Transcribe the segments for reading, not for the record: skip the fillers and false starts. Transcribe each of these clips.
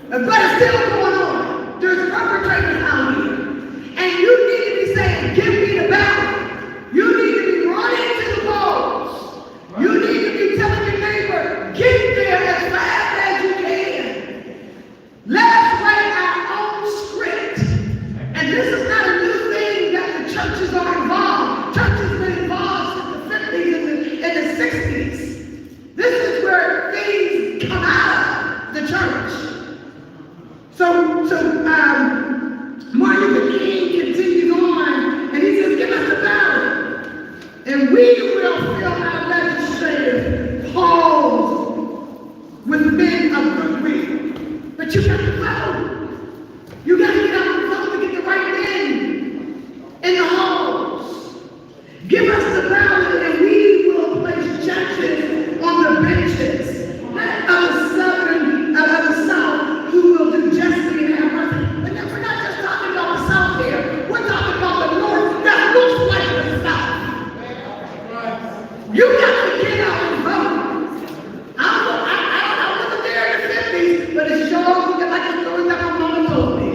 But it's still going on. There's perpetrators out here. And you need to be saying, give me the battle. You need to be running to the polls. You need to be telling your neighbor, get there as fast as you can. Let's write our own script. And this is not a new thing that the churches are involved. Churches have been involved since the 50s and the 60s. This is where things come out of the church. So Martin Luther King continues on, and he says, give us the battle, and we will fill our legislative halls with men of good will. But you got to vote. You got to get out and vote to get the right men in the halls. Give us the ballot, and we will place judges on the benches of the South who will do justly and have mercy. But we're not just talking about the South here. We're talking about the North that looks like the South. You got to get out and vote. I wasn't there in the 50s, but it shows like the story that my mama told me.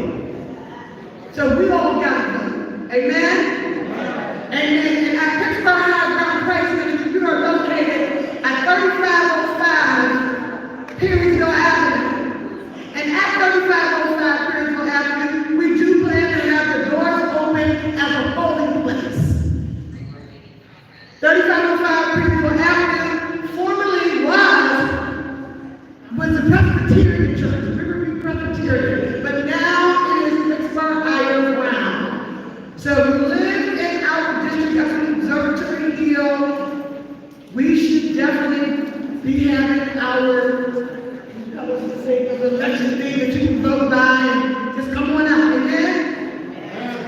So we all got to vote. Amen? Amen. And at Pittsburgh High Ground Praise Ministry, we are located at 3505 Perrysville Avenue. And at 3505 Perrysville Avenue, we do plan to have the doors open as a polling place. 3505 Perrysville Avenue formerly was the Presbyterian Church, Riverview Presbyterian, but now it is Pittsburgh Higher Ground. So we live in our district as an observatory deal. We should definitely be having our the election thing that you can vote by and just come on out. Amen?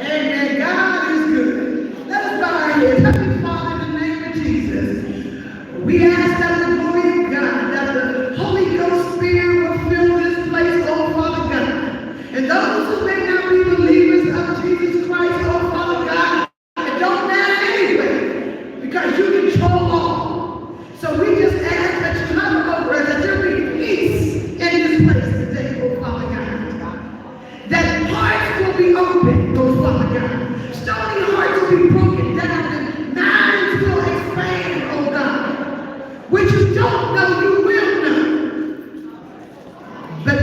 Amen. God is good. Let us bow our heads. Heavenly Father, in the name of Jesus, we ask that the glory of God, that the Holy Ghost Spirit will fill this place, oh Father God. And those who may not be believers of Jesus Christ, oh Father God, it don't matter anyway, because you control all. So we just ask that you cover over us, that there be peace in this place today, oh Father God. That hearts will be open, oh Father God. Stony hearts will be broken down and minds will expand, oh God. What you don't know, you will know. But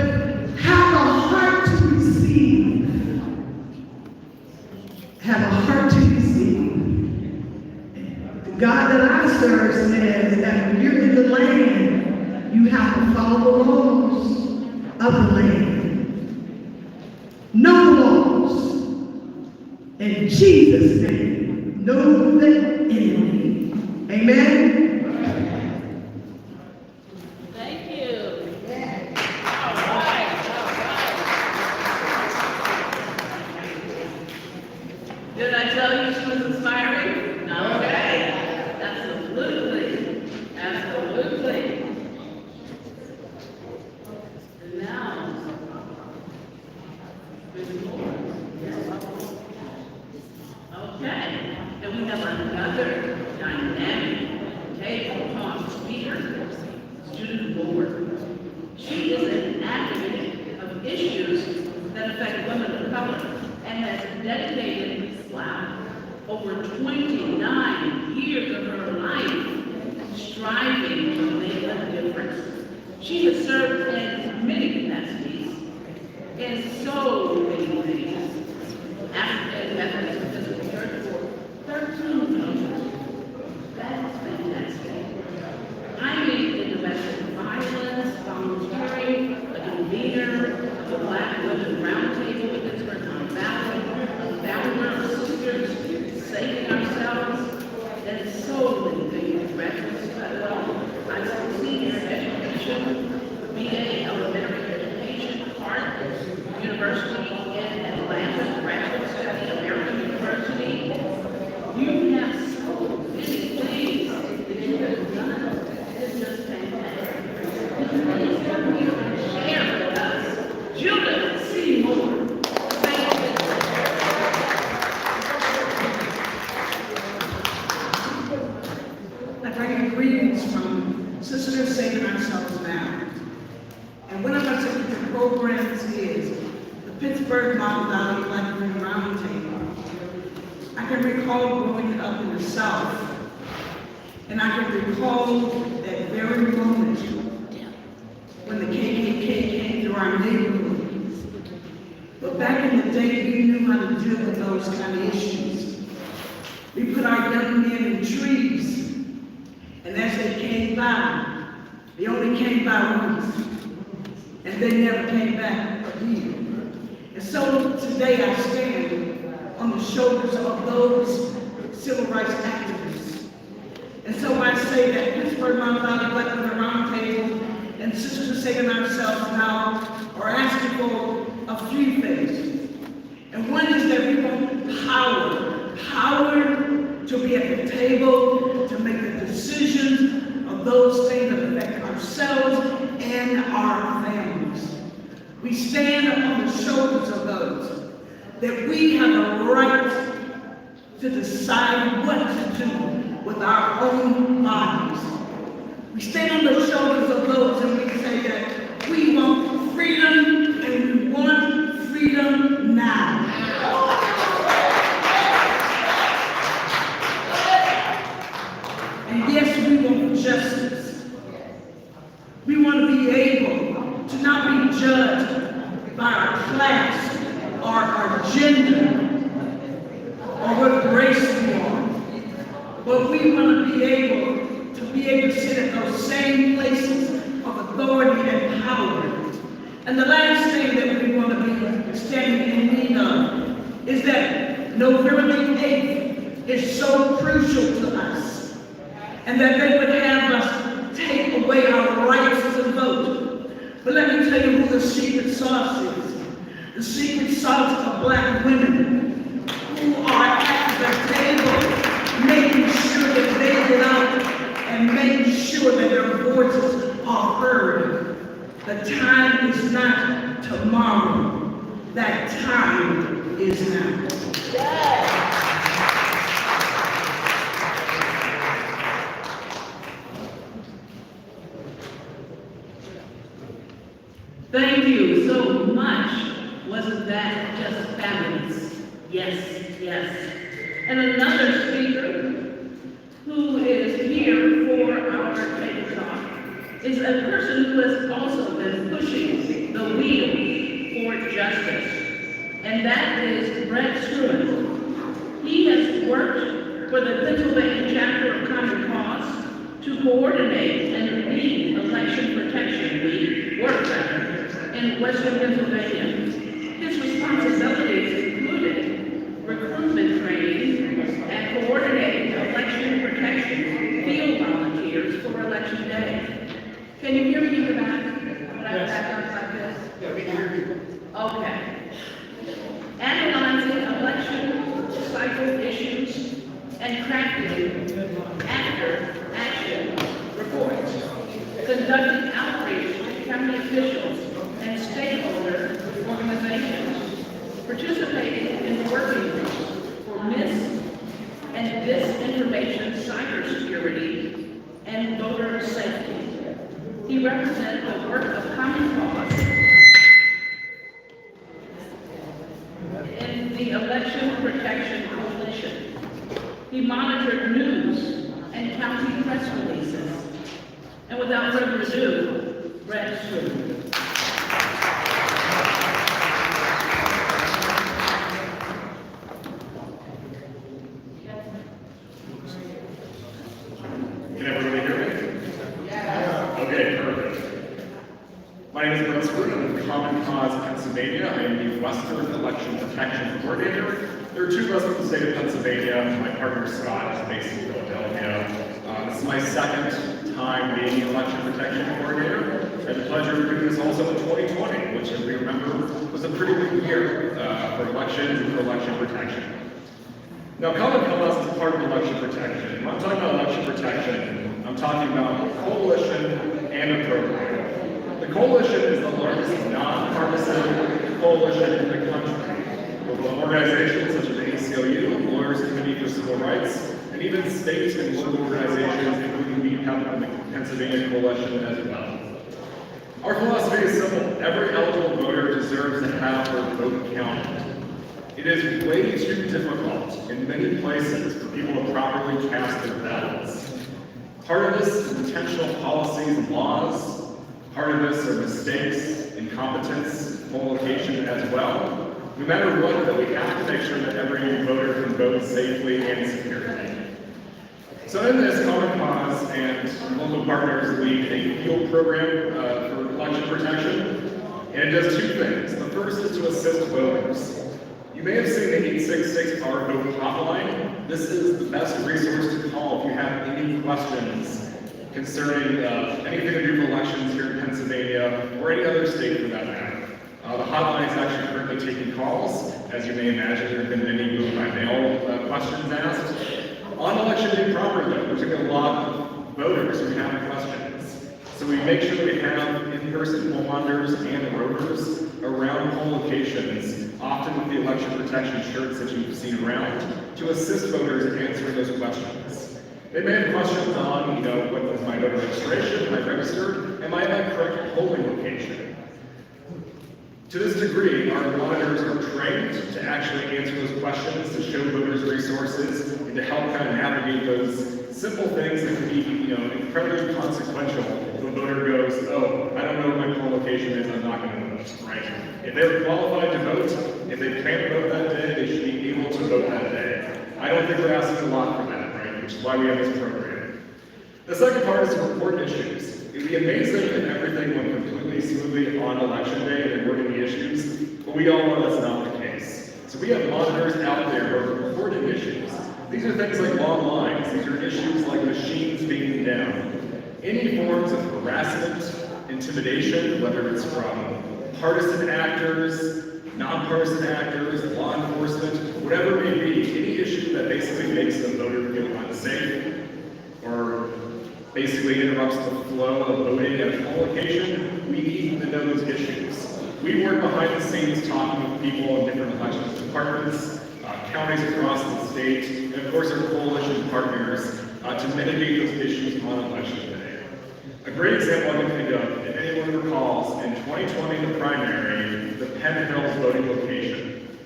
have a heart to receive. Have a heart to receive. The God that I serve says that when you're in the land, you have to follow the laws of the land. No laws. In Jesus' name, know the enemy. Amen. Thank you. All right. Did I tell you she was inspiring? Okay. Absolutely. Absolutely. And now, there's more. Okay. And we have another dynamic table talk speaker, Judith Ward. She is an advocate of issues that affect women of color and has dedicated over 29 years of her life striving to make a difference. She has served in many capacities in so many things. African Methodist Episcopal Church for 13 years. That's fantastic. I mean, in domestic violence, volunteering, a convener of the Black Women Roundtable with Pittsburgh Valley, a founder of Sisters Saving Ourselves, and so many things. Graduate study, I was senior education, BA elementary education, friends, is the Pittsburgh Model Valley Black Women Roundtable. I can recall growing up in the South, and I can recall that very moment when the KKK came through our neighborhood. But back in the day, we knew how to deal with those kind of issues. We put our young men in trees, and as they came by, they only came by once, and they never came back again. And so today I stand on the shoulders of those civil rights activists. And so I say that Pittsburgh Model Valley Black Women Roundtable and Sisters Saving Ourselves now are asking for a few things. And one is that we want power to be at the table, to make the decisions of those things that affect ourselves and our families. We stand on the shoulders of those, that we have the right to decide what to do with our own bodies. We stand on the shoulders of those and we say that we want freedom and we want freedom now. And yes, we want justice. We want to be able to not be judged by our class or our gender or what race we are. But we want to be able to sit at those same places of authority and power. And the last thing that we want to be standing in need of is that November the 8th is so crucial to us, and that they would have us take away our rights to vote. But let me tell you who the secret sauce is. The secret sauce of black women who are at the table, making sure that they get out and making sure that their voices are heard. The time is not tomorrow. That time is now. Thank you so much. Wasn't that just fabulous? Yes, yes. And another speaker who is here for our table talk is a person who has also been pushing the wheel for justice, and that is Brett Struan. He has worked for the Pennsylvania chapter of Common Cause to coordinate and lead Election Protection Week work in Western Pennsylvania. His responsibilities included recruitment training and coordinating election protection field volunteers for election day. Can you hear me in the back? When I back up like this? Yeah, we can hear you. Okay. Analyzing election cycle issues and crafting after-action reports. Conducting outreach to county officials and stakeholder organizations. Participating in working groups for mis- and disinformation, cybersecurity, and voter safety. He represented the work of Common Cause in the Election Protection Coalition. He monitored news and county press releases. And without further ado, Brett Struan. Can everybody hear me? Yeah. Okay, perfect. My name is Brett Struan. I'm with Common Cause Pennsylvania. I am the Western Election Protection Coordinator. There are two of us in the state of Pennsylvania. My partner Scott is based in Philadelphia. This is my second time being the Election Protection Coordinator. I had the pleasure of doing this also in 2020, which, as we remember, was a pretty big year for elections and for election protection. Now, Common Cause is part of election protection. When I'm talking about election protection, I'm talking about a coalition and a program. The coalition is the largest non-partisan coalition in the country, with organizations such as the ACLU, Lawyers Committee for Civil Rights, and even state and local organizations, including B-PEP and the Pennsylvania Coalition as well. Our philosophy is simple. Every eligible voter vote counted. It is way too difficult in many places for people to properly cast their ballots. Part of this is intentional policies and laws. Part of this are mistakes, incompetence, poll location as well. No matter what, that we have to make sure that every voter can vote safely and securely. So in this, Common Cause and local partners lead a field program for election protection, and it does two things. The first is to assist voters. You may have seen the 866 Our Vote hotline. This is the best resource to call if you have any questions concerning anything to do with elections here in Pennsylvania or any other state for that matter. The hotline is actually currently taking calls. As you may imagine, there have been many vote by mail questions asked. On election day proper, though, there's going to be a lot of voters who have questions. So we make sure we have in-person poll monitors and rovers around poll locations, often with the election protection shirts that you've seen around, to assist voters in answering those questions. They may have questions on, what was my voter registration, am I registered, am I at my correct polling location? To this degree, our monitors are trained to actually answer those questions, to show voters resources, and to help kind of navigate those simple things that can be, incredibly consequential if a voter goes, oh, I don't know what my poll location is, I'm not going to vote, right? If they're qualified to vote, if they can't vote that day, they should be able to vote that day. I don't think we're asking a lot for that, right? Which is why we have this program. The second part is to report issues. It'd be amazing if everything went completely smoothly on election day and there weren't any issues, but we all know that's not the case. So we have monitors out there who are reporting issues. These are things like long lines. These are issues like machines being down. Any forms of harassment, intimidation, whether it's from partisan actors, nonpartisan actors, law enforcement, whatever it may be, any issue that basically makes the voter feel unsafe or basically interrupts the flow of voting at a poll location, we need to know those issues. We work behind the scenes talking with people in different elections departments, counties across the state, and of course our coalition partners to mitigate those issues on election day. A great example I can think of, if anyone recalls, in 2020, the primary, the Penn Hills voting location.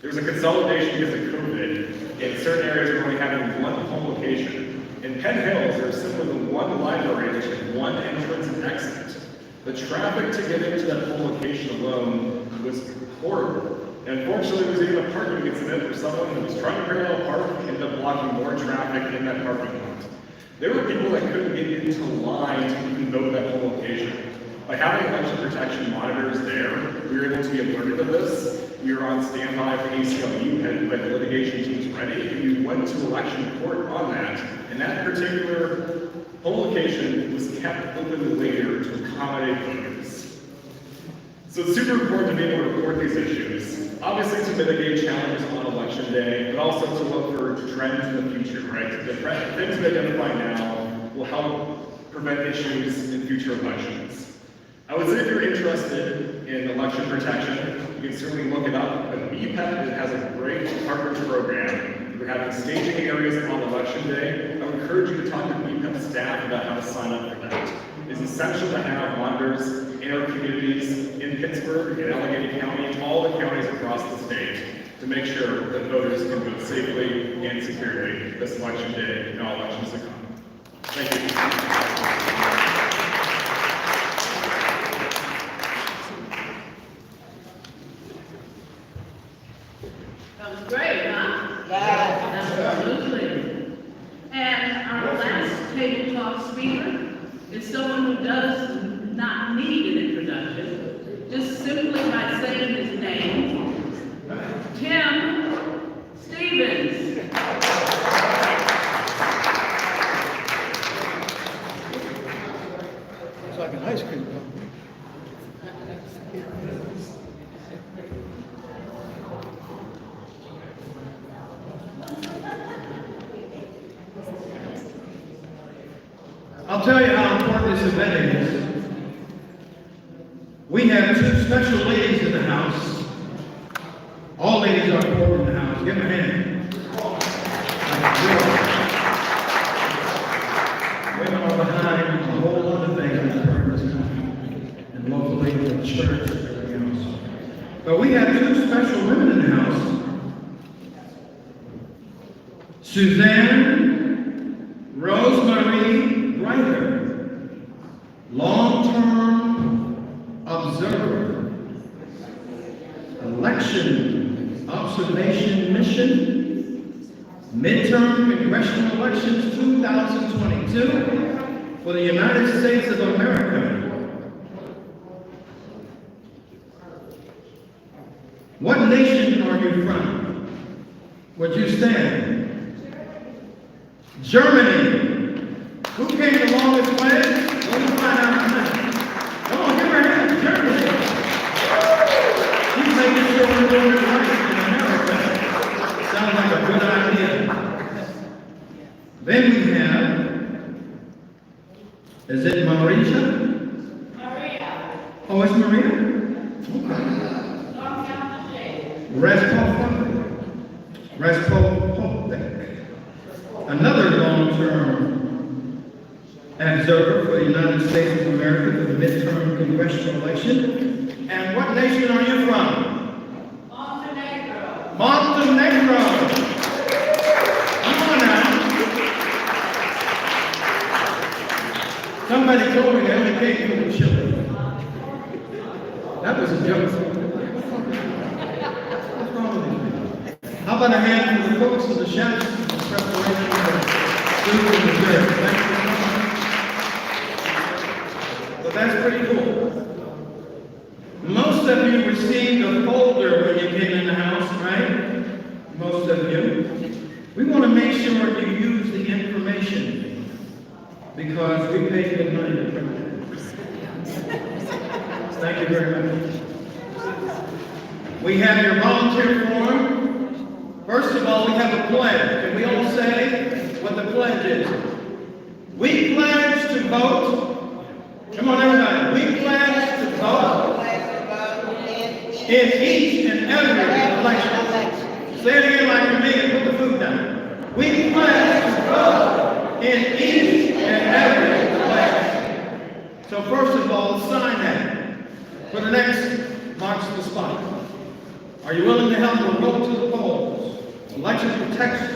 There was a consolidation because of COVID in certain areas where we had one poll location. In Penn Hills, there's simply the one library which had one entrance and exit. The traffic to get into that poll location alone was horrible. And unfortunately, there was even a parking incident where someone who was trying to parallel park ended up blocking more traffic in that parking lot. There were people that couldn't get into line to even vote that poll location. By having election protection monitors there, we were able to be alerted of this. We were on standby for ACLU, had the litigation teams ready, and we went to election court on that. And that particular poll location was kept open later to accommodate voters. So it's super important to be able to report these issues. Obviously to mitigate challenges on election day, but also to look for trends in the future, right? The things we identify now will help prevent issues in future elections. I would say if you're interested in election protection, you can certainly look it up, but B-PEP has a great partner program. We're having staging areas on election day. I would encourage you to talk to B-PEP staff about how to sign up for that. It's essential to have monitors in our communities in Pittsburgh, in Allegheny County, all the counties across the state, to make sure that voters can vote safely and securely this election day and all elections to come. Thank you. That was great, huh? Absolutely. And our last table talk speaker is someone who does not need an introduction, just simply by saying his name, Tim Stevens. It's like an ice cream cone. I'll tell you how important this event is. We have two special ladies in the house. All ladies are important in the house. Give them a hand. Women are behind a whole other thing in this country, and locally in the church and everything else. But we have two special women in the house. Suzanne Rosemary Breiter, long-term observer, election observation mission, midterm congressional elections 2022 for the United States of America. What nation are you from? Would you stand? Germany. Who came the longest way? Let me find out tonight. Come on, give her a hand. Germany. She's making sure we're doing it right in America. Sounds like a good idea. Then we have, is it Maria? Maria. Oh, it's Maria? Okay. Respopek. Another long-term observer for the United States of America for the midterm congressional election. And what nation are you from? Montenegro. Montenegro. Come on now. Somebody told me they only came from Chile. That was a joke. What's wrong with you? How about a hand for the folks of the chefs in preparation for food and dessert? Thank you so much. So that's pretty cool. Most of you received a folder when you came in the house, right? Most of you. We want to make sure you use the information because we paid good money to print it. Thank you very much. We have your volunteer form. First of all, we have a pledge. Can we all say what the pledge is? We pledge to vote. Come on, everybody. We pledge to vote in each and every election. Say it again like me and put the food down. We pledge to vote in each and every election. So first of all, sign that. For the next, marks the spot. Are you willing to help or go to the polls? Election protection,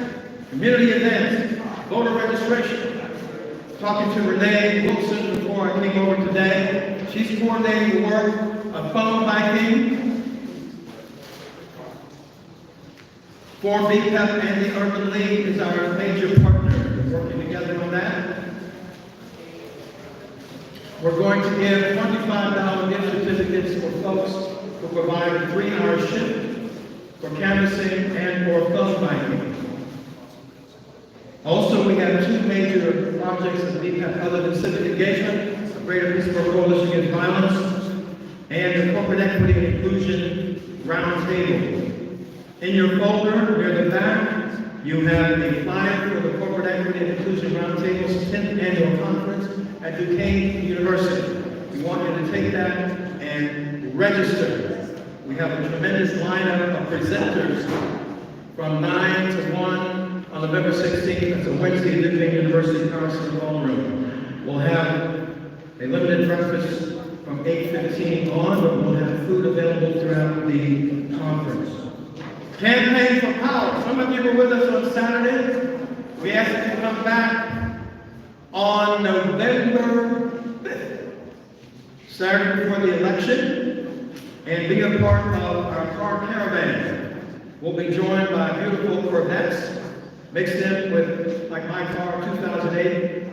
community events, voter registration. Talking to Renee Wilson before I came over today. She's coordinating the work of phone banking for B-PEP, and the Urban League is our major partner. We're working together on that. We're going to give $25 gift certificates for folks who provide a 3-hour shift for canvassing and for phone banking. Also, we have 2 major projects that B-PEP other than civic engagement, the Greater Pittsburgh Coalition Against Violence, and the Corporate Equity and Inclusion Roundtable. In your folder, near the back, you have a flyer for the Corporate Equity and Inclusion Roundtable's 10th annual conference at Duquesne University. We want you to take that and register. We have a tremendous lineup of presenters from 9 to 1 on November 16th. That's a Wednesday at Duquesne University Carson Ballroom. We'll have a limited breakfast from 8:15 on, but we'll have food available throughout the conference. Campaign for Power. Some of you were with us on Saturday. We asked you to come back on November 5th, Saturday before the election, and be a part of our car caravan. We'll be joined by beautiful Corvettes, mixed in with, like my car, 2008.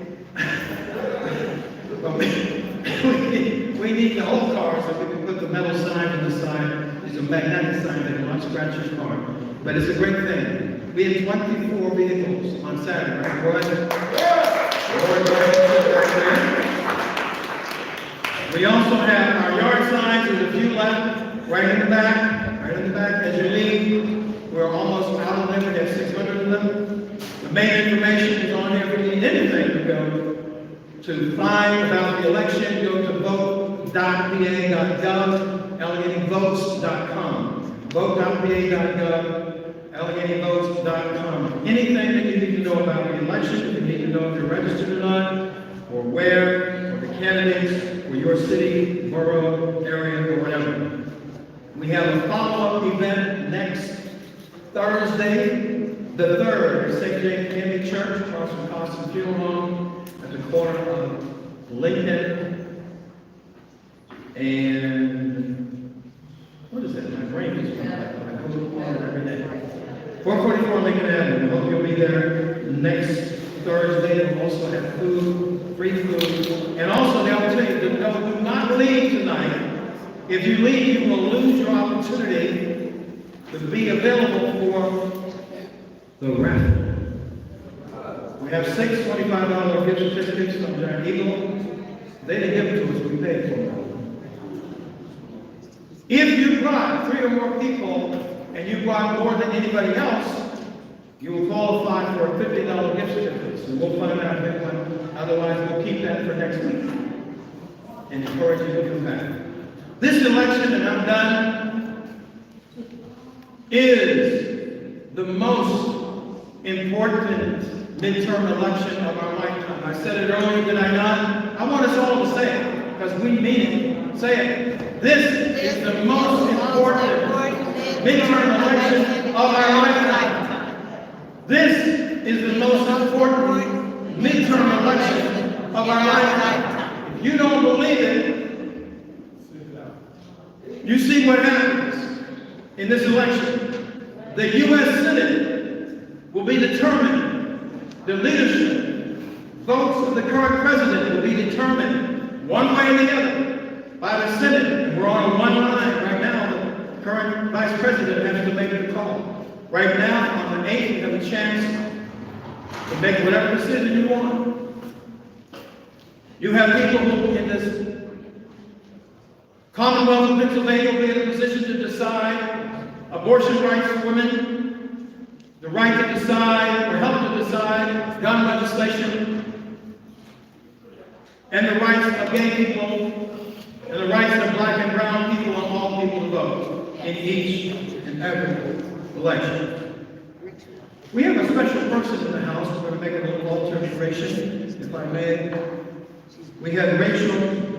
But we need the old car so we can put the metal sign on the side. These are magnetic signs that will not scratch your car. But it's a great thing. We had 24 vehicles on Saturday, right, Roy? We also have our yard signs. There's a few left, right in the back. Right in the back as you leave. We're almost out of them. We have 600 of them. The main information is on here. If you need anything to go to find about the election, go to vote.pa.gov, AlleghenyVotes.com. Vote.pa.gov, AlleghenyVotes.com. Anything that you need to know about the election, if you need to know if you're registered or not, or where, or the candidates, or your city, borough, area, or whatever. We have a follow-up event next Thursday, the 3rd, at St. James Community Church, across from Constant Funeral Home, at the corner of Lincoln and, what is that? My brain is going. I go on it every day. 444 Lincoln Avenue. I hope you'll be there next Thursday. We'll also have food, free food, and also the opportunity to do not leave tonight. If you leave, you will lose your opportunity to be available for the raffle. We have 6 $25 gift certificates from Giant Eagle. They didn't give it to us, we paid for them. If you brought 3 or more people and you brought more than anybody else, you will qualify for a $50 gift certificate. So we'll find out if anyone, otherwise we'll keep that for next week and encourage you to come back. This election, and I'm done, is the most important midterm election of our lifetime. I said it earlier, did I not? I want us all to say it, because we mean it. Say it. This is the most important midterm election of our lifetime. This is the most important midterm election of our lifetime. If you don't believe it, you see what happens in this election. The U.S. Senate will be determined. The leadership, votes of the current president will be determined one way or the other by the Senate. And we're on one line right now. The current vice president has to make the call. Right now, on the 8th, you have a chance to make whatever decision you want. You have people who in this Commonwealth of Pennsylvania will be in a position to decide abortion rights for women, the right to decide or help to decide gun legislation, and the rights of gay people, and the rights of black and brown people and all people to vote in each and every election. We have a special person in the House. We're going to make a little alteration, if I may. We have Rachel.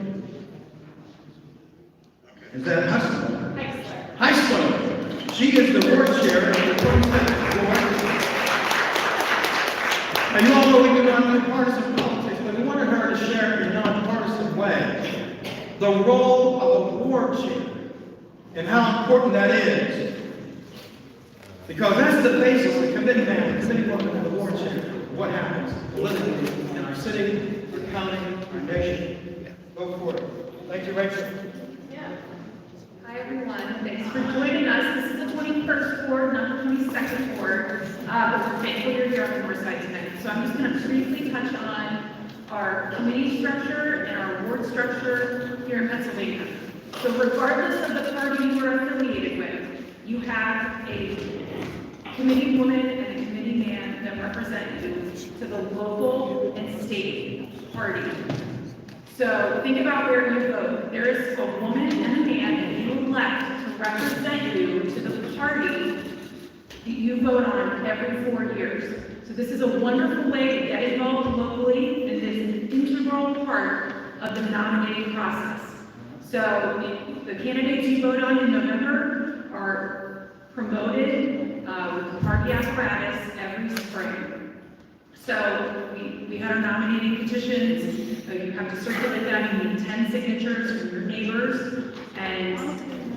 Is that Heisler? Heisler. She is the board chair of the 22nd board. Now you all know we do nonpartisan politics, but we wanted her to share in a nonpartisan way the role of a board chair and how important that is. Because that's the basis of the committee man, the committee woman, and the board chair. What happens politically in our city, our county, our nation. Go for it. Thank you, Rachel. Hi everyone, thanks for joining us. This is the 21st ward, not the 22nd ward, but we're thankful you're here on the north side tonight. So I'm just going to briefly touch on our committee structure and our ward structure here in Pennsylvania. So regardless of the party you are affiliated with, you have a committee woman and a committee man that represent you to the local and state party. So think about where you vote. There is a woman and a man that you elect to represent you to the party that you vote on every 4 years. So this is a wonderful way to get involved locally, and it is an integral part of the nominating process. So the candidates you vote on in November are promoted with the party apparatus every spring. So we had our nominating petitions. You have to circulate them. You need 10 signatures from your neighbors. And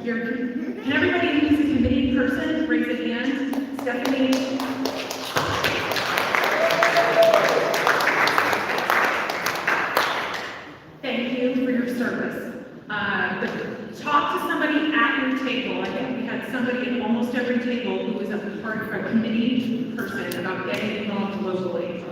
can everybody who's a committee person raise a hand? Stephanie? Thank you for your service. Talk to somebody at your table. I think we had somebody at almost every table who was a committee person about getting involved locally.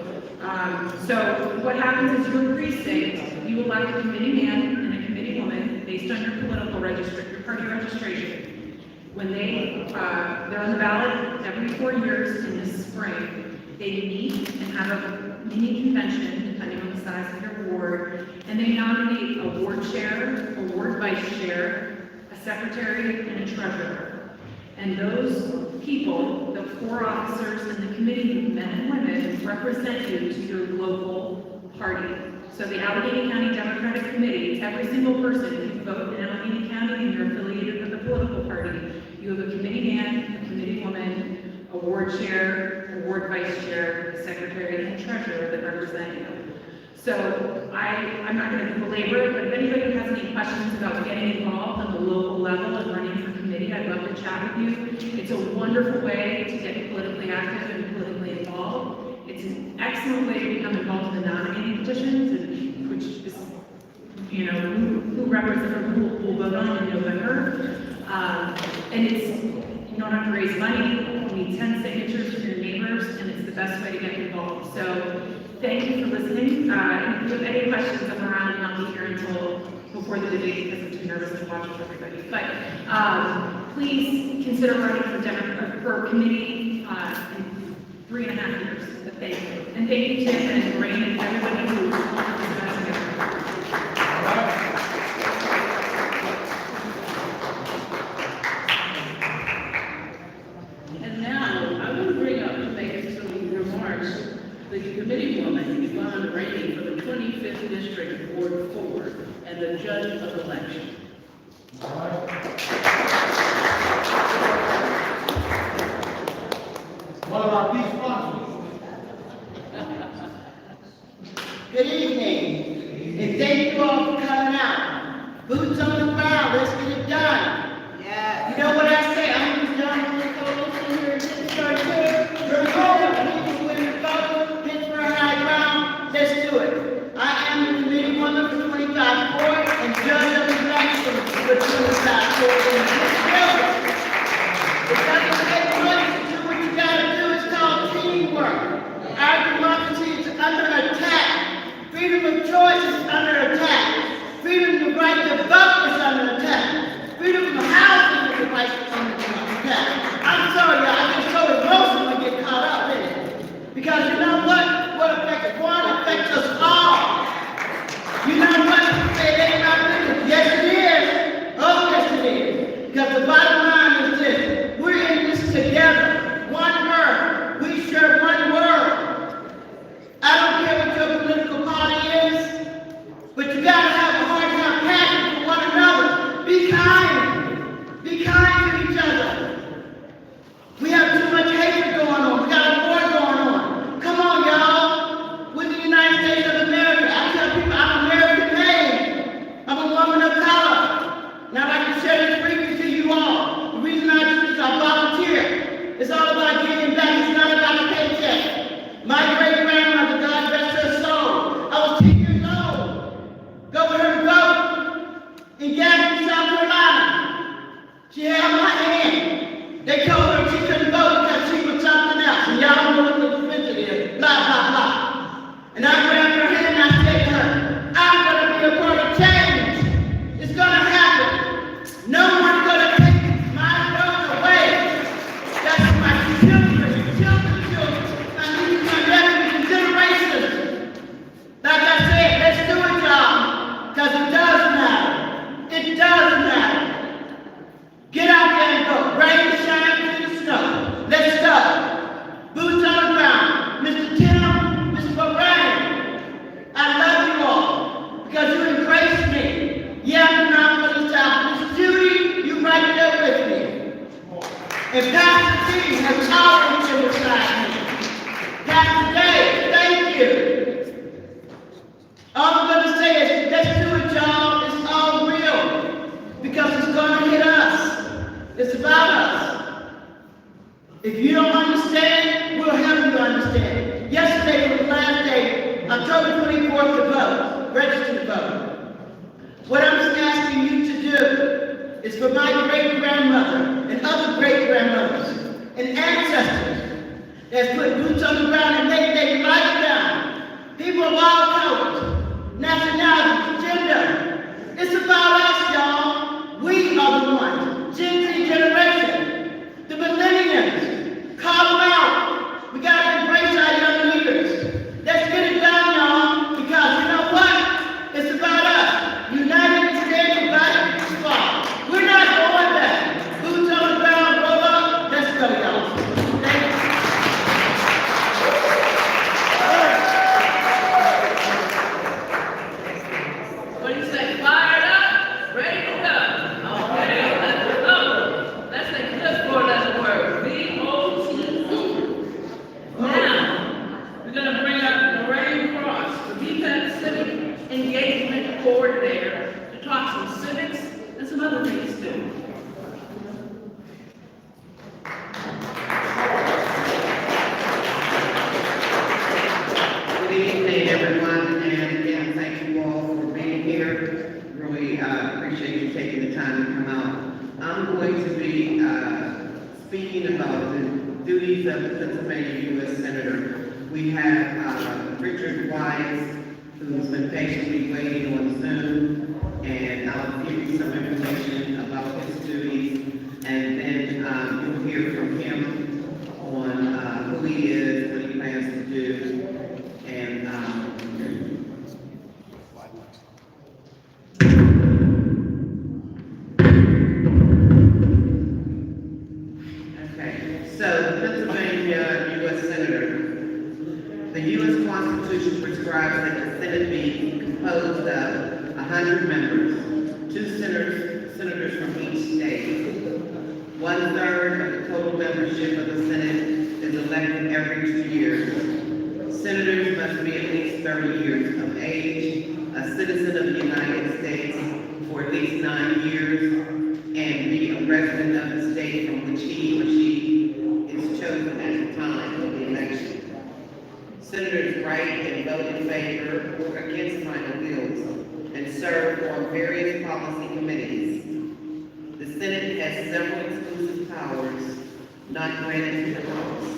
So what happens is your precinct, you elect a committee man and a committee woman based on your political registration, your party registration. When they're on the ballot every 4 years in the spring, they meet and have a mini convention, depending on the size of your ward, and they nominate a ward chair, a ward vice chair, a secretary, and a treasurer. And those people, the 4 officers and the committee men and women, represent you to your local party. So the Allegheny County Democratic Committee, every single person, if you vote in Allegheny County and you're affiliated with the political party, you have a committee man, a committee woman, a ward chair, a ward vice chair, a secretary, and a treasurer that represent you. So I'm not going to belabor it, but if anybody has any questions about getting involved on the local level and running for committee, I'd love to chat with you. It's a wonderful way to get politically active and politically involved. It's an excellent way to become involved in the nominating petitions, and which is, you know, who represents or who will vote on in November. And it's, you don't have to raise money. You need 10 signatures from your neighbors, and it's the best way to get involved. So thank you for listening. If you have any questions, I'm around and I'll be here until before the debate because I'm too nervous to watch with everybody. But please consider running for committee in 3.5 years. But thank you. And thank you, Tim and Lorraine and everybody who And now, I want to bring up to make some remarks the committee woman, Yvonne Rainey, for the 25th District, Ward 4, and the judge of election. One of our key sponsors. Good evening, and thank you all for coming out. Boots on the ground, let's get it done. Yeah. You know what I say, I'm the John Lewis Coalition here in Pittsburgh too. We're going, people with the vote, Pittsburgh High Ground, let's do it. I am the committee woman for 25 Ward and judge of election for 25 Ward in this building. It doesn't take much to do what you gotta do, it's called teamwork. Our democracy is under attack. Freedom of choice is under attack. Freedom of right to vote is under attack. Freedom of housing is under attack. I'm sorry, y'all, I get so emotional when I get caught up in it. Because you know what? What affects one affects us all. You know what? It ain't not business. Yes, it is. Oh, yes, it is. Because the bottom line is this. We're in this together. One word. We share one word. I don't care what your political party is, but you gotta have a heart and have passion for one another. Be kind. Be kind to each other. We have too much hatred going on. We got a war going on. Come on, y'all. We're the United States of America. I tell people I'm American made. I'm a woman of color. And I'd like to share this briefly to you all. The reason I do this is I volunteer. It's all about giving back. It's not about a paycheck. My great-grandmother, God rest her soul, I was 10 years old. Go with her to vote in Gadsden, South Carolina. She held my hand. They told her she couldn't vote because she was something else. And y'all don't know what the defense is. Blah, blah, blah. And I grabbed her hand and I said to her, I'm going to be a part of change. It's going to happen. No one's going to take my vote away. That's my children, children. I need my nephews and generations. Like I said, let's do it, y'all. Because it does matter. It does matter. Get out there and vote. Rain, shine, through the snow. Let's go. Boots on the ground. Mr. Tim, Mr. Lorraine, I love you all because you embrace me. Yeah, I'm around for the South. Miss Judy, you right there with me. And Pastor T has always been beside me. Pastor Dave, thank you. All I'm going to say is, let's do it, y'all. It's all real because it's going to hit us. It's about us. If you don't understand, we'll help you understand. Yesterday was the last day, October 24th to vote, register to vote. What I'm just asking you to do is for my great-grandmother and other great-grandmothers and ancestors that's put boots on the ground and laid their life down. People of all colors, nationalities, gender. It's about us, y'all. We are the ones. Gen Z generation, the millennials. Call them out. We got to embrace our young leaders. Let's get it done, y'all, because you know what? It's about us. United we stand, divided we fall. We're not going back. Boots on the ground, roll up. Let's go, y'all. Thank you. What do you say, fired up? be, speaking about the duties of the Pennsylvania U.S. Senator. We have, Richard Wise, who's been patiently waiting on Zoom, and I'll give you some information about his duties, and then, you'll hear from him on, who he is, what he plans to do, and, okay, so Pennsylvania U.S. Senator. The U.S. Constitution prescribes that the Senate be composed of 100 members, two senators from each state. 1/3 of the total membership of the Senate is elected every 2 years. Senators must be at least 30 years of age, a citizen of the United States for at least 9 years, and be a resident of the state from which he or she is chosen at the time of the election. Senators write and vote in favor or against final bills and serve on various policy committees. The Senate has several exclusive powers not granted to the House,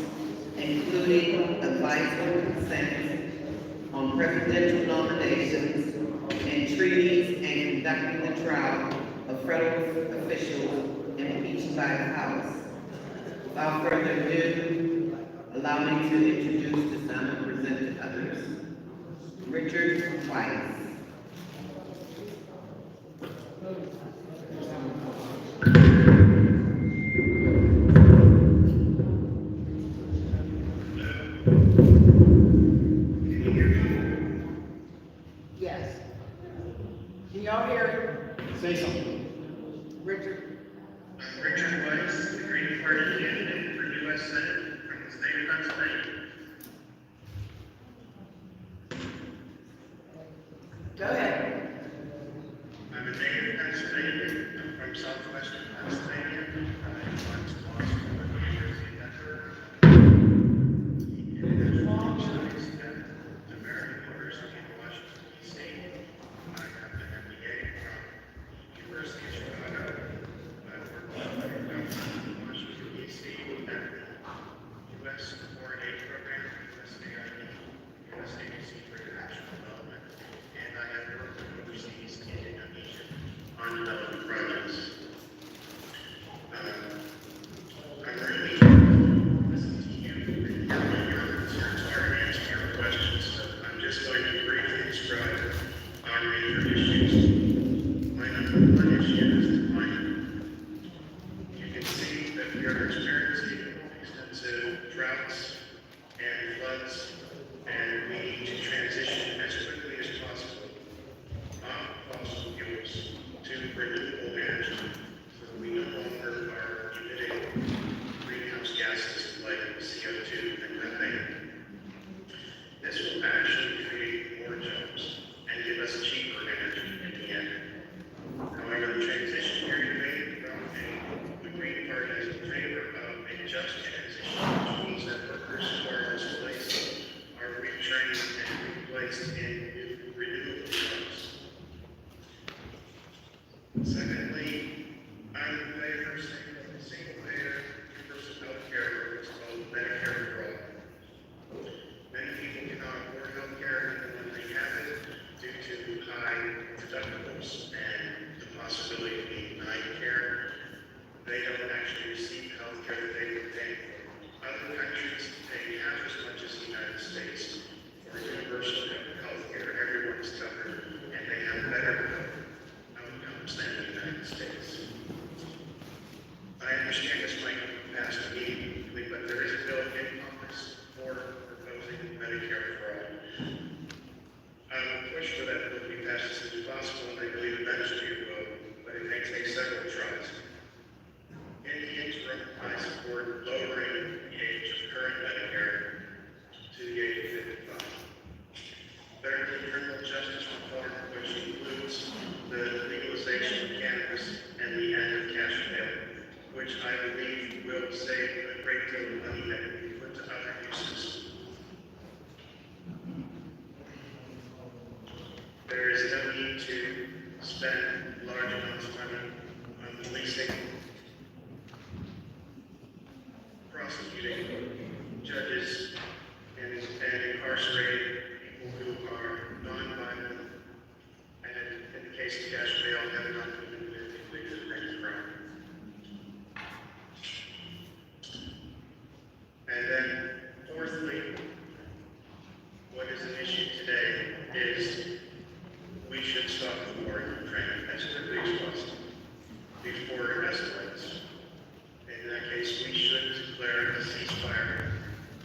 including advisory consent on presidential nominations and treaties and conducting the trial of federal officials impeached by the House. Without further ado, allow me to introduce the son and present to others. Richard Weiss. Yes. Can y'all hear Say something. Richard? Richard Weiss, the Green Party candidate for U.S. Senate from the state of Pennsylvania. Go ahead. I'm a native Pennsylvanian. I'm from southwestern Pennsylvania. I went to law school at the University of Denver. And as long studies at American University in Washington, D.C. I have an MBA from the University of Chicago. I worked in Washington, D.C. at the U.S. Foreign Aid Program, USAID, U.S. Agency for International Development, and I have worked overseas in Indonesia on development projects. I'm really listening to you and your concerns are and answering your questions, so I'm just going to briefly describe our major issues. My number one issue is decline. You can see that we are experiencing extensive droughts and floods, and we need to transition as quickly as possible off fossil fuels to renewable energy, so that we no longer are emitting greenhouse gases like CO2 and methane. This will actually create more jobs and give us cheaper energy in the end. However, the transition here debate about the Green Party is in favor of a just transition, which means that workers who are displaced are retrained and replaced in new renewable jobs. Secondly, I'm in favor of single-payer universal health care, what's called Medicare for all. Many people cannot afford health care even when they have it due to high deductibles and the possibility of being denied care. They don't actually receive health care that they would pay for. Other countries pay half as much as the United States for universal health care. Everyone is covered, and they have better outcomes than the United States. I understand this might pass immediately, but there is a bill in Congress for proposing Medicare for all. I will push for that bill to be passed as soon as possible, and I believe eventually it will, but it may take several tries. In the interim, I support lowering the age of current Medicare to the age of 55. Thirdly, criminal justice reform, which includes the legalization of cannabis and the end of cash bail, which I believe will save a great deal of money that can be put to other uses. There is no need to spend large amounts of money on policing prosecuting judges and incarcerating people who are non-violent, and in the case of cash bail, have not committed a crime. And then, fourthly, what is an issue today is we should stop the war in Ukraine as quickly as possible before it escalates. In that case, we should declare a ceasefire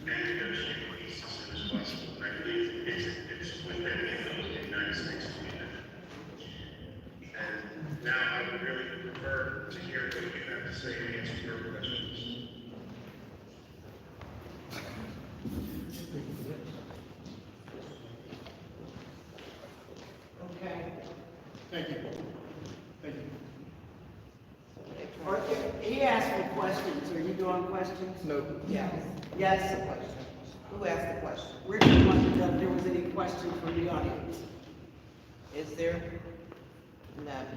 and negotiate peace as soon as possible. And I believe it's within the United States to do that. And now I would really prefer to hear what you have to say and answer your questions. Okay. Thank you. Thank you. He asked for questions. Are you doing questions? No. Yes. Yes. Who asked the question? We're just wondering if there was any questions from the audience. Is there? None.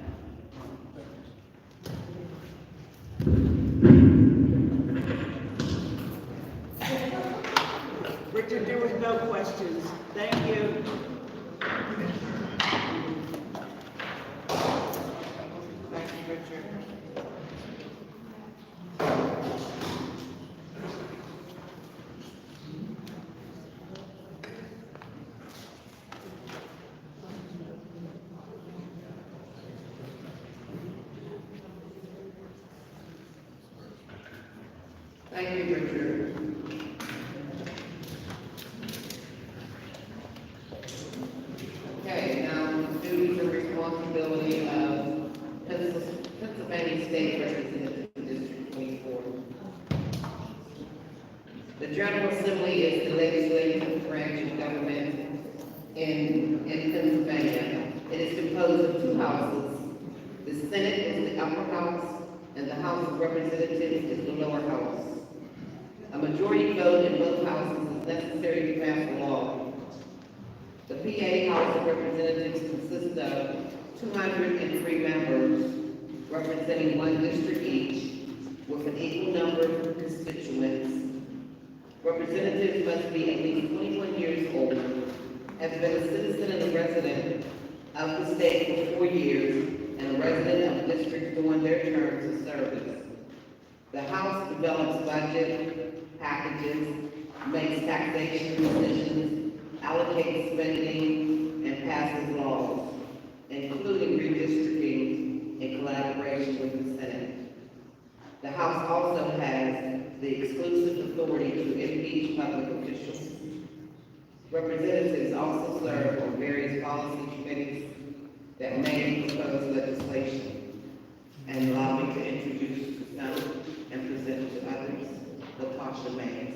Richard, there was no questions. Thank you. Thank you, Richard. Thank you, Richard. Okay, now, duties and responsibility of Pennsylvania State Representative District 24. The General Assembly is the legislative branch of government in Pennsylvania. It is composed of two houses. The Senate is the upper house, and the House of Representatives is the lower house. A majority vote in both houses is necessary to pass a law. The PA House of Representatives consists of 203 members, representing one district each, with an equal number of constituents. Representatives must be at least 21 years old, have been a citizen and a resident of the state for 4 years, and a resident of the district during their terms of service. The House develops budget packages, makes taxation decisions, allocates spending, and passes laws, including redistricting in collaboration with the Senate. The House also has the exclusive authority to impeach public officials. Representatives also serve on various policy committees that may propose legislation and allow me to introduce to some and present to others, Latasha Mays.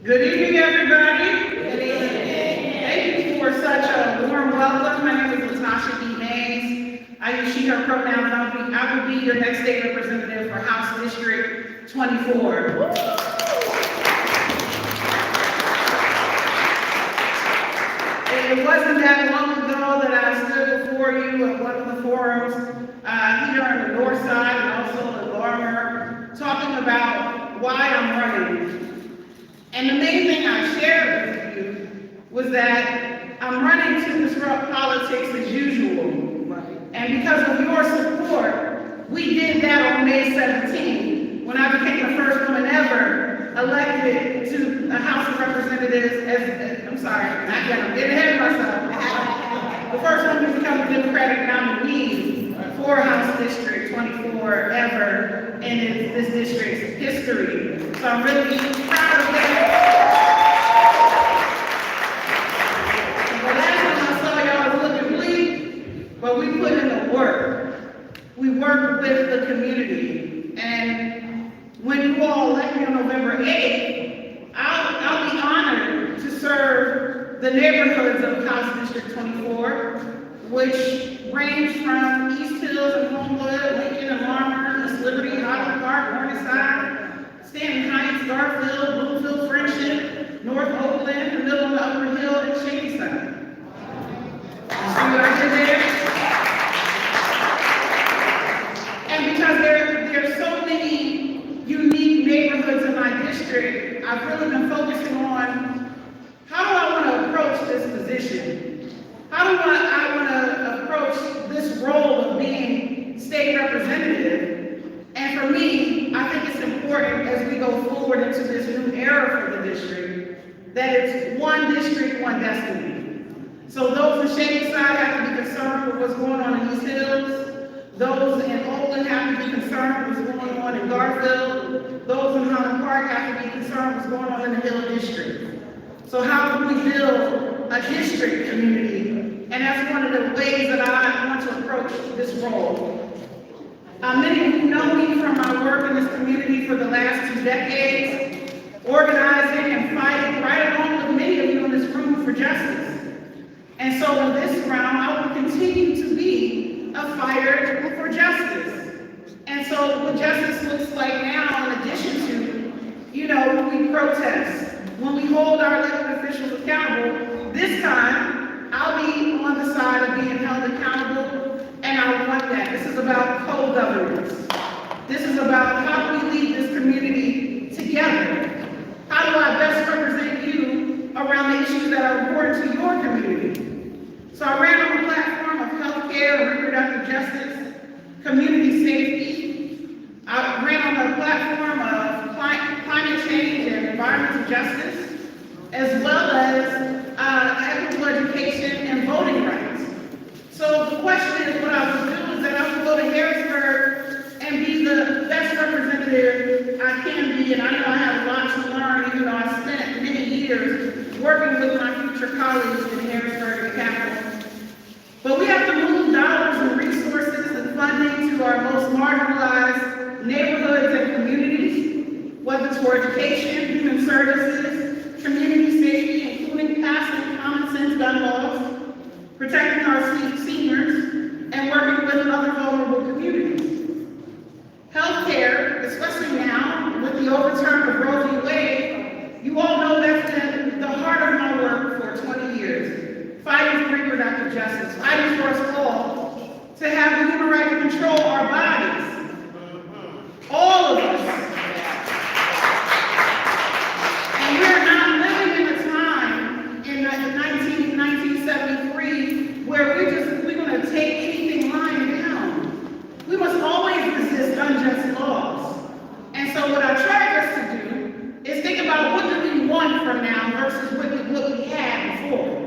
Good evening, everybody. Good evening. Thank you for such a warm welcome. My name is Latasha B. Mays. I use she, her pronouns. I will be your next state representative for House District 24. It wasn't that long ago that I stood before you at one of the forums here on the north side and also in Larimer, talking about why I'm running. And the main thing I shared with you was that I'm running to disrupt politics as usual. And because of your support, we did that on May 17th, when I became the first woman ever elected to the House of Representatives I'm getting ahead of myself. The first woman to become a Democratic nominee for House District 24 ever in this district's history. So I'm really proud of that. The last time I saw y'all was looking bleak, but we put in the work. We worked with the community. And when you all elect me on November 8th, I'll be honored to serve the neighborhoods of House District 24, which range from East Hills and Homewood, Lincoln and Larimer, East Liberty, Highland Park, Morningside, Side, Stanton Heights, Garfield, Bloomfield, Friendship, North Oakland, the Middle and Upper Hill, and Shadyside. See what I did there? And because there are so many unique neighborhoods in my district, I've really been focusing on how do I want to approach this position? How do I want to approach this role of being state representative? And for me, I think it's important as we go forward into this new era for the district, that it's one district, one destiny. So those in Shadyside have to be concerned with what's going on in East Hills. Those in Oakland have to be concerned with what's going on in Garfield. Those in Highland Park have to be concerned with what's going on in the Hill District. So how can we build a district community? And that's one of the ways that I want to approach this role. Many of you know me from my work in this community for the last 2 decades, organizing and fighting right along with many of you in this room for justice. And so in this round, I will continue to be a fighter for justice. And so what justice looks like now, in addition to, when we protest, when we hold our elected officials accountable, this time, I'll be on the side of being held accountable, and I want that. This is about co-governance. This is about how do we lead this community together? How do I best represent you around the issues that are important to your community? So I ran on a platform of healthcare, reproductive justice, community safety. I ran on a platform of climate change and environmental justice, as well as equitable education and voting rights. So the question is, what I would do is that I would go to Harrisburg and be the best representative I can be, and I know I have a lot to learn, even though I spent many years working with my future colleagues in Harrisburg and Capital. But we have to move dollars and resources and funding to our most marginalized neighborhoods and communities, whether it's for education, human services, community safety, including passing common sense gun laws, protecting our seniors, and working with other vulnerable communities. Healthcare, especially now, with the overturn of Roe v. Wade, you all know that's been the heart of my work for 20 years. Fighting for reproductive justice, fighting for us all to have the human right to control our bodies. All of us. And we're not living in a time in 1973 where we're going to take anything lying down. We must always resist unjust laws. And so what I tried us to do is think about what do we want from now versus what we had before.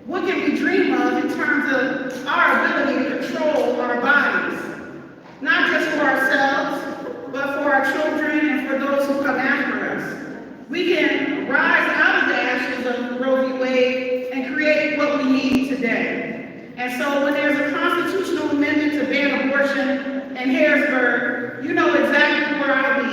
What can we dream of in terms of our ability to control our bodies? Not just for ourselves, but for our children and for those who come after us. We can rise out of the ashes of Roe v. Wade and create what we need today. And so when there's a constitutional amendment to ban abortion in Harrisburg, you know exactly where I'll be,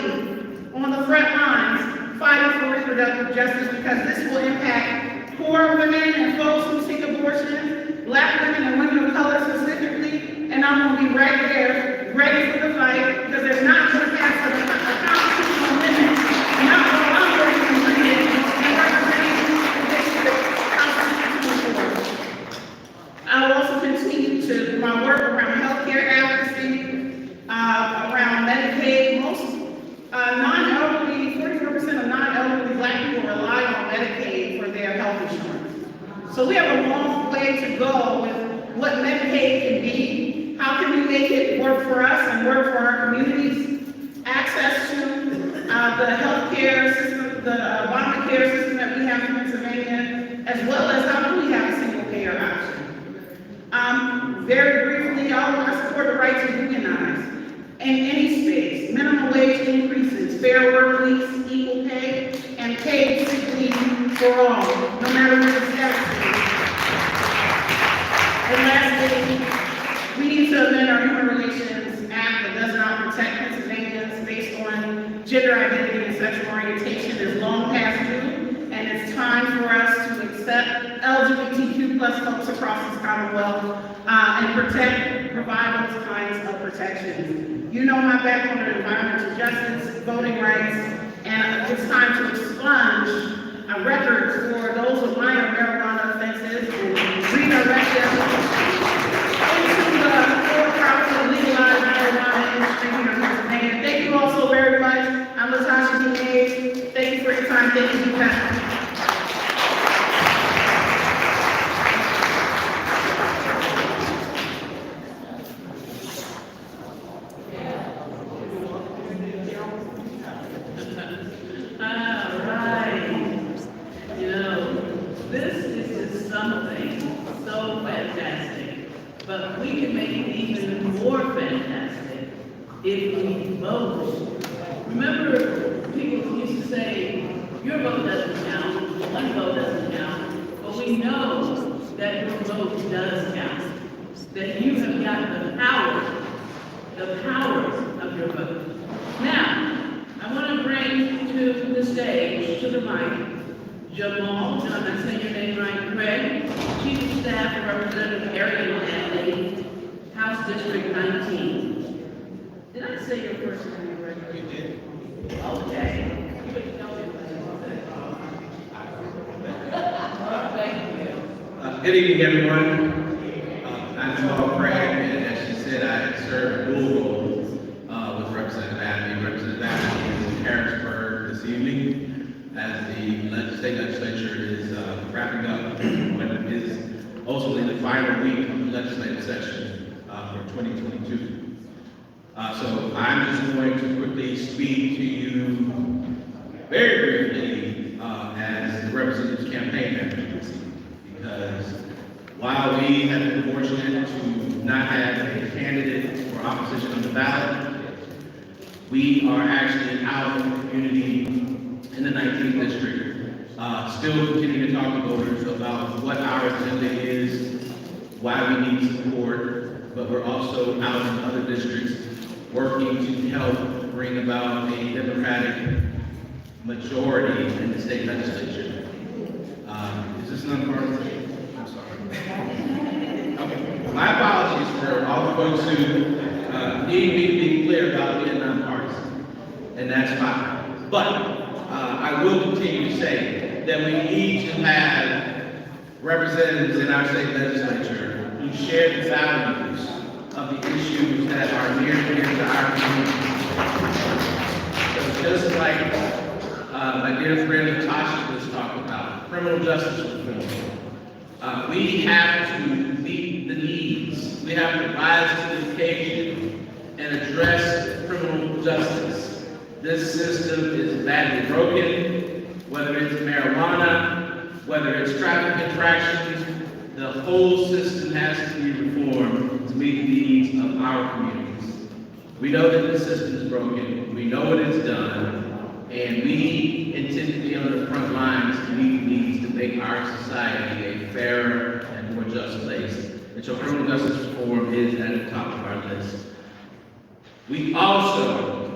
on the front lines, fighting for reproductive justice, because this will impact poor women and folks who seek abortion, Black women and women of color specifically, and I'm going to be right there, ready for the fight, because there's not going to pass a constitutional amendment, not while I'm working in Greenwood and representing the district constitutional court. I will also continue to my work around healthcare advocacy, around Medicaid. Most non-elderly, 44% of non-elderly Black people rely on Medicaid for their health insurance. So we have a long way to go with what Medicaid can be. How can we make it work for us and work for our communities? Access to the healthcare system, the Obamacare system that we have in Pennsylvania, as well as how do we have a single payer option? Very briefly, I support the right to unionize in any space. Minimum wage increases, fair work weeks, equal pay, and paid sick leave for all, no matter what the status is. And lastly, we need to amend our Human Relations Act that does not protect Pennsylvanians based on gender identity and sexual orientation is long past due, and it's time for us to accept LGBTQ+ folks across this Commonwealth and provide those kinds of protections. You know my background in environmental justice, voting rights, and it's time to expunge records for those with minor marijuana offenses and redirect them into the for-profit legalized marijuana industry here in Pennsylvania. Thank you all so very much. I'm Latasha D. Thank you for your time. Thank you, B-PEP. But we can make it even more fantastic if we vote. Remember, people used to say, your vote doesn't count, one vote doesn't count, but we know that your vote does count, that you have got the power of your vote. Now, I want to bring to the stage, to the mic, Jamal, did I say your name right? Craig, Chief of Staff and Representative Ariel Anthony, House District 19. Did I say your first name right? You did. Okay. Thank you. Good evening, everyone. I'm Jamal Craig, and as she said, I serve a dual role with Representative Abney. Representative Abney is in Harrisburg this evening, as the state legislature is wrapping up what is ultimately the final week of the legislative session for 2022. So I'm just going to quickly speak to you very briefly as the representative's campaign manager, because while we have been fortunate to not have a candidate or opposition on the ballot, we are actually out in the community in the 19th district, still continuing to talk to voters about what our agenda is, why we need support, but we're also out in other districts working to help bring about a Democratic majority in the state legislature. Is this nonpartisan? I'm sorry. Okay. My apologies for all the folks who need me to be clear about being nonpartisan, and that's fine. But I will continue to say that we need to have representatives in our state legislature who share the values of the issues that are near and dear to our community. So just like my dear friend Natasha was talking about, criminal justice reform, we have to meet the needs. We have to rise to the occasion and address criminal justice. This system is badly broken, whether it's marijuana, whether it's traffic infractions, the whole system has to be reformed to meet the needs of our communities. We know that the system is broken, we know what it's done, and we intend to be on the front lines to meet the needs to make our society a fairer and more just place. And so criminal justice reform is at the top of our list. We also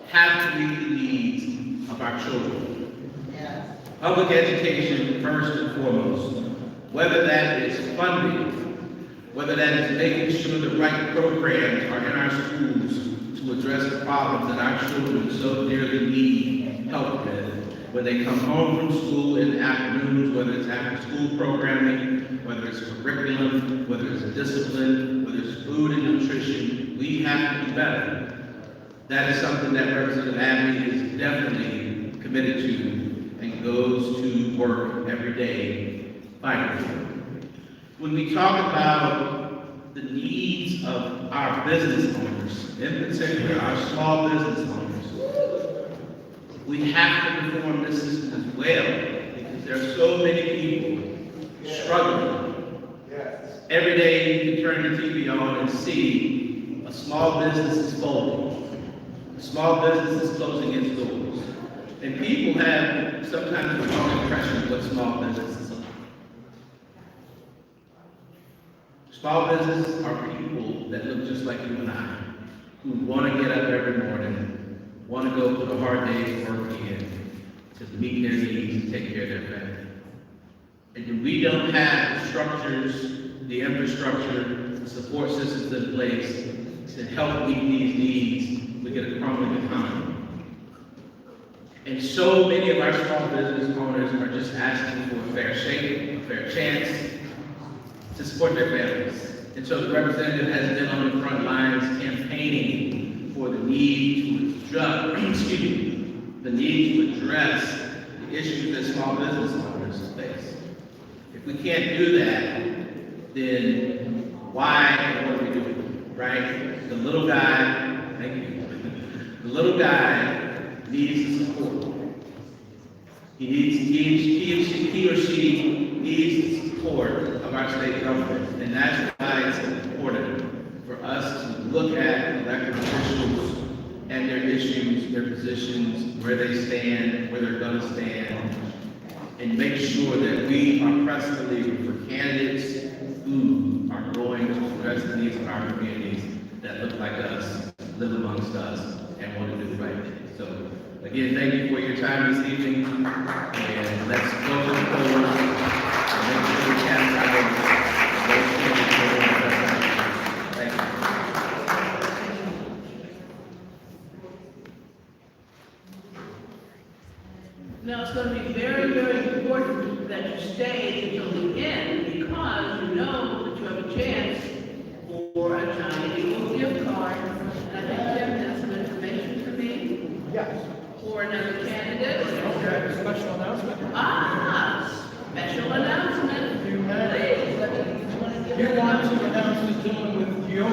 have to meet the needs of our children. Yes. Public education first and foremost, whether that is funding, whether that is making sure the right programs are in our schools to address the problems that our children so dearly need help with. When they come home from school in the afternoons, whether it's after school programming, whether it's curriculum, whether it's discipline, whether it's food and nutrition, we have to do better. That is something that Representative Abney is definitely committed to and goes to work every day fighting for. When we talk about the needs of our business owners, in particular our small business owners, we have to reform this system as well, because there are so many people struggling. Every day you can turn the TV on and see a small business is folding. A small business is closing its doors. And people have sometimes the wrong impression of what small businesses are. Small businesses are people that look just like you and I, who want to get up every morning, want to go through the hard days working in, to meet their needs and take care of their family. And we don't have the structures, the infrastructure, the support systems in place to help meet these needs, we get a crumbling economy. And so many of our small business owners are just asking for a fair shake, a fair chance to support their families. And so the representative has been on the front lines campaigning for the need to address, the need to address the issues that small business owners face. If we can't do that, then why and what are we doing, right? The little guy, thank you, the little guy needs support. He or she needs the support of our state government, and that's why it's important for us to look at elected officials and their issues, their positions, where they stand, where they're gonna stand, and make sure that we are pressing the lever for candidates who are going to address the needs of our communities that look like us, live amongst us, and want to do the right thing. So, again, thank you for your time this evening, and let's go to the floor and make sure we cast our votes. Thank you. Now, it's going to be very, very important that you stay until the end because you know that you have a chance for a Giant Eagle gift card. And I think Jim has some information for me. Yes. For another candidate. Okay, special announcement. Special announcement. You may. Please, let me- You want to announce this gentleman with your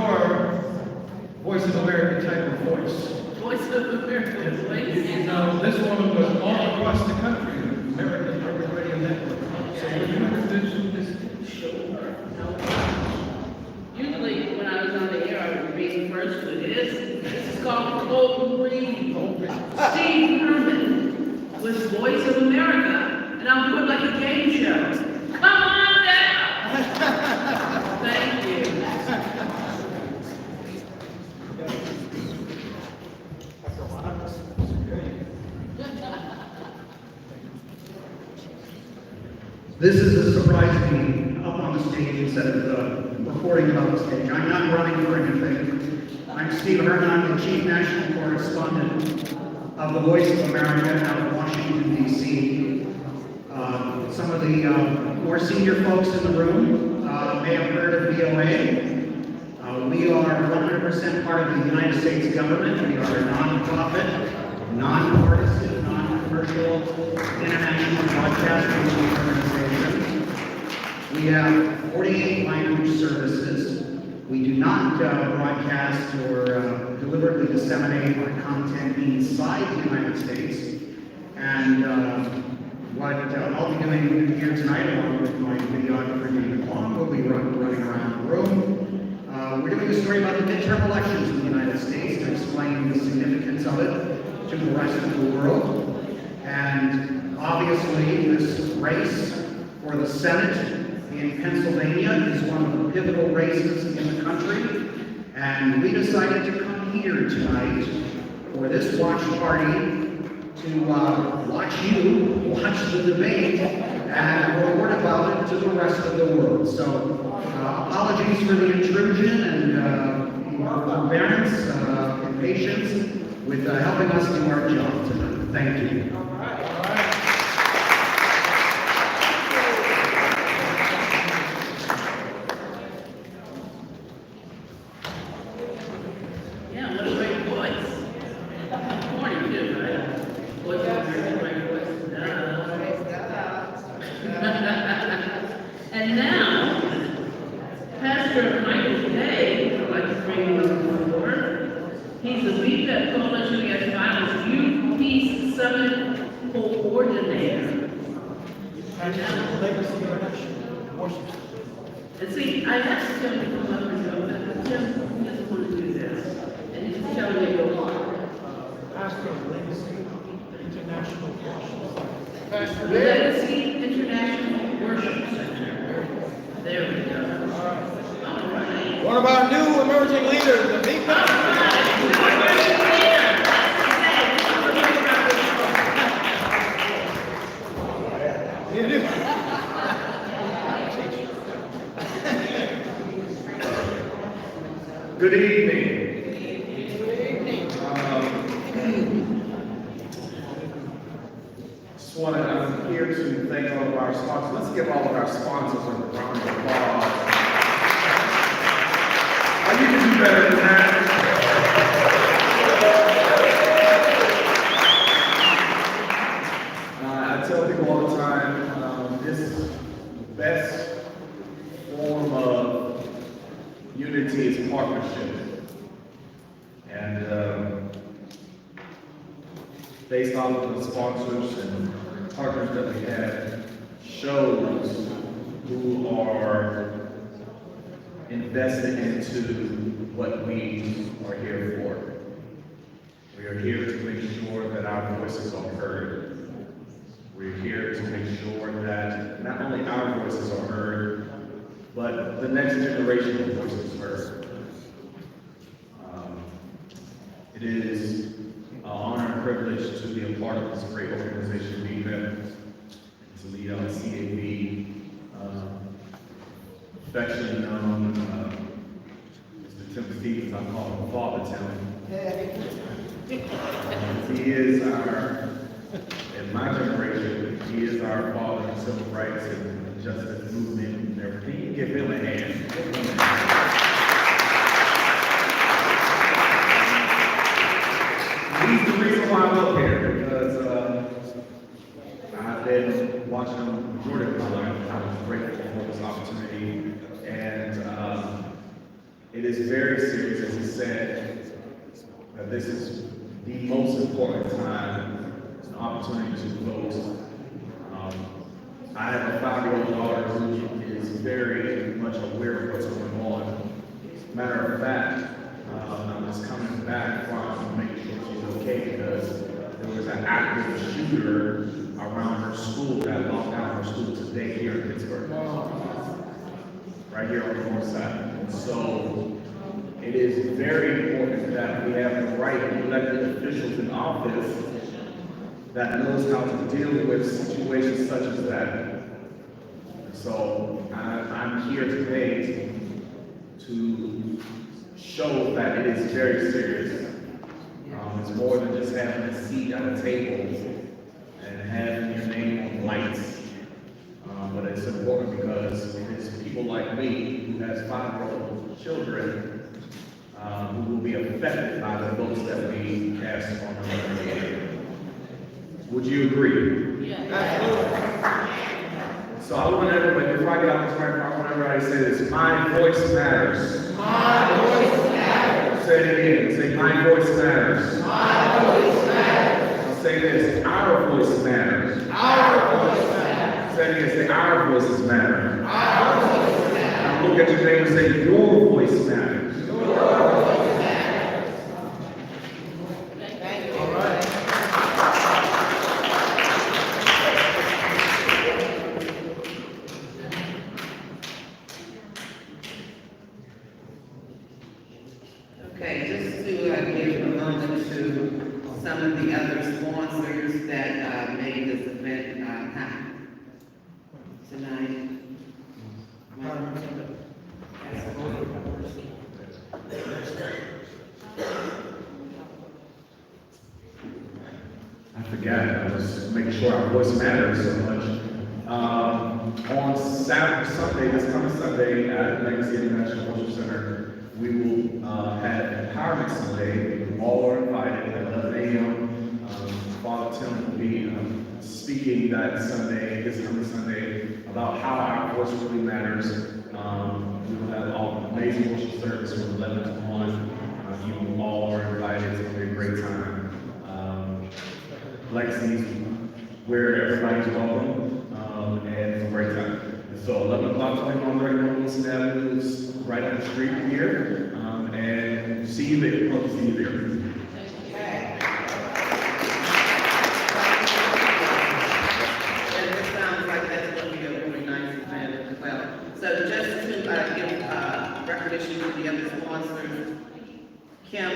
Voice of America type of voice. Voice of America, please. Now, this woman was all across the country, American Public Radio Network. So would you introduce this? Usually, when I was on the air, I would read first who it is. This is called Cold Read. Steve Herman with Voice of America, and I'll do it like a game show. Come on down! Thank you. This is a surprise to me, up on the stage instead of reporting about the stage. I'm not running for anything. I'm Steve Herman, I'm the Chief National Correspondent of the Voice of America out of Washington, D.C. Some of the more senior folks in the room may have heard of VOA. We are 100% part of the United States government. We are a non-profit, non-partisan, non-commercial, international broadcasting organization. We have 48 language services. We do not broadcast or deliberately disseminate our content inside the United States. And what I'll be doing here tonight, along with my videographer, David Long, will be running around the room. We're doing a story about the midterm elections in the United States to explain the significance of it to the rest of the world. And obviously, this race for the Senate in Pennsylvania is one of the pivotal races in the country. And we decided to come here tonight for this watch party to watch the debate and report about it to the rest of the world. So apologies for the intrusion and forbearance and patience with helping us do our job tonight. Thank you. Yeah, what a great voice. Morning too, right? Voice of America, great voice. And now, Pastor Michael Day, I'd like to bring him forward. He's the B-PEP Coalition Against Violence Youth Peace Summit Coordinator. And see, I asked him to come up and go, but Tim doesn't want to do this. And he's telling me to go on. Pastor of Legacy International Worship. Legacy International Worship Center. There we go. All right. One of our new emerging leaders, the B-PEP. Good evening. here to thank all of our sponsors. Let's give all of our sponsors a round of applause. You can do better than that. I tell people all the time, this best form of unity is partnership. And based on the sponsors and partners that we have, shows who are invested into what we are here for. We are here to make sure that our voices are heard. We're here to make sure that not only our voices are heard, but the next generation of voices heard. It is an honor and privilege to be a part of this great organization, B-PEP, to lead on CAB. Affectionately known, Mr. Tim Stevens, I call him Father Tim. He is our, in my generation, he is our father in civil rights and justice movement and everything. You give him a hand. He's the reason why I'm up here, because I've been watching him majority of my life. I was grateful for this opportunity. And it is very serious, as he said, that this is the most important time, an opportunity to vote. I have a 5-year-old daughter who is very much aware of what's going on. Matter of fact, I'm just coming back from making sure she's okay because there was an active shooter around her school that locked down her school today here in Pittsburgh. Right here on the north side. And so it is very important that we have the right elected officials in office that knows how to deal with situations such as that. So I'm here today to show that it is very serious. It's more than just having a seat at a table and having your name on lights. But it's important because it is people like me who has 5-year-old children who will be affected by the votes that we cast on November 8th. Would you agree? Yeah. So I want everybody, before I get off this microphone, I want everybody to say this: my voice matters. My voice matters. Say it again. Say, my voice matters. My voice matters. I'll say this: our voice matters. Our voice matters. Say it again. Say, our voices matter. Our voice matters. Now look at your neighbor and say, your voice matters. Your voice matters. Thank you. All right. Okay, just to give a moment to some of the other sponsors that made this event happen tonight. I forgot. I was making sure our voice matters so much. On Sunday, this coming Sunday at Legacy International Worship Center, we will have Empowerment Sunday. All are invited at 11 a.m. Father Tim will be speaking that Sunday, this coming Sunday, about how our voice really matters. We will have all amazing worship service from 11 to 1. You all are invited. It's going to be a great time. Legacy is where everybody's welcome, and it's a great time. And so 11 o'clock, 21:30 Wilson Avenue is right up the street here, and see you there. Hope to see you there. And it sounds like that's going to be a really nice event as well. So just to give recognition to the other sponsors, Kim,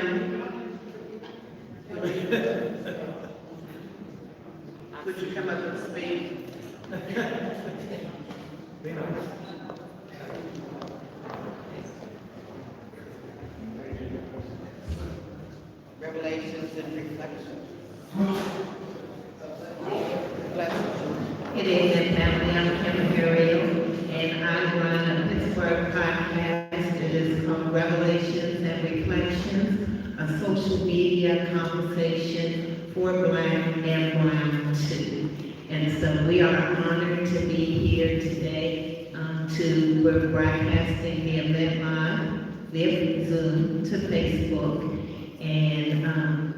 would you come up and speak? Revelations and reflections. Bless you. Good evening, family. I'm Kim Harrell, and I run a Pittsburgh podcast that is called Revelations and Reflections, a social media conversation for Black and Brown too. And so we are honored to be here today we're broadcasting the event live via Zoom to Facebook. And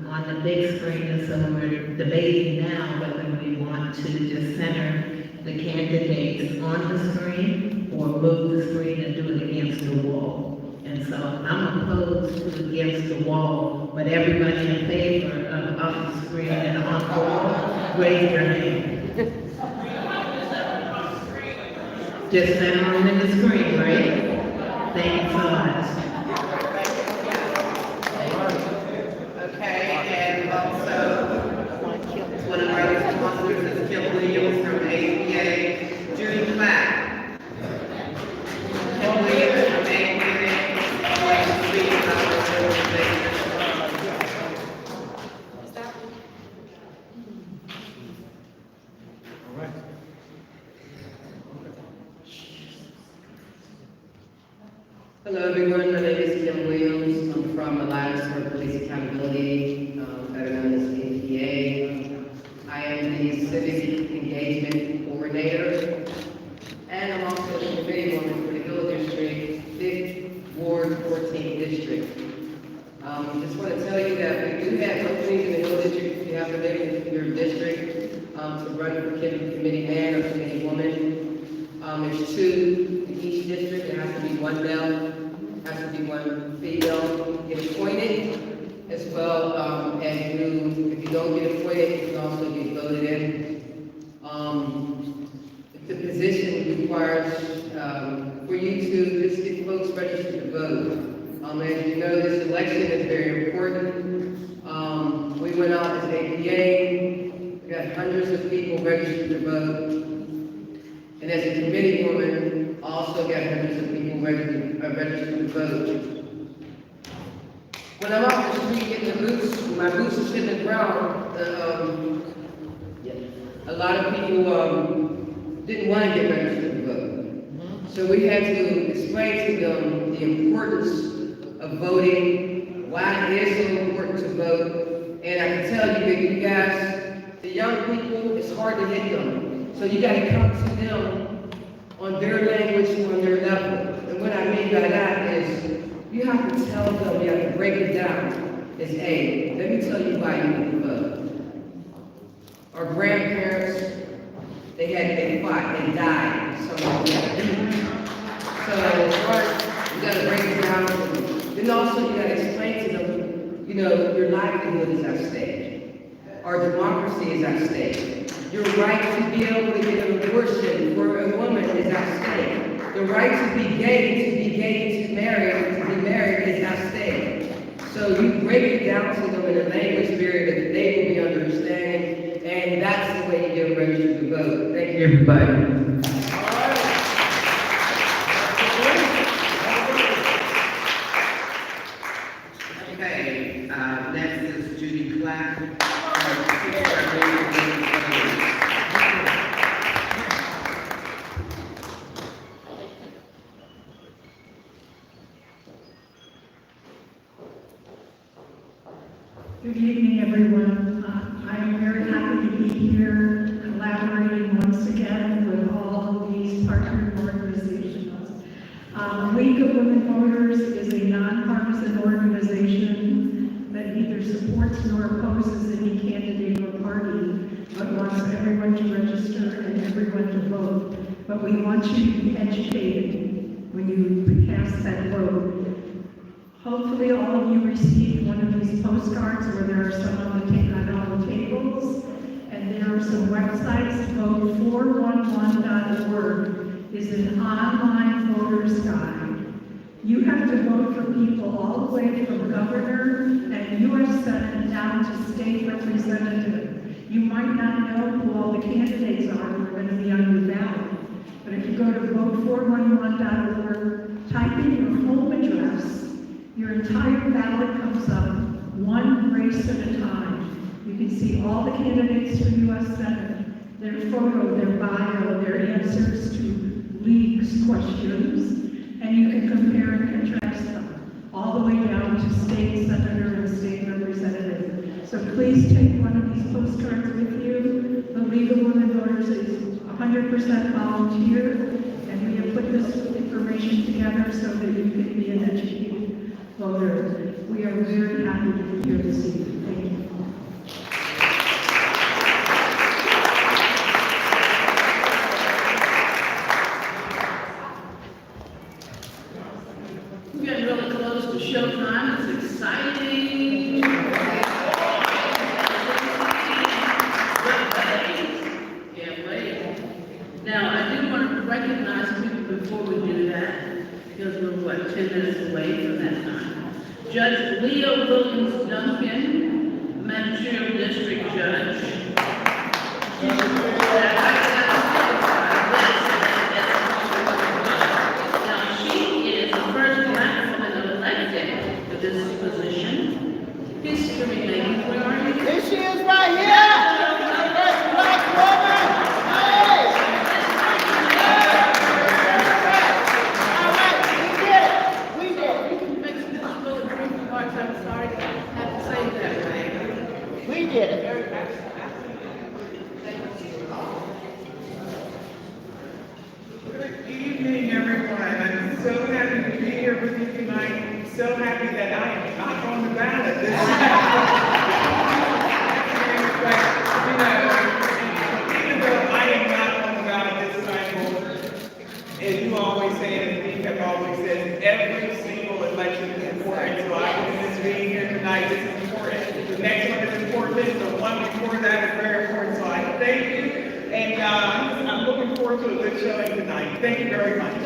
on the big screen, and so we're debating now whether we want to just center the candidates on the screen or move the screen and do it against the wall. And so I'm opposed to against the wall, but everybody in favor of off the screen and on the wall, raise your hand. Just center them in the screen, right? Thank you so much. Okay, and also, one of our sponsors is Kim Williams from APA, Judy Clapp. Kim Williams from APA, like to speak about her organization. Hello everyone, my name is Kim Williams. I'm from Alliance for Police Accountability, better known as APA. I am the Civic Engagement Coordinator, and I'm also the committee woman for the Hill District, 5th Ward, 14th District. Just want to tell you that we do have openings in the Hill District if you have to live in your district to run for committee man or committee woman. There's 2 in each district. There has to be 1 male, has to be 1 female get appointed, as well as if you don't get appointed, you can also get voted in. The position requires for you to just get folks registered to vote. As you know, this election is very important. We went out as APA, we got hundreds of people registered to vote. And as a committee woman, also got hundreds of people registered to vote. When I'm off the street getting my boots are hitting the ground, a lot of people didn't want to get registered to vote. So we had to explain to them the importance of voting, why it is so important to vote. And I can tell you that you guys, the young people, it's hard to hit them. So you got to come to them on their language, on their level. And what I mean by that is you have to tell them, you have to break it down. It's, hey, let me tell you why you need to vote. Our grandparents, they fought and died. So you got to break it down. Then also you got to explain to them, your livelihood is at stake. Our democracy is at stake. Your right to be able to get an abortion for a woman is at stake. The right to be gay, to be married is at stake. So you break it down to them in a language barrier that they will be understanding, and that's the way you get registered to vote. Thank you, everybody. Okay, next is Judy Clapp. Good evening, everyone. I am very happy to be here collaborating once again with all of these partner organizations. League of Women Voters is a nonpartisan organization that neither supports nor opposes any candidate or party, but wants everyone to register and everyone to vote. But we want you to be educated when you cast that vote. Hopefully all of you received one of these postcards where there are some on all the tables, and there are some websites. Vote411.org is an online voter's guide. You have to vote for people all the way from governor and U.S. Senate down to state representative. You might not know who all the candidates are who are going to be on your ballot, but if you go to vote411.org, type in your home address. Your entire ballot comes up one race at a time. You can see all the candidates for U.S. Senate. their photo, their bio, their answers to leagues questions, and you can compare and contrast them, all the way down to state senator and state representative. So please take one of these postcards with you. The League of Women Voters is 100% volunteer, and we have put this information together so that you can be an educated voter. We are very happy to be here this evening. Thank you. We're getting really close to showtime. It's exciting. Can't wait. Now, I do want to recognize people before we do that, because we're, 10 minutes away from that time. Judge Leo Williams Duncan, Managerial District Judge. Now, she is the first black woman elected to this position. History making, where are you? Here she is right here. First black woman. Hey. All right, we did it. We did it. Makes me really brief remarks. I'm sorry to have to say it that way. We did it. Good evening, everyone. I'm so happy to be here with you tonight. So happy that I am not on the ballot this time. Even though I am not on the ballot this cycle, as you always say, and B-PEP always says, every single election is important. So I believe this being here tonight, this is important. The next one is important. The one before that is very important. So I thank you. And I'm looking forward to a good showing tonight. Thank you very much.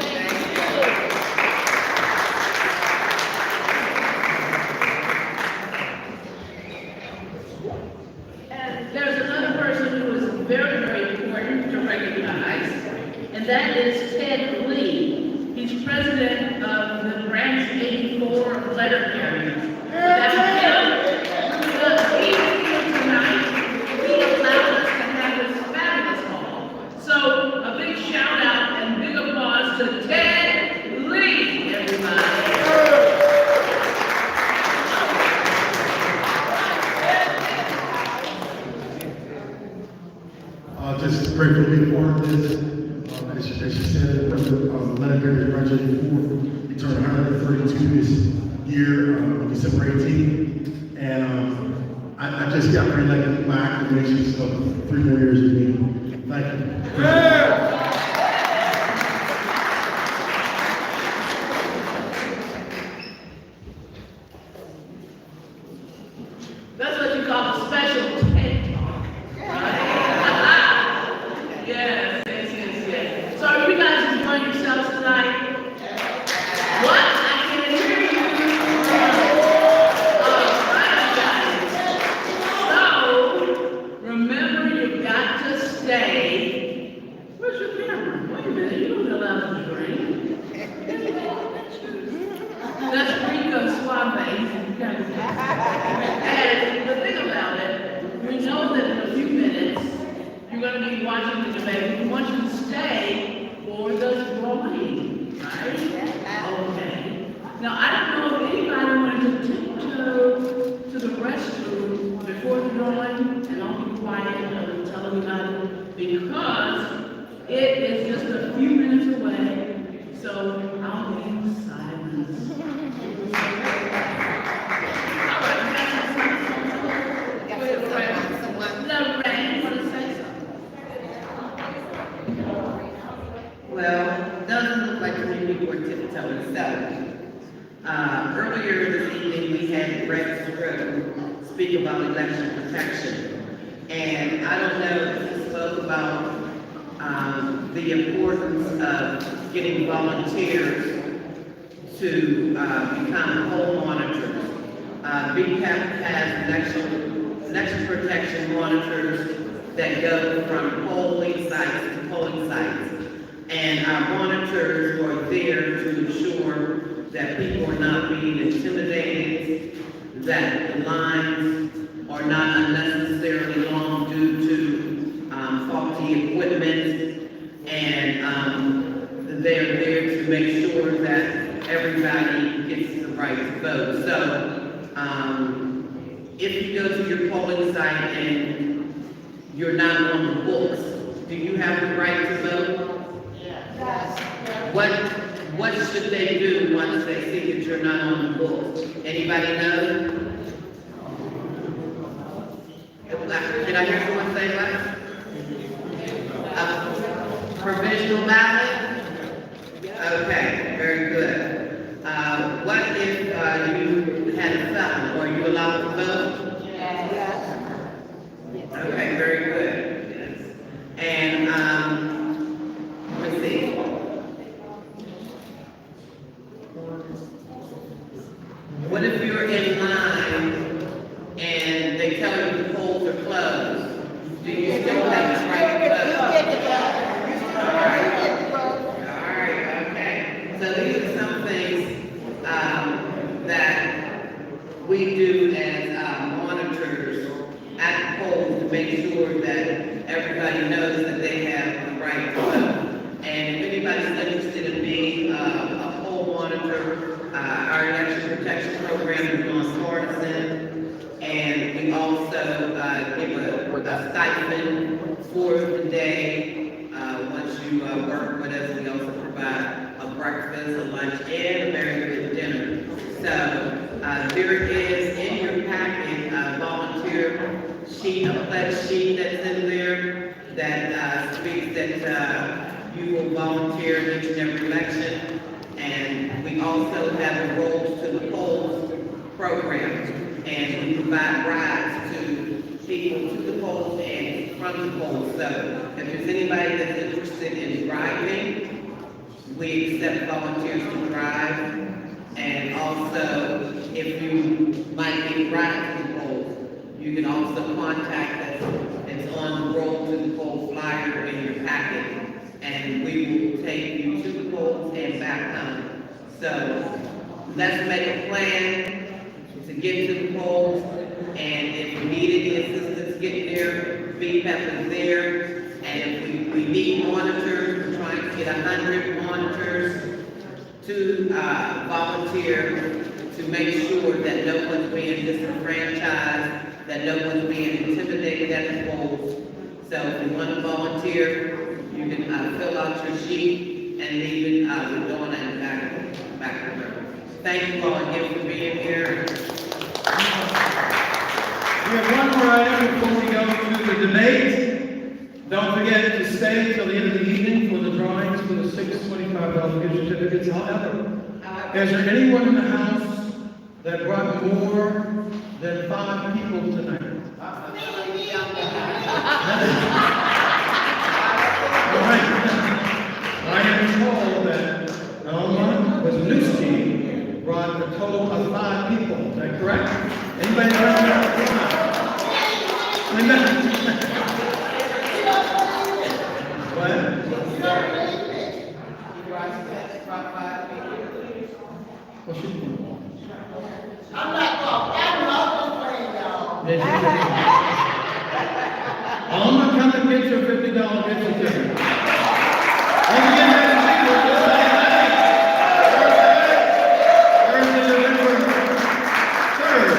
And there's another person who is very, very important to recognize, and that is Ted Lee. He's president of the Branch 84 of Letter Carriers. He's here tonight. He allowed us to have this fabulous hall. So a big shout out and big applause to Ted Lee, everybody. Just grateful to be a part of this. As she said, Leonard Gary's graduated before. He turned 132 this year, December 18th. And I just got reelected by acclamation, so 3 more years to me. Thank you. That's what you call a special TED Talk. Yes. So are you guys enjoying yourselves tonight? What? I can't hear you. All right, guys. So, remember you've got to stay. Where's your camera? Wait a minute, you don't allow them to drink. That's Rico Suave. And the thing about it, we know that in a few minutes, you're going to be watching the debate. We want you to stay for the drawing, right? Okay. Now, I don't know if anybody wanted to tiptoe to the restroom before the drawing, and I'll be quiet and I'll tell them about it, because it is just a few minutes away, so I'll be in silence. Well, doesn't look like many people are tiptoeing, so. Earlier this evening, we had Rex Stroh speak about election protection. And I don't know if he spoke about the importance of getting volunteers to become poll monitors. B-PEP has election protection monitors that go from polling sites to polling sites. And our monitors are there to ensure that people are not being intimidated, that the lines are not unnecessarily long due to faulty go to your polling site and you're not on the books, do you have the right to vote? Yes. What should they do once they see that you're not on the books? Anybody know? Did I hear someone say what? Provisional ballot? Okay, very good. What if you had a felon? Are you allowed to vote? Yes. Okay, very good. Yes. And, let's see. What if you're in line and they tell you the polls are closed? Do you still have the right to vote? All right, okay. So these are some things, that we do as, monitors at the polls to make sure that everybody knows that they have the right to vote. And if anybody's interested in being, a poll monitor, our election protection program is nonpartisan. And we also, give a stipend for the day. Once you, work with us, we also provide a breakfast, a lunch, and a very good dinner. So, there is in your packet, a volunteer sheet, a pledge sheet that's in there that, speaks that, you will volunteer in each and every election. And we also have enrolled to the polls program. And we provide rides to people to the polls and from the polls. So if there's anybody that's interested in driving, we accept volunteers to drive. And also, if you might be riding to the polls, you can also contact us. It's on the roll to the poll flyer in your packet. And we will take you to the polls and back home. So let's make a plan to get to the polls, and if we need any assistance getting there, B-PEP is there, and if we need monitors, we're trying to get 100 monitors to volunteer to make sure that no one's being disenfranchised, that no one's being intimidated at the polls. So if you want to volunteer, you can fill out your sheet and leave it with Donna in the back of the room. Thank you all again for being here. We have one more item before we go to the debate. Don't forget to stay till the end of the evening for the drawings for the $625 gift certificates. However, is there anyone in the house that brought more than 5 people tonight? All right. I am told that Alma Wisniewski brought a total of 5 people. Is that correct? Anybody know that? What? What's she doing? I'm not going, I'm playing, y'all. Alma, come and get your $50 gift certificate. And again, Madam Speaker, just say that. Thursday, November 3rd,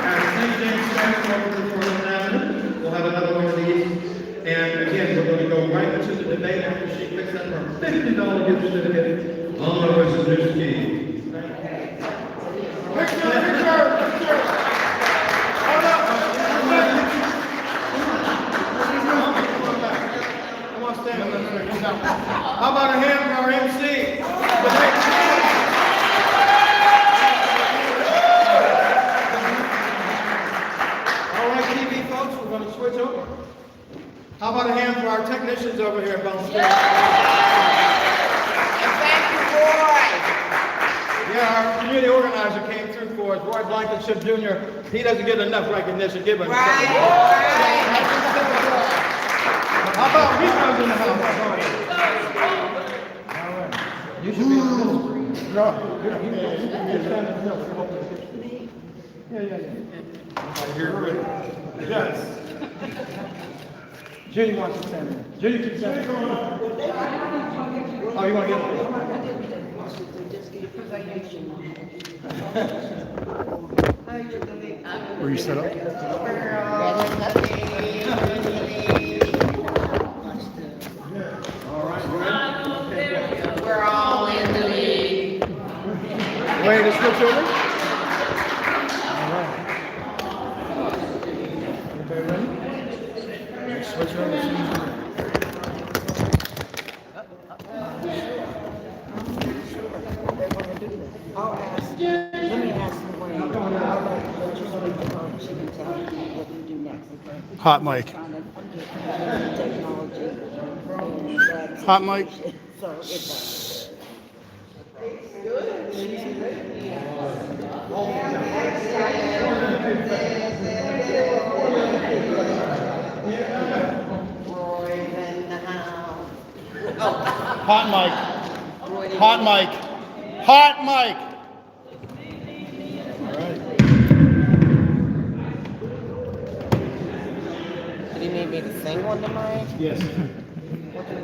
at St. James Church, over to Portland Avenue. We'll have another one of these. And again, we're going to go right into the debate after she picks up her $50 gift certificate. Alma Wisniewski. Picture. Hold up. Come on, stand. How about a hand for our MC? All right, TV folks, we're going to switch over. How about a hand for our technicians over here, Bones? And thank you, boy. Yeah, our community organizer came through for us, Roy Blankenship Jr. He doesn't get enough recognition. Give him a second. How about Rico's in the house? All right. You should be in the middle. No, you can stand in the middle. Come up to the kitchen. Yeah. I hear it. Yes. Judy wants to stand there. Judy can stand there. Oh, you want to get it? Were you set up? We're all in the league. Ready to switch over? All right. Everybody ready? Switch over as soon as you're ready. Hot mic. Hot mic. Hot mic. Hot mic. Hot mic. All right. Do you need me to sing on the mic? Yes.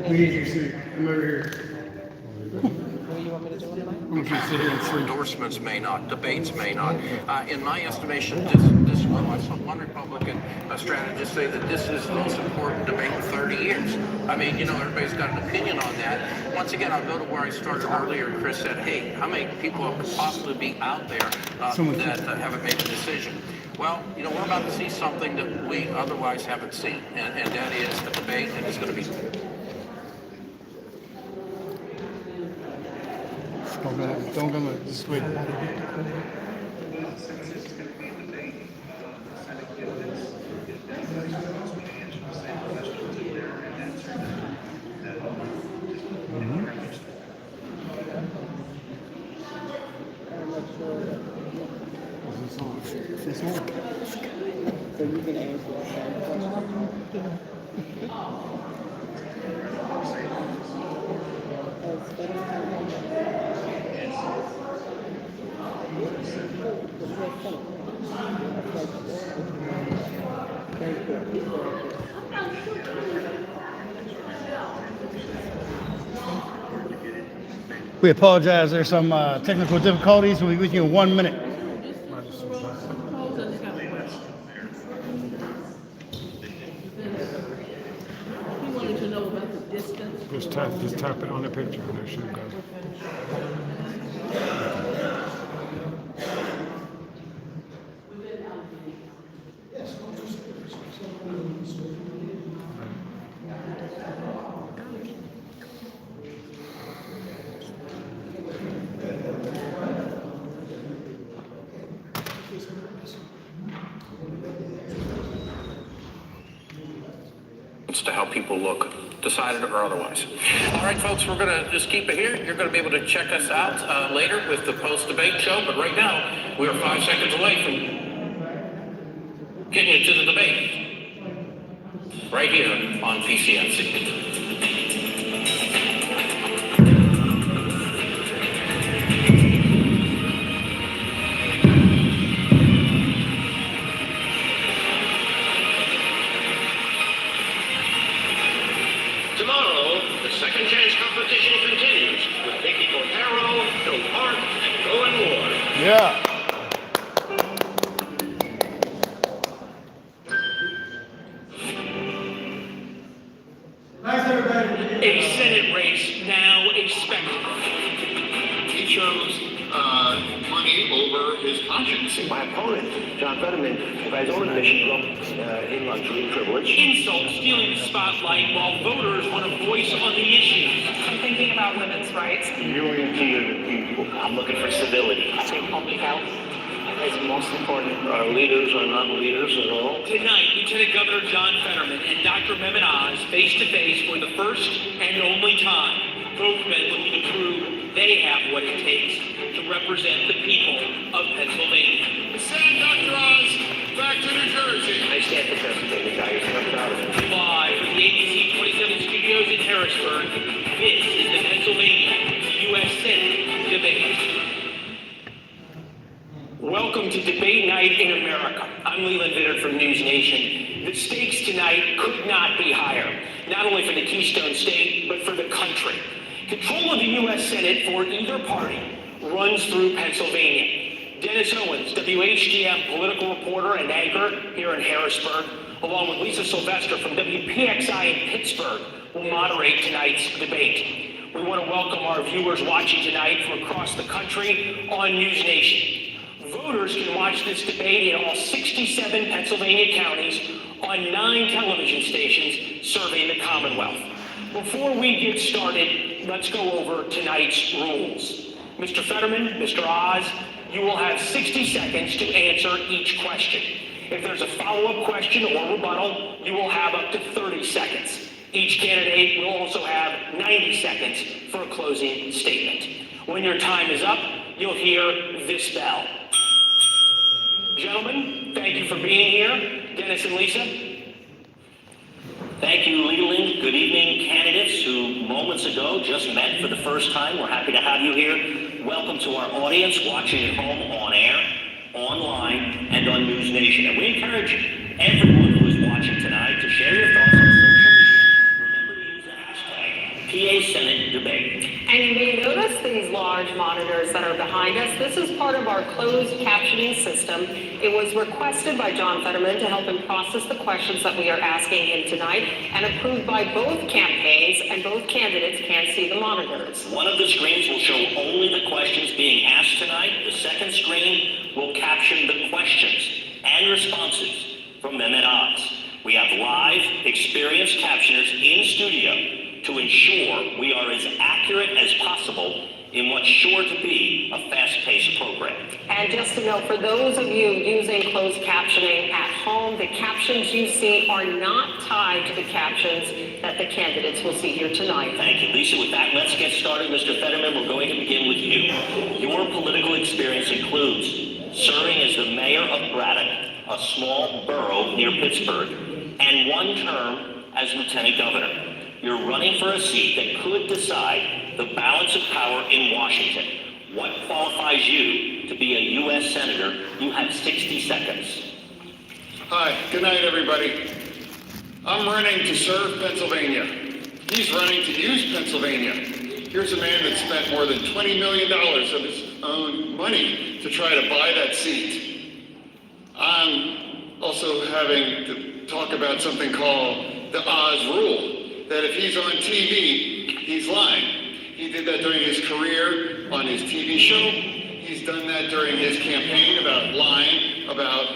We need you to see. Come over here. What do you want me to do on the mic? I want you to sit here and sing. Endorsements may not, debates may not. In my estimation, this one, I saw one Republican strategist say that this is the most important debate in 30 years. I mean, you know, everybody's got an opinion on that. Once again, I'll go to where I started earlier. Chris said, hey, how many people could possibly be out there that haven't made a decision? Well, you know, we're about to see something that we otherwise haven't seen, and that is a debate, and it's going to be... Don't go, just wait. So you can answer the same question. We apologize. There's some technical difficulties. We'll be with you in 1 minute. He wanted to know about the distance. Just tap it on the picture and there should go. to how people look, decided or otherwise. All right, folks, we're going to just keep it here. You're going to be able to check us out later with the post-debate show, but right now, we are 5 seconds away from getting into the debate. Right here on PCNC. Second Chance competition continues with Nicky Cordero, Phil Park, and Roland Ward. Yeah. Thanks, everybody. A Senate race now expected. He chose money over his conscience. My opponent, John Fetterman, by his own admission, grew up in luxury and privilege. Insult stealing the spotlight while voters want a voice on the issues. I'm thinking about women's rights. You're oriented people. I'm looking for civility. I think public health is most important. Our leaders are not leaders at all. Tonight, Lieutenant Governor John Fetterman and Dr. Mehmet Oz face to face for the first and only time. Both men looking to prove they have what it takes to represent the people of Pennsylvania. Send Dr. Oz back to New Jersey. I stand for Pennsylvania, guys. I'm proud of it. Live from the ABC 27 studios in Harrisburg, this is the Pennsylvania U.S. Senate debate. Welcome to Debate Night in America. I'm Leland Vittert from News Nation. The stakes tonight could not be higher, not only for the Keystone State, but for the country. Control of the U.S. Senate for either party runs through Pennsylvania. Dennis Owens, WHDM political reporter and anchor here in Harrisburg, along with Lisa Sylvester from WPXI in Pittsburgh, will moderate tonight's debate. We want to welcome our viewers watching tonight from across the country on News Nation. Voters can watch this debate in all 67 Pennsylvania counties on 9 television stations serving the Commonwealth. Before we get started, let's go over tonight's rules. Mr. Fetterman, Mr. Oz, you will have 60 seconds to answer each question. If there's a follow-up question or rebuttal, you will have up to 30 seconds. Each candidate will also have 90 seconds for a closing statement. When your time is up, you'll hear this bell. Gentlemen, thank you for being here. Dennis and Lisa. Thank you, Leland. Good evening, candidates who moments ago just met for the first time. We're happy to have you here. Welcome to our audience watching at home on air, online, and on News Nation. And we encourage everyone who is watching tonight to share your thoughts on social media. Remember to use the hashtag PA Senate Debate. And you may notice these large monitors that are behind us. This is part of our closed captioning system. It was requested by John Fetterman to help him process the questions that we are asking him tonight and approved by both campaigns, and both candidates can see the monitors. One of the screens will show only the questions being asked tonight. The second screen will caption the questions and responses from them and Oz. We have live, experienced captioners in studio to ensure we are as accurate as possible in what's sure to be a fast-paced program. And just to note, for those of you using closed captioning at home, the captions you see are not tied to the captions that the candidates will see here tonight. Thank you, Lisa. With that, let's get started. Mr. Fetterman, we're going to begin with you. Your political experience includes serving as the mayor of Braddock, a small borough near Pittsburgh, and 1 term as lieutenant governor. You're running for a seat that could decide the balance of power in Washington. What qualifies you to be a U.S. Senator? You have 60 seconds. Hi, good night, everybody. I'm running to serve Pennsylvania. He's running to use Pennsylvania. Here's a man that spent more than $20 million of his own money to try to buy that seat. I'm also having to talk about something called the Oz rule, that if he's on TV, he's lying. He did that during his career on his TV show. He's done that during his campaign about lying about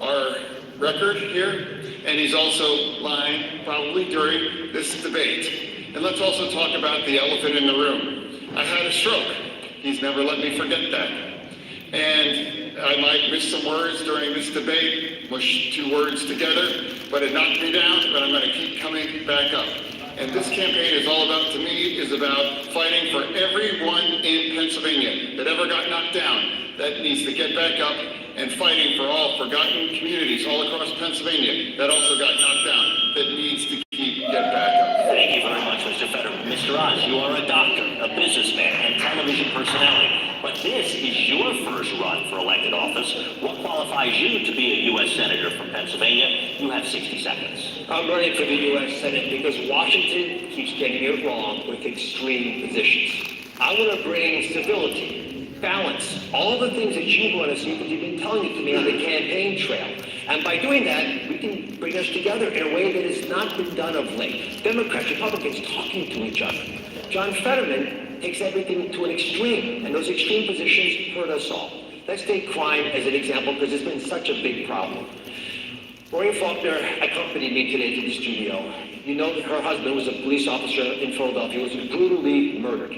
our record here. And he's also lying probably during this debate. And let's also talk about the elephant in the room. I had a stroke. He's never let me forget that. And I might miss some words during this debate, mush 2 words together, but it knocked me down, but I'm going to keep coming back up. And this campaign is all about, to me, is about fighting for everyone in Pennsylvania that ever got knocked down, that needs to get back up, and fighting for all forgotten communities all across Pennsylvania that also got knocked down, that needs to get back up. Thank you very much, Mr. Fetterman. Mr. Oz, you are a doctor, a businessman, and television personality. But this is your first run for elected office. What qualifies you to be a U.S. Senator from Pennsylvania? You have 60 seconds. I'm running for the U.S. Senate because Washington keeps getting it wrong with extreme positions. I want to bring civility, balance, all the things that you want to see because you've been telling it to me on the campaign trail. And by doing that, we can bring us together in a way that has not been done of late. Democrats, Republicans talking to each other. John Fetterman takes everything to an extreme, and those extreme positions hurt us all. Let's take crime as an example because it's been such a big problem. Maureen Faulkner accompanied me today to the studio. You know that her husband was a police officer in Philadelphia, was brutally murdered.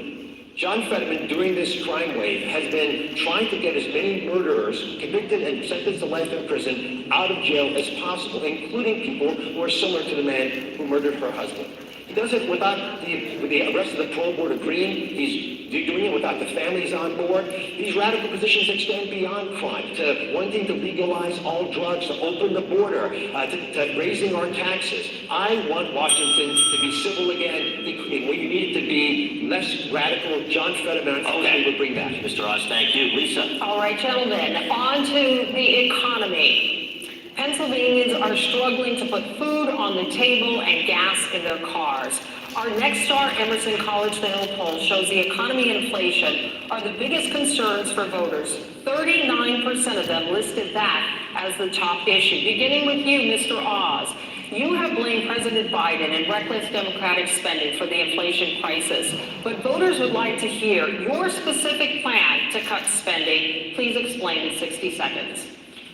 John Fetterman, during this crime wave, has been trying to get as many murderers convicted and sentenced to life in prison out of jail as possible, including people who are similar to the man who murdered her husband. He does it without the rest of the parole board agreeing. He's doing it without the families on board. These radical positions extend beyond crime to wanting to legalize all drugs, to open the border, to raising our taxes. I want Washington to be civil again. Where you need it to be less radical. John Fetterman, okay, would bring that. Mr. Oz, thank you. Lisa. All right, gentlemen, on to the economy. Pennsylvanians are struggling to put food on the table and gas in their cars. Our Nexstar Emerson College The Hill poll shows the economy and inflation are the biggest concerns for voters. 39% of them listed that as the top issue. Beginning with you, Mr. Oz. You have blamed President Biden and reckless Democratic spending for the inflation crisis, but voters would like to hear your specific plan to cut spending. Please explain in 60 seconds.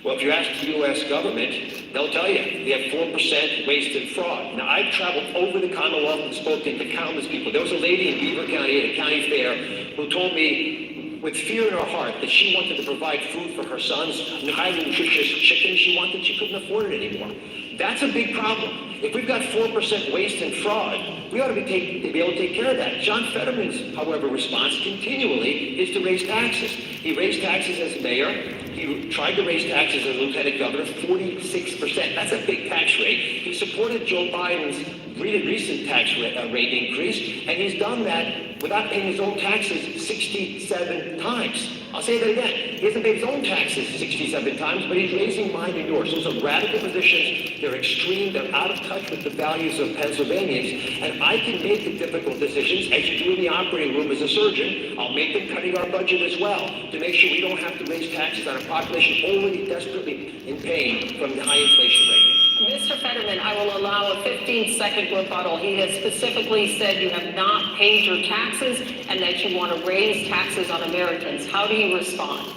Well, if you ask the U.S. government, they'll tell you they have 4% waste and fraud. Now, I've traveled over the Commonwealth and spoken to countless people. There was a lady in Beaver County at a county fair who told me with fear in her heart that she wanted to provide food for her sons, highly nutritious chicken she wanted. She couldn't afford it anymore. That's a big problem. If we've got 4% waste and fraud, we ought to be able to take care of that. John Fetterman's, however, response continually is to raise taxes. He raised taxes as mayor. He tried to raise taxes as lieutenant governor, 46%. That's a big tax rate. He supported Joe Biden's recent tax rate increase, and he's done that without paying his own taxes 67 times. I'll say that again. He hasn't paid his own taxes 67 times, but he's raising mine and yours. Those are radical positions. They're extreme. They're out of touch with the values of Pennsylvanians. And I can make the difficult decisions, as you do in the operating room as a surgeon. I'll make them cutting our budget as well, to make sure we don't have to raise taxes on a population already desperately in pain from the high inflation rate. Mr. Fetterman, I will allow a 15-second rebuttal. He has specifically said you have not paid your taxes and that you want to raise taxes on Americans. How do you respond?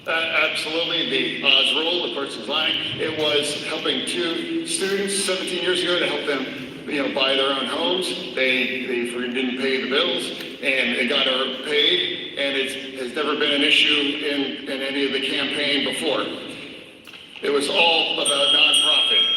Absolutely. The Oz rule, the person's lying. It was helping two students 17 years ago to help them, buy their own homes. They didn't pay the bills, and it got her paid, and it has never been an issue in any of the campaign before. It was all about nonprofit.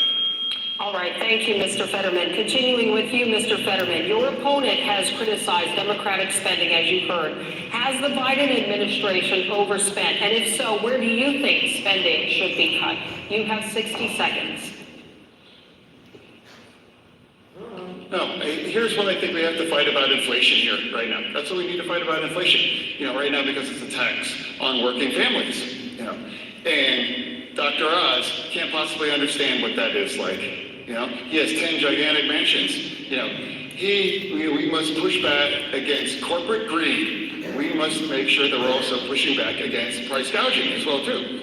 All right, thank you, Mr. Fetterman. Continuing with you, Mr. Fetterman, your opponent has criticized Democratic spending, as you heard. Has the Biden administration overspent? And if so, where do you think spending should be cut? You have 60 seconds. No, here's what I think we have to fight about inflation here right now. That's what we need to fight about inflation, right now, because it's a tax on working families, And Dr. Oz can't possibly understand what that is like, He has 10 gigantic mansions, We must push back against corporate greed. We must make sure that we're also pushing back against price gouging as well, too.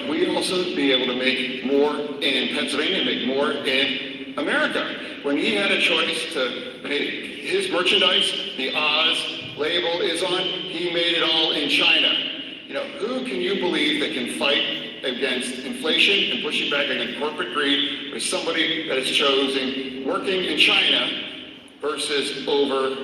We also be able to make more in Pennsylvania, make more in America. When he had a choice to make his merchandise, the Oz label is on, he made it all in China. Who can you believe that can fight against inflation and pushing back against corporate greed with somebody that is choosing working in China versus over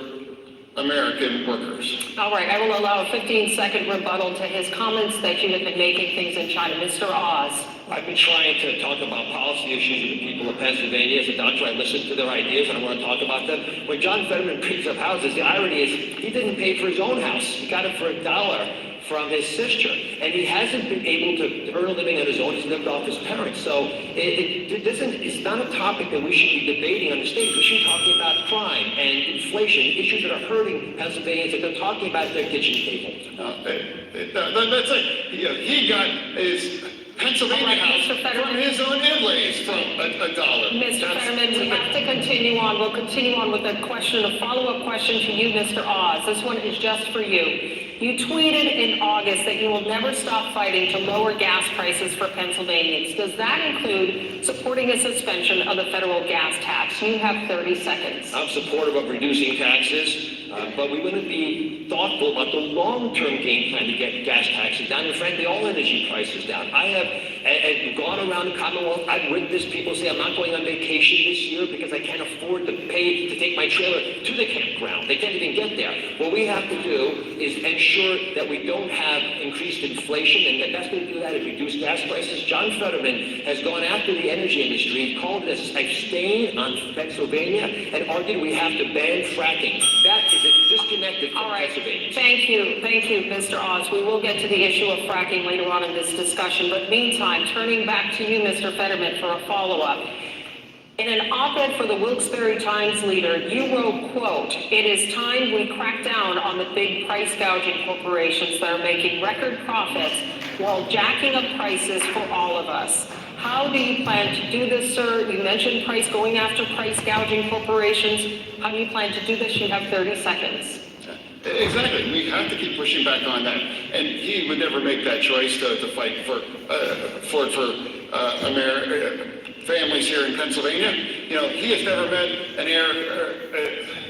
American workers? All right, I will allow a 15-second rebuttal to his comments that you have been making things in China. Mr. Oz. I've been trying to talk about policy issues with the people of Pennsylvania. As a doctor, I listen to their ideas and I want to talk about them. When John Fetterman brings up houses, the irony is he didn't pay for his own house. He got it for $1 from his sister. And he hasn't been able to earn a living on his own. He's lived off his parents. So it's not a topic that we should be debating on the stage. We should be talking about crime and inflation, issues that are hurting Pennsylvanians that they're talking about at their kitchen table. That's it. He got his Pennsylvania house from his own inlays from $1. Mr. Fetterman, we have to continue on. We'll continue on with a question, a follow-up question to you, Mr. Oz. This one is just for you. You tweeted in August that you will never stop fighting to lower gas prices for Pennsylvanians. Does that include supporting a suspension of the federal gas tax? You have 30 seconds. I'm supportive of reducing taxes, but we want to be thoughtful about the long-term game plan to get gas taxes down, and frankly, all energy prices down. I have gone around the Commonwealth. I've witnessed people say, I'm not going on vacation this year because I can't afford to pay to take my trailer to the campground. They can't even get there. What we have to do is ensure that we don't have increased inflation, and the best way to do that is reduce gas prices. John Fetterman has gone after the energy industry, called it a stain on Pennsylvania, and argued we have to ban fracking. That is a disconnected from Pennsylvania. Thank you, Mr. Oz. We will get to the issue of fracking later on in this discussion, but meantime, turning back to you, Mr. Fetterman, for a follow-up. In an op-ed for the Wilkes-Barre Times Leader, you wrote, quote, "It is time we crack down on the big price gouging corporations that are making record profits while jacking up prices for all of us." How do you plan to do this, sir? You mentioned going after price gouging corporations. How do you plan to do this? You have 30 seconds. Exactly. We have to keep pushing back on that. And he would never make that choice to fight for families here in Pennsylvania. You know, he has never met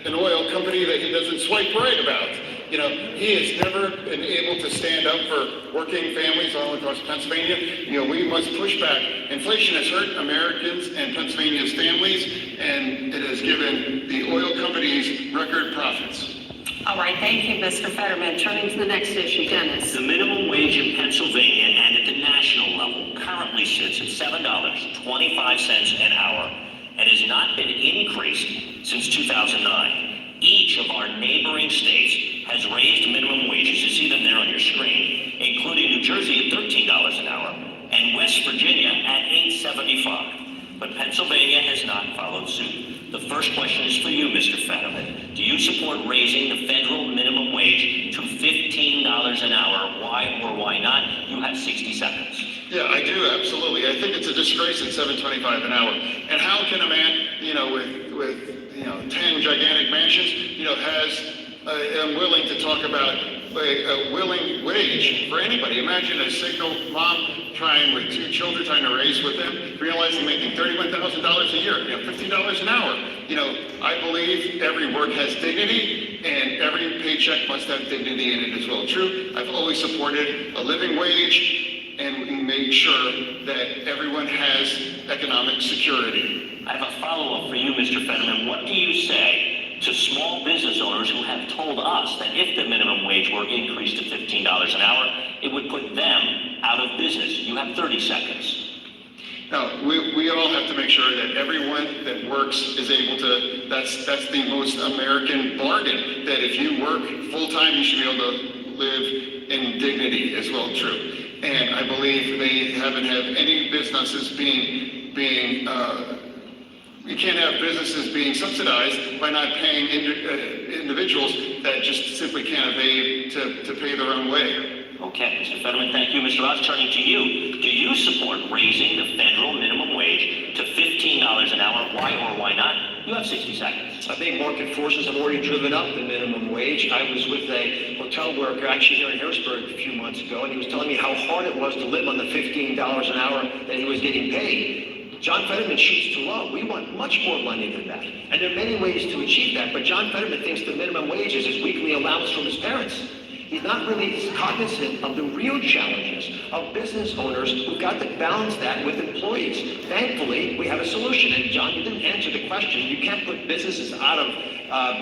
an oil company that he doesn't swipe right about. You know, he has never been able to stand up for working families all across Pennsylvania. You know, we must push back. Inflation has hurt Americans and Pennsylvania's families, and it has given the oil companies record profits. All right, thank you, Mr. Fetterman. Turning to the next issue, Dennis. The minimum wage in Pennsylvania and at the national level currently sits at $7.25 an hour and has not been increased since 2009. Each of our neighboring states has raised minimum wages. You see them there on your screen, including New Jersey at $13 an hour and West Virginia at $8.75. But Pennsylvania has not followed suit. The first question is for you, Mr. Fetterman. Do you support raising the federal minimum wage to $15 an hour? Why or why not? You have 60 seconds. Yeah, I do, absolutely. I think it's a disgrace at $7.25 an hour. And how can a man, with 10 gigantic mansions, am willing to talk about a willing wage for anybody? Imagine a single mom with 2 children, trying to raise with them, realizing making $31,000 a year, $15 an hour. I believe every work has dignity, and every paycheck must have dignity in it as well. True, I've always supported a living wage, and we make sure that everyone has economic security. I have a follow-up for you, Mr. Fetterman. What do you say to small business owners who have told us that if the minimum wage were increased to $15 an hour, it would put them out of business? You have 30 seconds. No, we all have to make sure that everyone that works is able to, that's the most American bargain, that if you work full-time, you should be able to live in dignity as well, true. And I believe they haven't had any businesses you can't have businesses being subsidized by not paying individuals that just simply can't evade to pay their own way. Okay, Mr. Fetterman, thank you. Mr. Ross, turning to you. Do you support raising the federal minimum wage to $15 an hour? Why or why not? You have 60 seconds. I think market forces have already driven up the minimum wage. I was with a hotel worker actually here in Harrisburg a few months ago, and he was telling me how hard it was to live on the $15 an hour that he was getting paid. John Fetterman shoots too low. We want much more money than that. And there are many ways to achieve that, but John Fetterman thinks the minimum wage is his weekly allowance from his parents. He's not really cognizant of the real challenges of business owners who've got to balance that with employees. Thankfully, we have a solution. And John, you didn't answer the question. You can't put businesses out of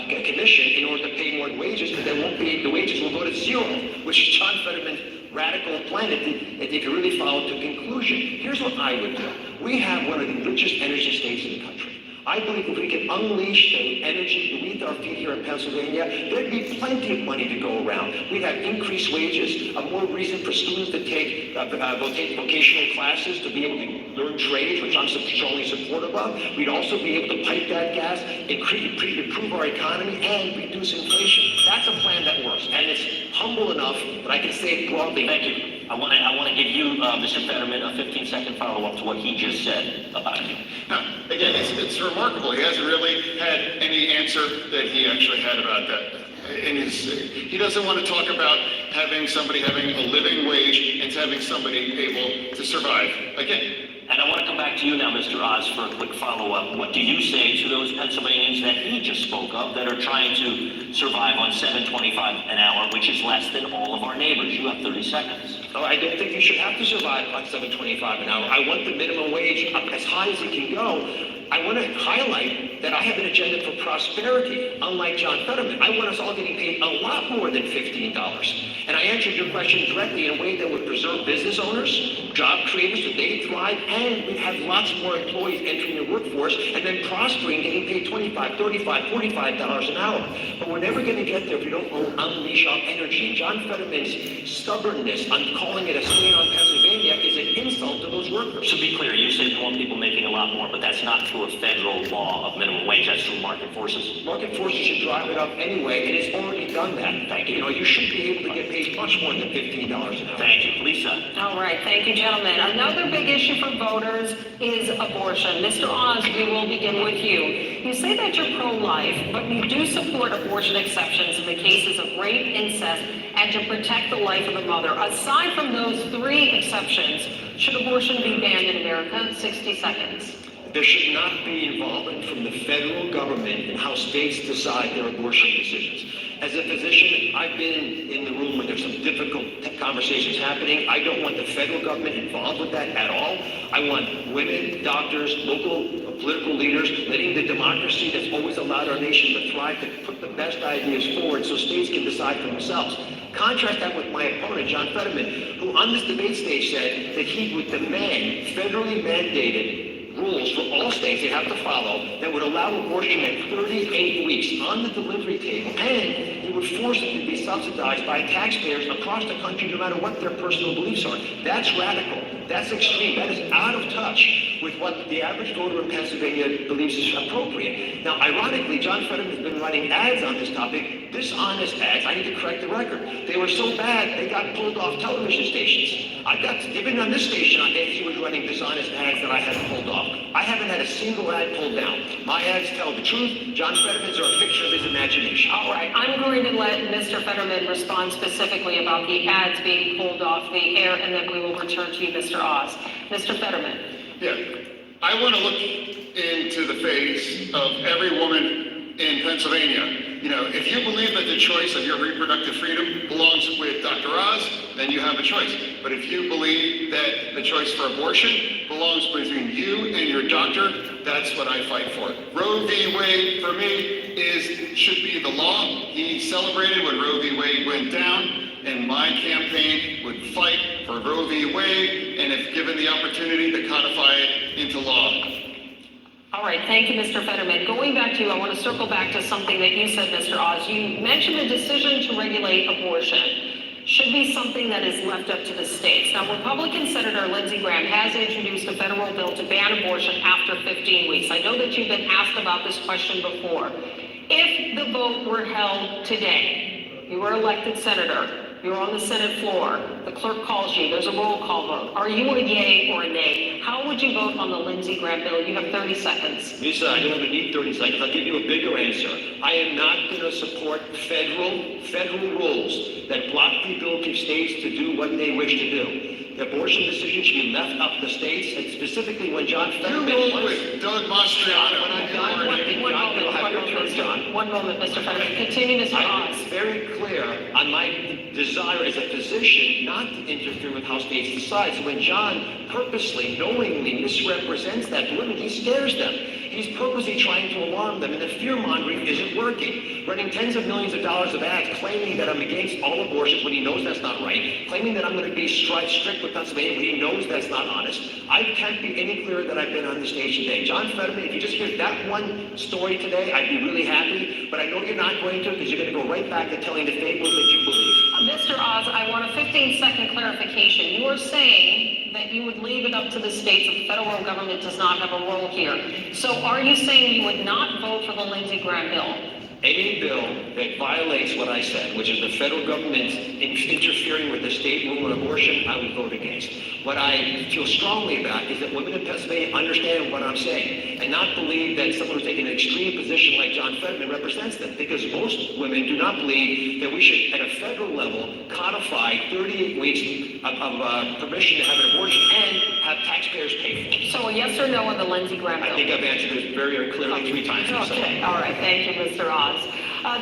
commission in order to pay more wages, because the wages will go to zero, which is John Fetterman's radical plan if you really follow to conclusion. Here's what I would do. We have one of the richest energy states in the country. I believe if we can unleash the energy beneath our feet here in Pennsylvania, there'd be plenty of money to go around. We'd have increased wages, more reason for students to take vocational classes to be able to learn trades, which I'm strongly supportive of. We'd also be able to pipe that gas, improve our economy, and reduce inflation. That's a plan that works, and it's humble enough that I can say it broadly. Thank you. I want to give you, Mr. Fetterman, a 15-second follow-up to what he just said about you. Now, again, it's remarkable. He hasn't really had any answer that he actually had about that. He doesn't want to talk about having somebody having a living wage and having somebody able to survive. Again. And I want to come back to you now, Mr. Oz, for a quick follow-up. What do you say to those Pennsylvanians that he just spoke of that are trying to survive on $7.25 an hour, which is less than all of our neighbors? You have 30 seconds. Oh, I don't think you should have to survive on $7.25 an hour. I want the minimum wage up as high as it can go. I want to highlight that I have an agenda for prosperity, unlike John Fetterman. I want us all getting paid a lot more than $15. And I answered your question directly in a way that would preserve business owners, job creators, so they thrive, and we'd have lots more employees entering the workforce and then prospering, getting paid $25, $35, $45 an hour. But we're never going to get there if we don't unleash our energy. And John Fetterman's stubbornness on calling it a strain on Pennsylvania is an insult to those workers. To be clear, you said you want people making a lot lot more, but that's not through a federal law of minimum wage, that's through market forces. Market forces should drive it up anyway, and it's already done that. Thank you. You know, you should be able to get paid much more than $15 an hour. Thank you. Lisa? All right, thank you, gentlemen. Another big issue for voters is abortion. Mr. Oz, we will begin with you. You say that you're pro-life, but you do support abortion exceptions in the cases of rape, incest, and to protect the life of the mother. Aside from those three exceptions, should abortion be banned in America? 60 seconds. There should not be involvement from the federal government in how states decide their abortion decisions. As a physician, I've been in the room when there's some difficult conversations happening. I don't want the federal government involved with that at all. I want women, doctors, local political leaders letting the democracy that's always allowed our nation to thrive to put the best ideas forward so states can decide for themselves. Contrast that with my opponent, John Fetterman, who on this debate stage said that he would demand federally mandated rules for all states they have to follow that would allow abortion at 38 weeks on the delivery table, and he would force it to be subsidized by taxpayers across the country no matter what their personal beliefs are. That's radical. That's extreme. That is out of touch with what the average voter in Pennsylvania believes is appropriate. Now, ironically, John Fetterman has been running ads on this topic, dishonest ads. I need to correct the record. They were so bad, they got pulled off television stations. Even on this station, he was running dishonest ads that I had pulled off. I haven't had a single ad pulled down. My ads tell the truth. John Fetterman's are a picture of his imagination. All right, I'm going to let Mr. Fetterman respond specifically about the ads being pulled off the air, and then we will return to you, Mr. Oz. Mr. Fetterman. Yeah, I want to look into the face of every woman in Pennsylvania. You know, if you believe that the choice of your reproductive freedom belongs with Dr. Oz, then you have a choice. But if you believe that the choice for abortion belongs between you and your doctor, that's what I fight for. Roe v. Wade, for me, should be the law. He celebrated when Roe v. Wade went down, and my campaign would fight for Roe v. Wade, and if given the opportunity to codify it into law. All right, thank you, Mr. Fetterman. Going back to you, I want to circle back to something that you said, Mr. Oz. You mentioned the decision to regulate abortion should be something that is left up to the states. Now, Republican Senator Lindsey Graham has introduced a federal bill to ban abortion after 15 weeks. I know that you've been asked about this question before. If the vote were held today, you were elected senator, you're on the Senate floor, the clerk calls you, there's a roll call vote. Are you a yay or a nay? How would you vote on the Lindsey Graham bill? You have 30 seconds. Lisa, I don't even need 30 seconds. I'll give you a bigger answer. I am not going to support federal rules that block the ability of states to do what they wish to do. The abortion decision should be left up to states, and specifically when John Fetterman... You ruled with Doug Mastriano. When I'm done, One moment, Mr. Fetterman. Continue, Mr. Oz. I'm very clear on my desire as a physician not to interfere with how states decide. So when John purposely, knowingly misrepresents that to women, he scares them. He's purposely trying to alarm them, and the fear-mongering isn't working. Running tens of millions of dollars of ads claiming that I'm against all abortions when he knows that's not right, claiming that I'm going to be strict with Pennsylvania when he knows that's not honest. I can't be any clearer than I've been on the stage today. John Fetterman, if you just hear that one story today, I'd be really happy, but I know you're not going to because you're going to go right back to telling the fables that you believe. Mr. Oz, I want a 15-second clarification. You are saying that you would leave it up to the states, that the federal government does not have a role here. So are you saying you would not vote for the Lindsey Graham bill? Any bill that violates what I said, which is the federal government interfering with the state rule on abortion, I would vote against. What I feel strongly about is that women in Pennsylvania understand what I'm saying and not believe that someone who's taking an extreme position like John Fetterman represents them, because most women do not believe that we should, at a federal level, codify 38 weeks of permission to have an abortion and have taxpayers pay for it. So a yes or no on the Lindsey Graham bill? I think I've answered this very clearly 3 times. Okay, all right, thank you, Mr. Oz.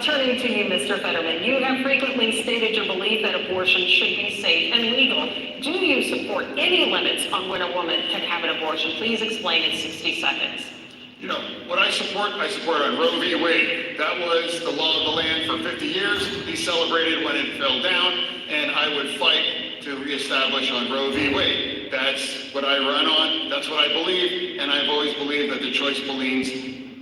Turning to you, Mr. Fetterman, you have frequently stated your belief that abortion should be safe and legal. Do you support any limits on when a woman can have an abortion? Please explain in 60 seconds. You know, what I support on Roe v. Wade. That was the law of the land for 50 years. He celebrated when it fell down, and I would fight to reestablish on Roe v. Wade. That's what I run on, that's what I believe, and I've always believed that the choice belongs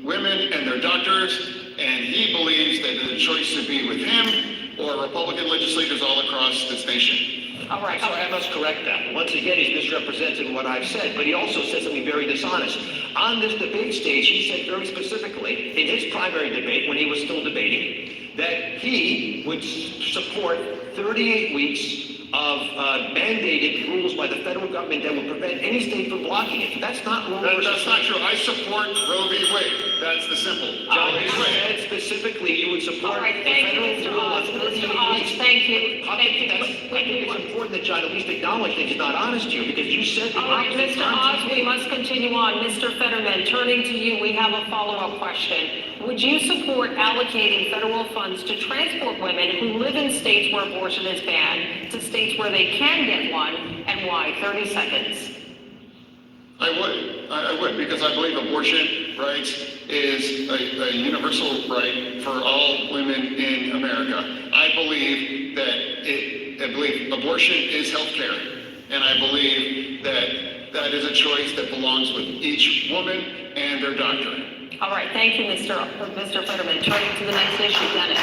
women and their doctors, and he believes that the choice should be with him or Republican legislators all across this nation. All right. So I must correct that. Once again, he's misrepresented what I've said, but he also said something very dishonest. On this debate stage, he said very specifically, in his primary debate, when he was still debating, that he would support 38 weeks of mandated rules by the federal government that would prevent any state from blocking it. That's not Roe versus That's not true. I support Roe v. Wade. That's the simple. John, you said specifically you would support All right, the thank you, federal Mr. rule on Oz. 38 Mr. Oz, weeks. thank you. I think it's important that John at least acknowledge that he's not honest here, because you said the All right, opposite Mr. Oz, content. we must continue on. Mr. Fetterman, turning to you, we have a follow-up question. Would you support allocating federal funds to transport women who live in states where abortion is banned to states where they can get one, and why? 30 seconds. I would, because I believe abortion rights is a universal right for all women in America. I believe abortion is health care, and I believe that is a choice that belongs with each woman and their doctor. All right, thank you, Mr. Fetterman. Turning to the next issue, Dennis.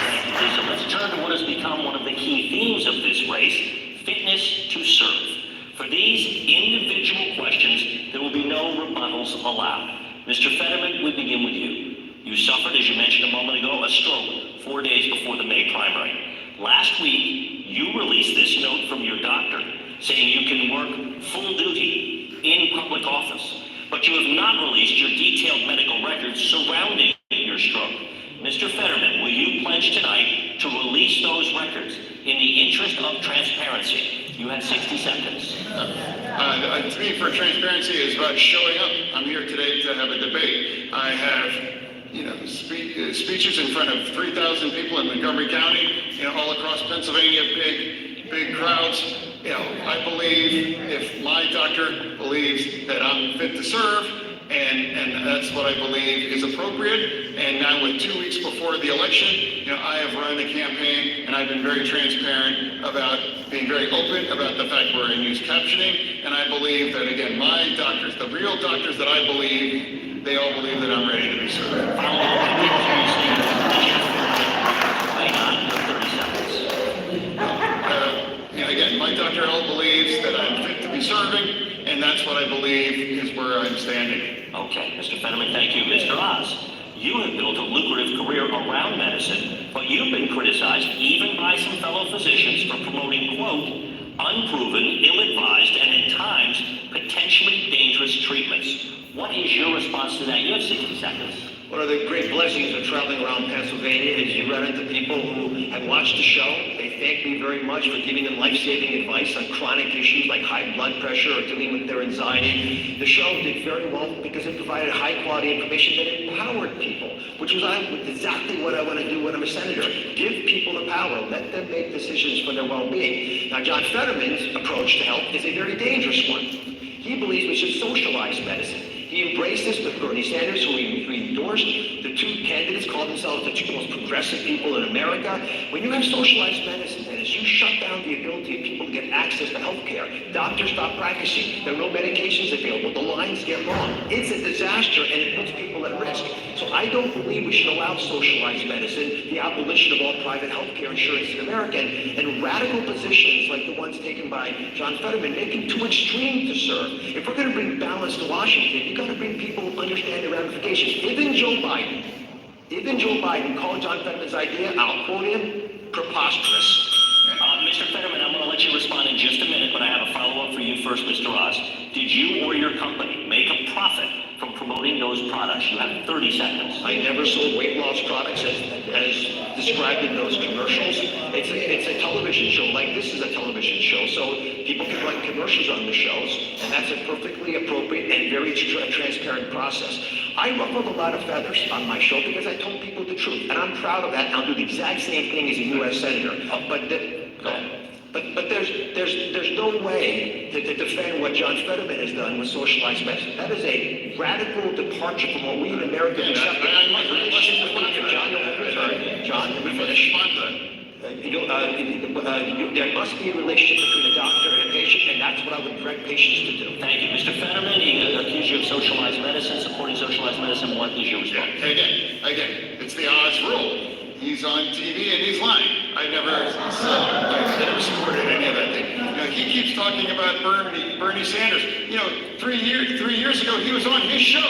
So let's turn to what has become one of the key themes of this race, fitness to serve. For these individual questions, there will be no rebuttals allowed. Mr. Fetterman, we begin with you. You suffered, as you mentioned a moment ago, a stroke 4 days before the May primary. Last week, you released this note from your doctor saying you can work full duty in public office, but you have not released your detailed medical records surrounding your stroke. Mr. Fetterman, will you pledge tonight to release those records in the interest of transparency? You have 60 seconds. To me, for transparency is about showing up. I'm here today to have a debate. I have, speeches in front of 3,000 people in Montgomery County, all across Pennsylvania, big crowds. I believe if my doctor believes that I'm fit to serve, and that's what I believe is appropriate. And now with 2 weeks before the election, I have run a campaign, and I've been very transparent about being very open about the fact we're in use captioning. And I believe that, again, my doctors, the real doctors that I believe, they all believe that I'm ready to be served. Again, my Dr. L believes that I'm fit to be serving, and that's what I believe is where I'm standing. Okay, Mr. Fetterman, thank you. Mr. Oz, you have built a lucrative career around medicine, but you've been criticized even by some fellow physicians for promoting, quote, unproven, ill-advised, and at times potentially dangerous treatments. What is your response to that? You have 60 seconds. One of the great blessings of traveling around Pennsylvania is you run into people who have watched the show. They thank me very much for giving them life-saving advice on chronic issues like high blood pressure or dealing with their anxiety. The show did very well because it provided high-quality information that empowered people, which was exactly what I want to do when I'm a senator. Give people the power. Let them make decisions for their well-being. Now, John Fetterman's approach to health is a very dangerous one. He believes we should socialize medicine. He embraced this with Bernie Sanders, who he endorsed. The two candidates called themselves the two most progressive people in America. When you have socialized medicine, Dennis, you shut down the ability of people to get access to health care. Doctors stop practicing. There are no medications available. The lines get long. It's a disaster, and it puts people at risk. So I don't believe we should allow socialized medicine, the abolition of all private health care insurance in America, and radical positions like the ones taken by John Fetterman make it too extreme to serve. If we're going to bring balance to Washington, you've got to bring people who understand the ramifications. Even Joe Biden called John Fetterman's idea, I'll quote him, preposterous. Mr. Fetterman, I'm going to let you respond in just a minute, but I have a follow-up for you first, Mr. Oz. Did you or your company make a profit from promoting those products? You have 30 seconds. I never sold weight loss products as described in those commercials. It's a television show, like this is a television show, so people can run commercials on the shows, and that's a perfectly appropriate and very transparent process. I ruffled a lot of feathers on my show because I told people the truth, and I'm proud of that, and I'll do the exact same thing as a U.S. Senator. But there's no way to defend what John Fetterman has done with socialized medicine. That is a radical departure from what we in America accept. John, let me finish. There must be a relationship between a doctor and a patient, and that's what I would direct patients to do. Thank you. Mr. Fetterman, he accused you of socialized medicine, supporting socialized medicine. What is your response? Again, it's the Oz rule. He's on TV and he's lying. I never supported any of that thing. He keeps talking about Bernie Sanders. 3 years ago, he was on his show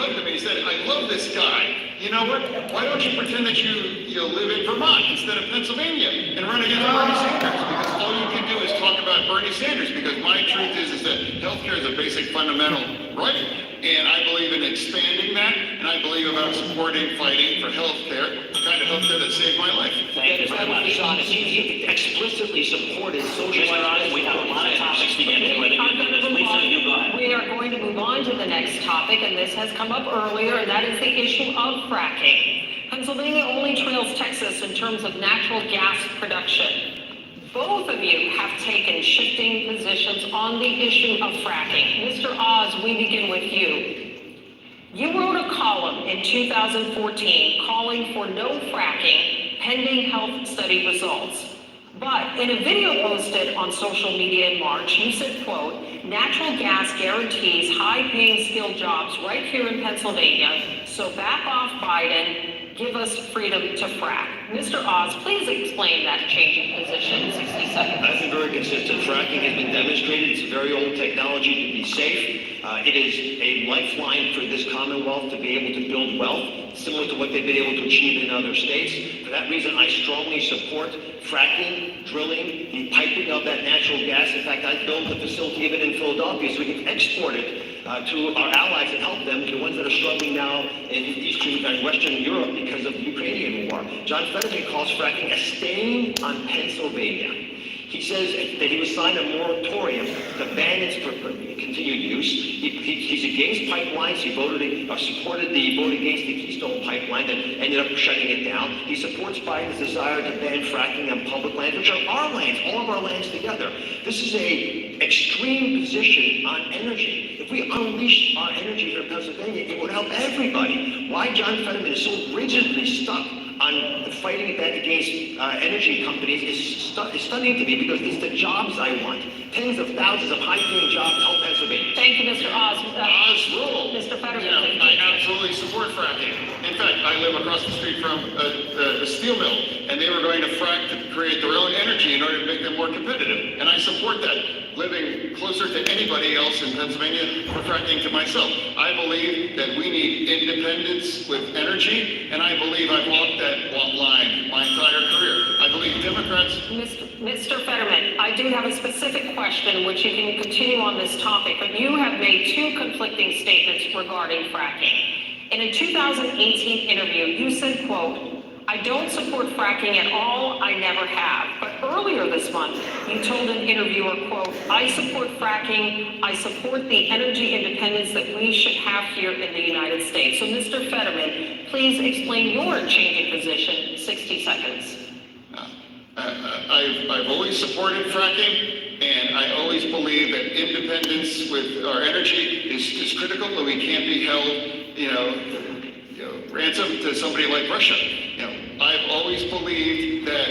looked at me and said, I love this guy. You know what? Why don't you pretend that you live in Vermont instead of Pennsylvania and run against Bernie Sanders? Because all you can do is talk about Bernie Sanders, because my truth is that healthcare is a basic fundamental right. And I believe in expanding that, and I believe about supporting, fighting for healthcare, the kind of healthcare that saved my life. Thank you very much. He explicitly supported socialized. We have a lot of topics to get to. Lisa, you go ahead. We are going to move on to the next topic, and this has come up earlier, and that is the issue of fracking. Pennsylvania only trails Texas in terms of natural gas production. Both of you have taken shifting positions on the issue of fracking. Mr. Oz, we begin with you. You wrote a column in 2014 calling for no fracking pending health study results. But in a video posted on social media in March, you said, quote, natural gas guarantees high-paying skilled jobs right here in Pennsylvania, so back off Biden, give us freedom to frack. Mr. Oz, please explain that changing position in 60 seconds. I've been very consistent. Fracking has been demonstrated. It's a very old technology to be safe. It is a lifeline for this Commonwealth to be able to build wealth, similar to what they've been able to achieve in other states. For that reason, I strongly support fracking, drilling, the piping of that natural gas. In fact, I built a facility even in Philadelphia so we can export it to our allies and help them, the ones that are struggling now in Eastern and Western Europe because of the Ukrainian war. John Fetterman calls fracking a stain on Pennsylvania. He says that he was signed a moratorium to ban its continued use. He's against pipelines. He supported the vote against the Keystone pipeline that ended up shutting it down. He supports Biden's desire to ban fracking on public lands, which are our lands, all of our lands together. This is a extreme position on energy. If we unleashed our energy here in Pennsylvania, it would help everybody. Why John Fetterman is so rigidly stuck on fighting back against energy companies is stunning to me, because it's the jobs I want. Tens of thousands of high-paying jobs to help Pennsylvania. Thank you, Mr. Oz. Oz rule. Mr. Fetterman. Yeah, I absolutely support fracking. In fact, I live across the street from a steel mill, and they were going to frack to create their own energy in order to make them more competitive. And I support that. Living closer to anybody else in Pennsylvania for fracking to myself. I believe that we need independence with energy, and I believe I've walked that line my entire career. I believe Democrats... Mr. Fetterman, I do have a specific question which you can continue on this topic, but you have made two conflicting statements regarding fracking. In a 2018 interview, you said, quote, I don't support fracking at all, I never have. But earlier this month, you told an interviewer, quote, I support fracking, I support the energy independence that we should have here in the United States. So Mr. Fetterman, please explain your changing position, 60 seconds. I've always supported fracking, and I always believe that independence with our energy is critical, and we can't be held, ransom to somebody like Russia. I've always believed that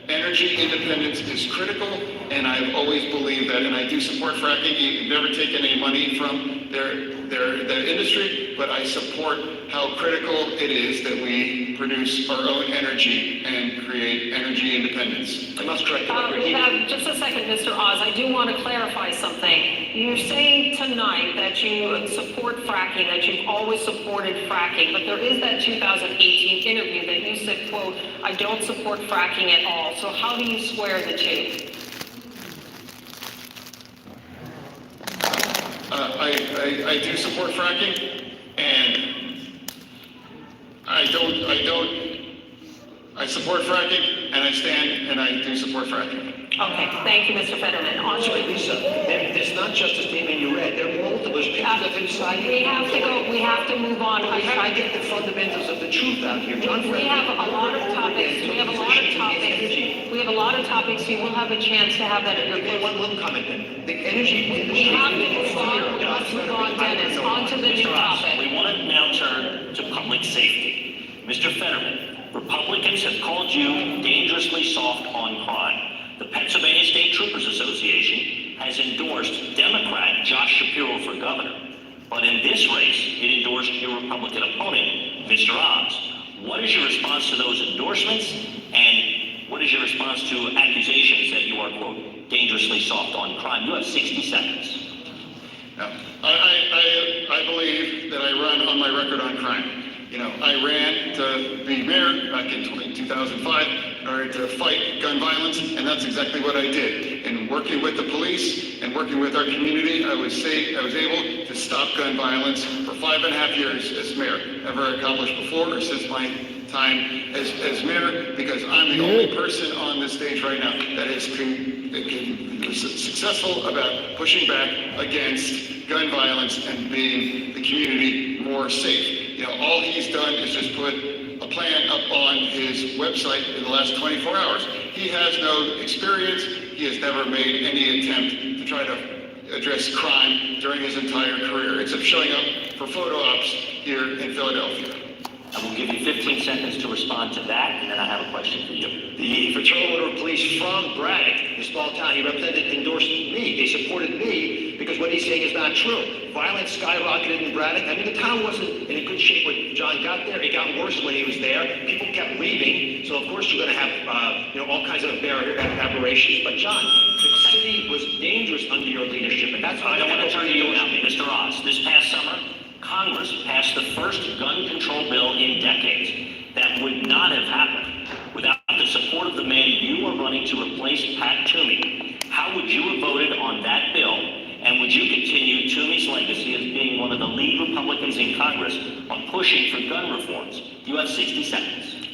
energy independence is critical, and I've always believed that, and I do support fracking. You've never taken any money from their industry, but I support how critical it is that we produce our own energy and create energy independence. I must correct the record. Just a second, Mr. Oz, I do want to clarify something. You're saying tonight that you support fracking, that you've always supported fracking, but there is that 2018 interview that you said, quote, I don't support fracking at all. So how do you square the two? I do support fracking, and I support fracking, and I stand, and I do support fracking. Okay, thank you, Mr. Fetterman. On to Lisa, it's not just a statement you read. There are multiple pictures of inside. We have to move on. We have to get the fundamentals of the truth out here. John We have a lot of topics. We have a lot of topics. You will have a chance to have that at your point. One comment then. The energy industry. We have to move on. We must move on, Dennis. On to the new topic. We want to now turn to public safety. Mr. Fetterman, Republicans have called you dangerously soft on crime. The Pennsylvania State Troopers Association has endorsed Democrat Josh Shapiro for governor. But in this race, it endorsed your Republican opponent, Mr. Oz. What is your response to those endorsements? And what is your response to accusations that you are, quote, dangerously soft on crime? You have 60 seconds. I believe that I run on my record on crime. You know, I ran to be mayor back in 2005 in order to fight gun violence, and that's exactly what I did. And working with the police and working with our community, I was able to stop gun violence for 5.5 years as mayor. Never accomplished before or since my time as mayor, because I'm the only person on this stage right now that has been successful about pushing back against gun violence and being the community more safe. You know, all he's done is just put a plan up on his website in the last 24 hours. He has no experience. He has never made any attempt to try to address crime during his entire career, except showing up for photo ops here in Philadelphia. I will give you 15 seconds to respond to that, and then I have a question for you. The Fraternal Order of Police from Braddock, a small town, he represented, endorsed me. They supported me because what he's saying is not true. Violence skyrocketed in Braddock. I mean, the town wasn't in a good shape when John got there. It got worse when he was there. People kept leaving. So, of course, you're going to have, all kinds of aberrations. But, John, the city was dangerous under your leadership, and that's why I don't want to turn to you now, Mr. Oz. This past summer, Congress passed the first gun control bill in decades. That would not have happened without the support of the man you are running to replace Pat Toomey. How would you have voted on that bill, and would you continue Toomey's legacy as being one of the lead Republicans in Congress on pushing for gun reforms? You have 60 seconds.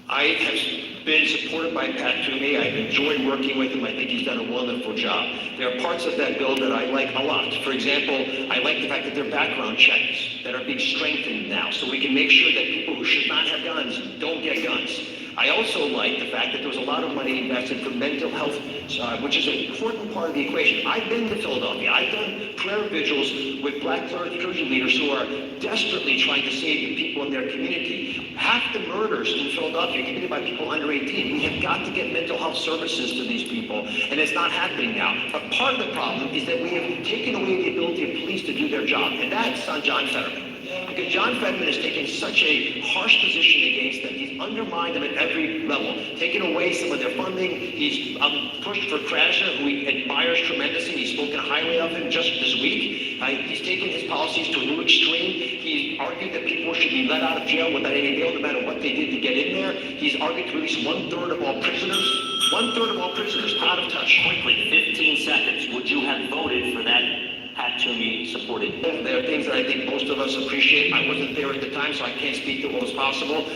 I have been supported by Pat Toomey. I've enjoyed working with him. I think he's done a wonderful job. There are parts of that bill that I like a lot. For example, I like the fact that there are background checks that are being strengthened now, so we can make sure that people who should not have guns don't get guns. I also like the fact that there was a lot of money invested for mental health, which is an important part of the equation. I've been to Philadelphia. I've done prayer vigils with black clergy leaders who are desperately trying to save the people in their community. Half the murders in Philadelphia are committed by people under 18. We have got to get mental health services to these people, and it's not happening now. But part of the problem is that we have taken away the ability of police to do their job, and that's on John Fetterman. Because John Fetterman has taken such a harsh position against them. He's undermined them at every level, taken away some of their funding. He's pushed for Krasner, who he admires tremendously. He's spoken highly of him just this week. He's taken his policies to a new extreme. He's argued that people should be let out of jail without any bail, no matter what they did to get in there. He's argued to release 1/3 of all prisoners. 1/3 of all prisoners out of touch. Quickly, 15 seconds. Would you have voted for that Pat Toomey supported? There are things that I think most of us appreciate. I wasn't there at the time, so I can't speak to what was possible.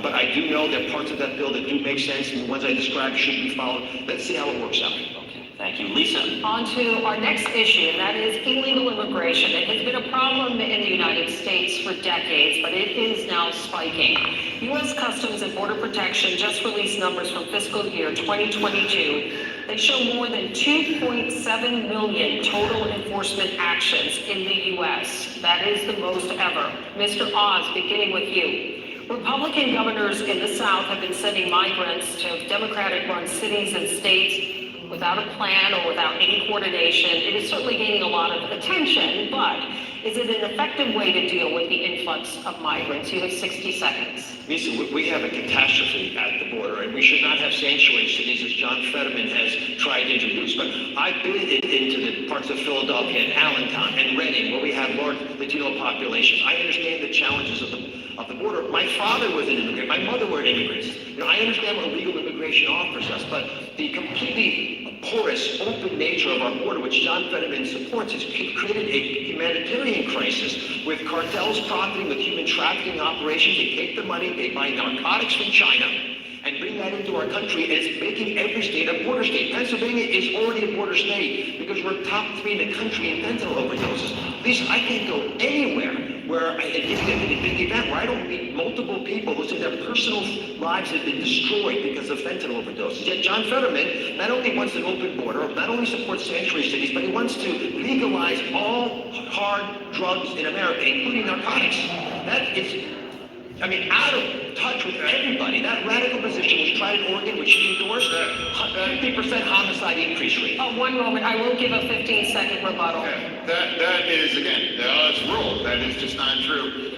But I do know there are parts of that bill that do make sense, and the ones I described should be followed. Let's see how it works out. Okay, thank you. Lisa? On to our next issue, and that is illegal immigration. It has been a problem in the United States for decades, but it is now spiking. U.S. Customs and Border Protection just released numbers from fiscal year 2022. They show more than 2.7 million total enforcement actions in the U.S. That is the most ever. Mr. Oz, beginning with you. Republican governors in the South have been sending migrants to Democratic-run cities and states without a plan or without any coordination. It is certainly gaining a lot of attention, but is it an effective way to deal with the influx of migrants? You have 60 seconds. Lisa, we have a catastrophe at the border, and we should not have sanctuary cities as John Fetterman has tried to introduce. But I've been into the parts of Philadelphia and Allentown and Reading, where we have large Latino populations. I understand the challenges of the border. My father was an immigrant. My mother were immigrants. I understand what legal immigration offers us, but the completely porous, open nature of our border, which John Fetterman supports, has created a humanitarian crisis with cartels profiting with human trafficking operations. They take the money, they buy narcotics from China, and bring that into our country, and it's making every state a border state. Pennsylvania is already a border state because we're top 3 in the country in fentanyl overdoses. Lisa, I can't go anywhere where it's a big event where I don't meet multiple people who say their personal lives have been destroyed because of fentanyl overdoses. Yet John Fetterman not only wants an open border, not only supports sanctuary cities, but he wants to legalize all hard drugs in America, including narcotics. That is, out of touch with everybody. That radical position was tried in Oregon, which he endorsed, 50% homicide increase rate. Oh, one moment. I will give a 15-second rebuttal. Yeah, that is, again, that's rule. That is just not true.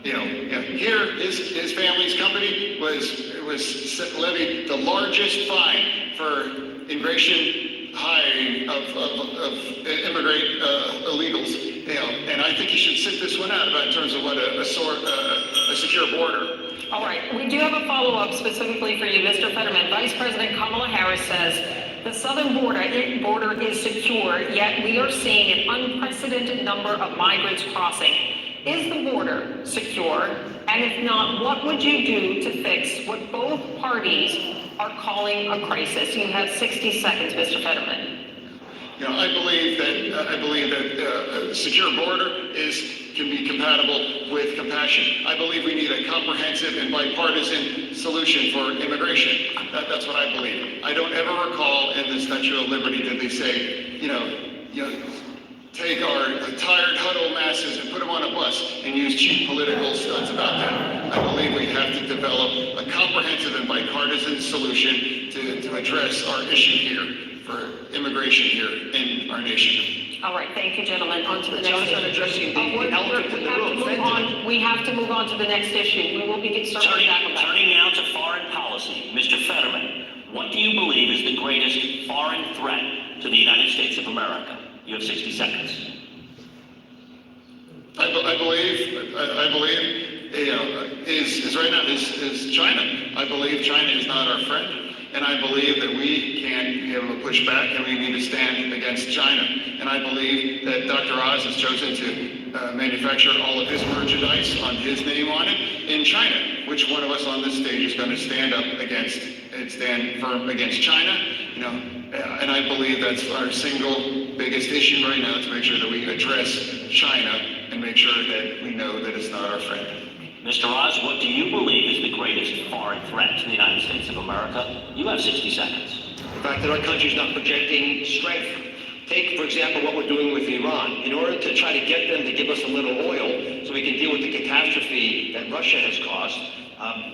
Here, his family's company was levied the largest fine for immigration hiring of immigrant illegals, and I think you should sit this one out about in terms of what a secure border. All right, we do have a follow-up specifically for you, Mr. Fetterman. Vice President Kamala Harris says the southern border is secure, yet we are seeing an unprecedented number of migrants crossing. Is the border secure? And if not, what would you do to fix what both parties are calling a crisis? You have 60 seconds, Mr. Fetterman. I believe that a secure border can be compatible with compassion. I believe we need a comprehensive and bipartisan solution for immigration. That's what I believe. I don't ever recall in the Statue of Liberty that they say, take our tired, huddled masses and put them on a bus and use cheap political stunts about that. I believe we have to develop a comprehensive and bipartisan solution to address our issue here for immigration here in our nation. All right, thank you, gentlemen. On to the next John's not addressing the elephant in the room. We have to move on to the next issue. We will be circling back on that. Turning now to foreign policy, Mr. Fetterman, what do you believe is the greatest foreign threat to the United States of America? You have 60 seconds. I believe, is right now is China. I believe China is not our friend. And I believe that we can't be able to push back and we need to stand against China. And I believe that Dr. Oz has chosen to manufacture all of his merchandise on his name on it in China. Which one of us on this stage is going to stand up against and stand firm against China? And I believe that's our single biggest issue right now, to make sure that we address China and make sure that we know that it's not our friend. Mr. Oz, what do you believe is the greatest foreign threat to the United States of America? You have 60 seconds. The fact that our country's not projecting strength. Take, for example, what we're doing with Iran. In order to try to get them to give us a little oil so we can deal with the catastrophe that Russia has caused,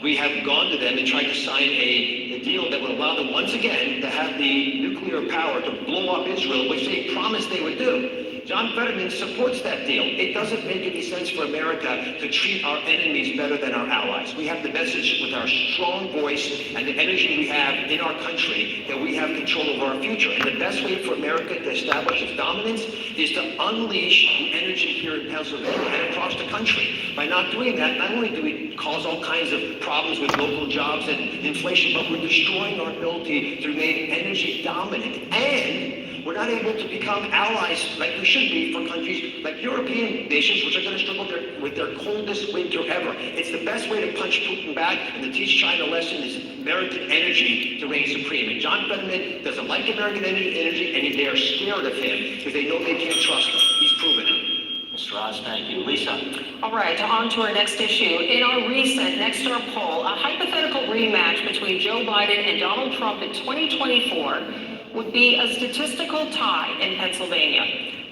we have gone to them and tried to sign a deal that would allow them once again to have the nuclear power to blow up Israel, which they promised they would do. John Fetterman supports that deal. It doesn't make any sense for America to treat our enemies better than our allies. We have the message with our strong voice and the energy we have in our country that we have control over our future. And the best way for America to establish its dominance is to unleash the energy here in Pennsylvania and across the country. By not doing that, not only do we cause all kinds of problems with local jobs and inflation, but we're destroying our ability to remain energy dominant. And we're not able to become allies like we should be for countries like European nations, which are going to struggle with their coldest winter ever. It's the best way to punch Putin back and to teach China a lesson is American energy to reign supreme. And John Fetterman doesn't like American energy, and they are scared of him because they know they can't trust him. He's proven it. Mr. Oz, thank you. Lisa. All right, on to our next issue. In our recent Nexstar poll, a hypothetical rematch between Joe Biden and Donald Trump in 2024 would be a statistical tie in Pennsylvania.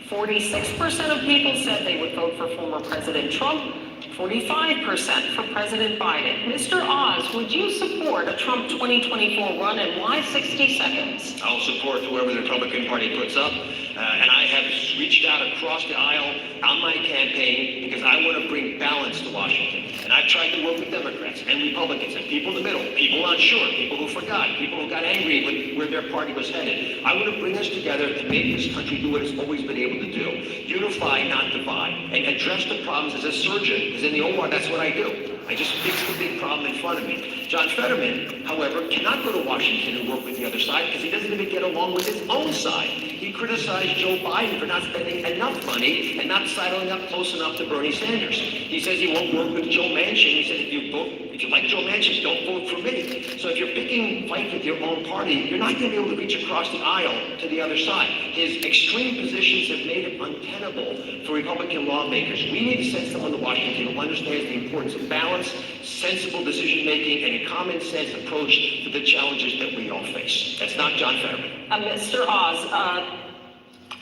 46% of people said they would vote for former President Trump, 45% for President Biden. Mr. Oz, would you support a Trump 2024 run, and why 60 seconds? I'll support whoever the Republican Party puts up, and I have reached out across the aisle on my campaign because I want to bring balance to Washington. And I've tried to work with Democrats and Republicans and people in the middle, people unsure, people who forgot, people who got angry with where their party was headed. I want to bring us together and make this country do what it's always been able to do. Unify, not divide, and address the problems as a surgeon, because in the OR, that's what I do. I just fix the big problem in front of me. John Fetterman, however, cannot go to Washington and work with the other side because he doesn't even get along with his own side. He criticized Joe Biden for not spending enough money and not sidling up close enough to Bernie Sanders. He says he won't work with Joe Manchin. He said if you like Joe Manchin, don't vote for me. So if you're picking fight with your own party, you're not going to be able to reach across the aisle to the other side. His extreme positions have made it untenable for Republican lawmakers. We need to send someone to Washington who understands the importance of balance, sensible decision-making, and a common-sense approach to the challenges that we all face. That's not John Fetterman. Mr. Oz,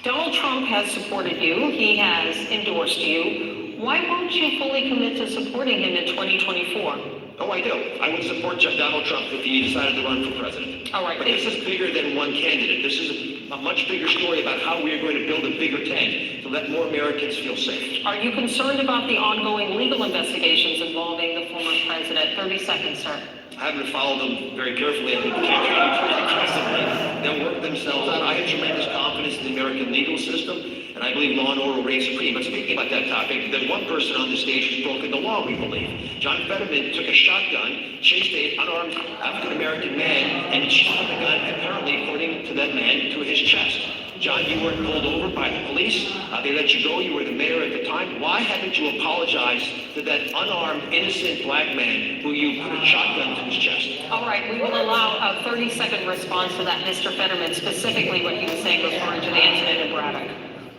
Donald Trump has supported you. He has endorsed you. Why won't you fully commit to supporting him in 2024? Oh, I do. I would support Donald Trump if he decided to run for president. All right. But this is bigger than one candidate. This is a much bigger story about how we are going to build a bigger tent to let more Americans feel safe. Are you concerned about the ongoing legal investigations involving the former president? 30 seconds, sir. I happen to follow them very carefully. I think the campaign pretty aggressively. They'll work themselves out. I have tremendous confidence in the American legal system, and I believe law and order will reign supreme. But speaking about that topic, there's one person on the stage who's broken the law, we believe. John Fetterman took a shotgun, chased an unarmed African-American man, and shot the gun, apparently, according to that man, to his chest. John, you weren't pulled over by the police. They let you go. You were the mayor at the time. Why haven't you apologized to that unarmed, innocent black man who you put a shotgun to his chest? All right, we will allow a 30-second response to that, Mr. Fetterman, specifically what he was saying referring to the incident in Braddock.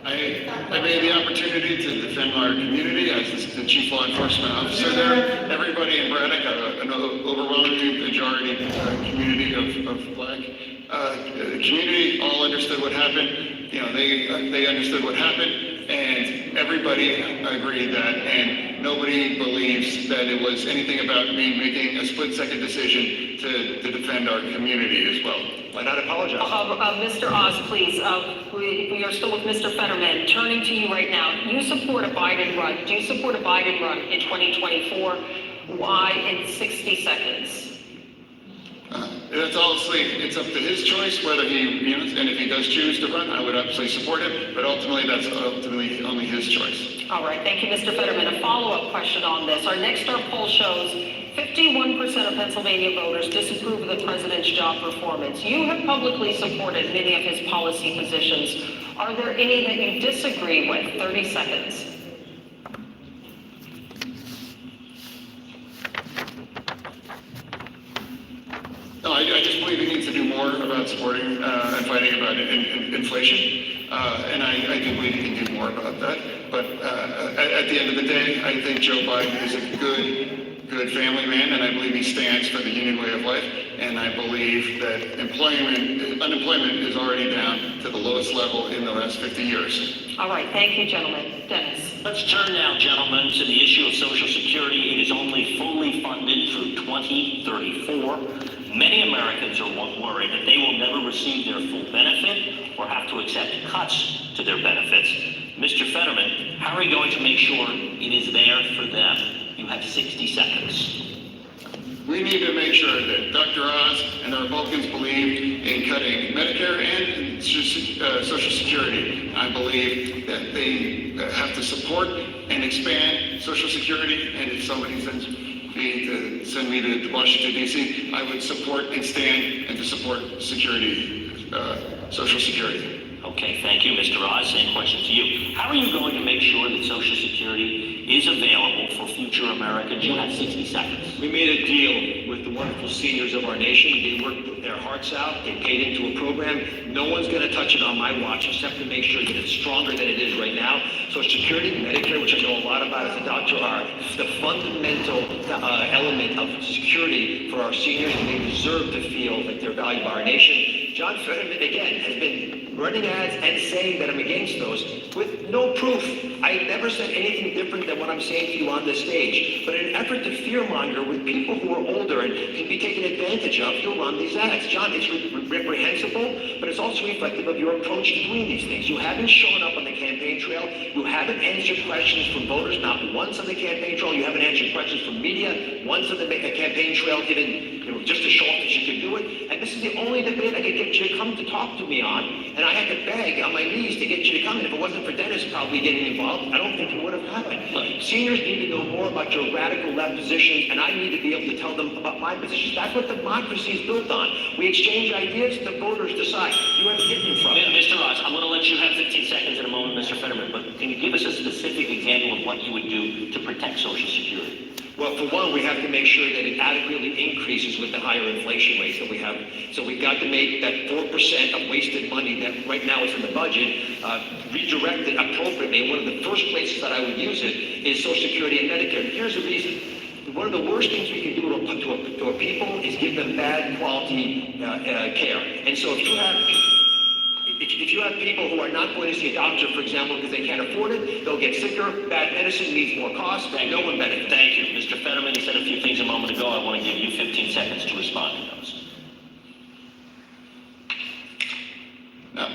I made the opportunity to defend our community as the chief law enforcement officer there. Everybody in Braddock, an overwhelming majority community of black. The community all understood what happened. You know, they understood what happened, and everybody agreed that, and nobody believes that it was anything about me making a split-second decision to defend our community as well. Why not apologize? Mr. Oz, please, we are still with Mr. Fetterman. Turning to you right now, you support a Biden run. Do you support a Biden run in 2024? Why in 60 seconds? That's obviously, it's up to his choice whether he, and if he does choose to run, I would absolutely support him, but ultimately that's ultimately only his choice. All right, thank you, Mr. Fetterman. A follow-up question on this. Our Next Door poll shows 51% of Pennsylvania voters disapprove of the president's job performance. You have publicly supported many of his policy positions. Are there any that you disagree with? 30 seconds. No, I just believe he needs to do more about supporting and fighting about inflation, and I do believe he can do more about that. But at the end of the day, I think Joe Biden is a good family man, and I believe he stands for the union way of life. And I believe that unemployment is already down to the lowest level in the last 50 years. All right, thank you, gentlemen. Dennis. Let's turn now, gentlemen, to the issue of Social Security. It is only fully funded through 2034. Many Americans are worried that they will never receive their full benefit or have to accept cuts to their benefits. Mr. Fetterman, how are you going to make sure it is there for them? You have 60 seconds. We need to make sure that Dr. Oz and the Republicans believe in cutting Medicare and Social Security. I believe that they have to support and expand Social Security, and if somebody sends me to Washington, D.C., I would support and stand and to support security, Social Security. Okay, thank you, Mr. Oz. Same question to you. How are you going to make sure that Social Security is available for future Americans? You have 60 seconds. We made a deal with the wonderful seniors of our nation. They worked their hearts out. They paid into a program. No one's going to touch it on my watch except to make sure that it's stronger than it is right now. Social Security, Medicare, which I know a lot about as a doctor, are the fundamental element of security for our seniors, and they deserve to feel that they're valued by our nation. John Fetterman, again, has been running ads and saying that I'm against those with no proof. I never said anything different than what I'm saying to you on this stage. But in an effort to fearmonger with people who are older and can be taken advantage of, you'll run these ads. John, it's reprehensible, but it's also reflective of your approach to doing these things. You haven't shown up on the campaign trail. You haven't answered questions from voters, not once on the campaign trail. You haven't answered questions from media, once on the campaign trail, given just to show off that you can do it. And this is the only debate I could get you to come to talk to me on. And I had to beg on my knees to get you to come. And if it wasn't for Dennis probably getting involved, I don't think it would have happened. Look, seniors need to know more about your radical left positions, and I need to be able to tell them about my positions. That's what democracy is built on. We exchange ideas, the voters decide. You have to get them from. Mr. Oz, I'm going to let you have 15 seconds in a moment, Mr. Fetterman, but can you give us a specific example of what you would do to protect Social Security? Well, for one, we have to make sure that it adequately increases with the higher inflation rates that we have. So we've got to make that 4% of wasted money that right now is in the budget redirected appropriately. And one of the first places that I would use it is Social Security and Medicare. Here's the reason. One of the worst things we can do to a people is give them bad quality care. And so if you have people who are not going to see a doctor, for example, because they can't afford it, they'll get sicker, bad medicine leads more cost, and no one benefits. Thank you. Mr. Fetterman, you said a few things a moment ago. I want to give you 15 seconds to respond to those. Now,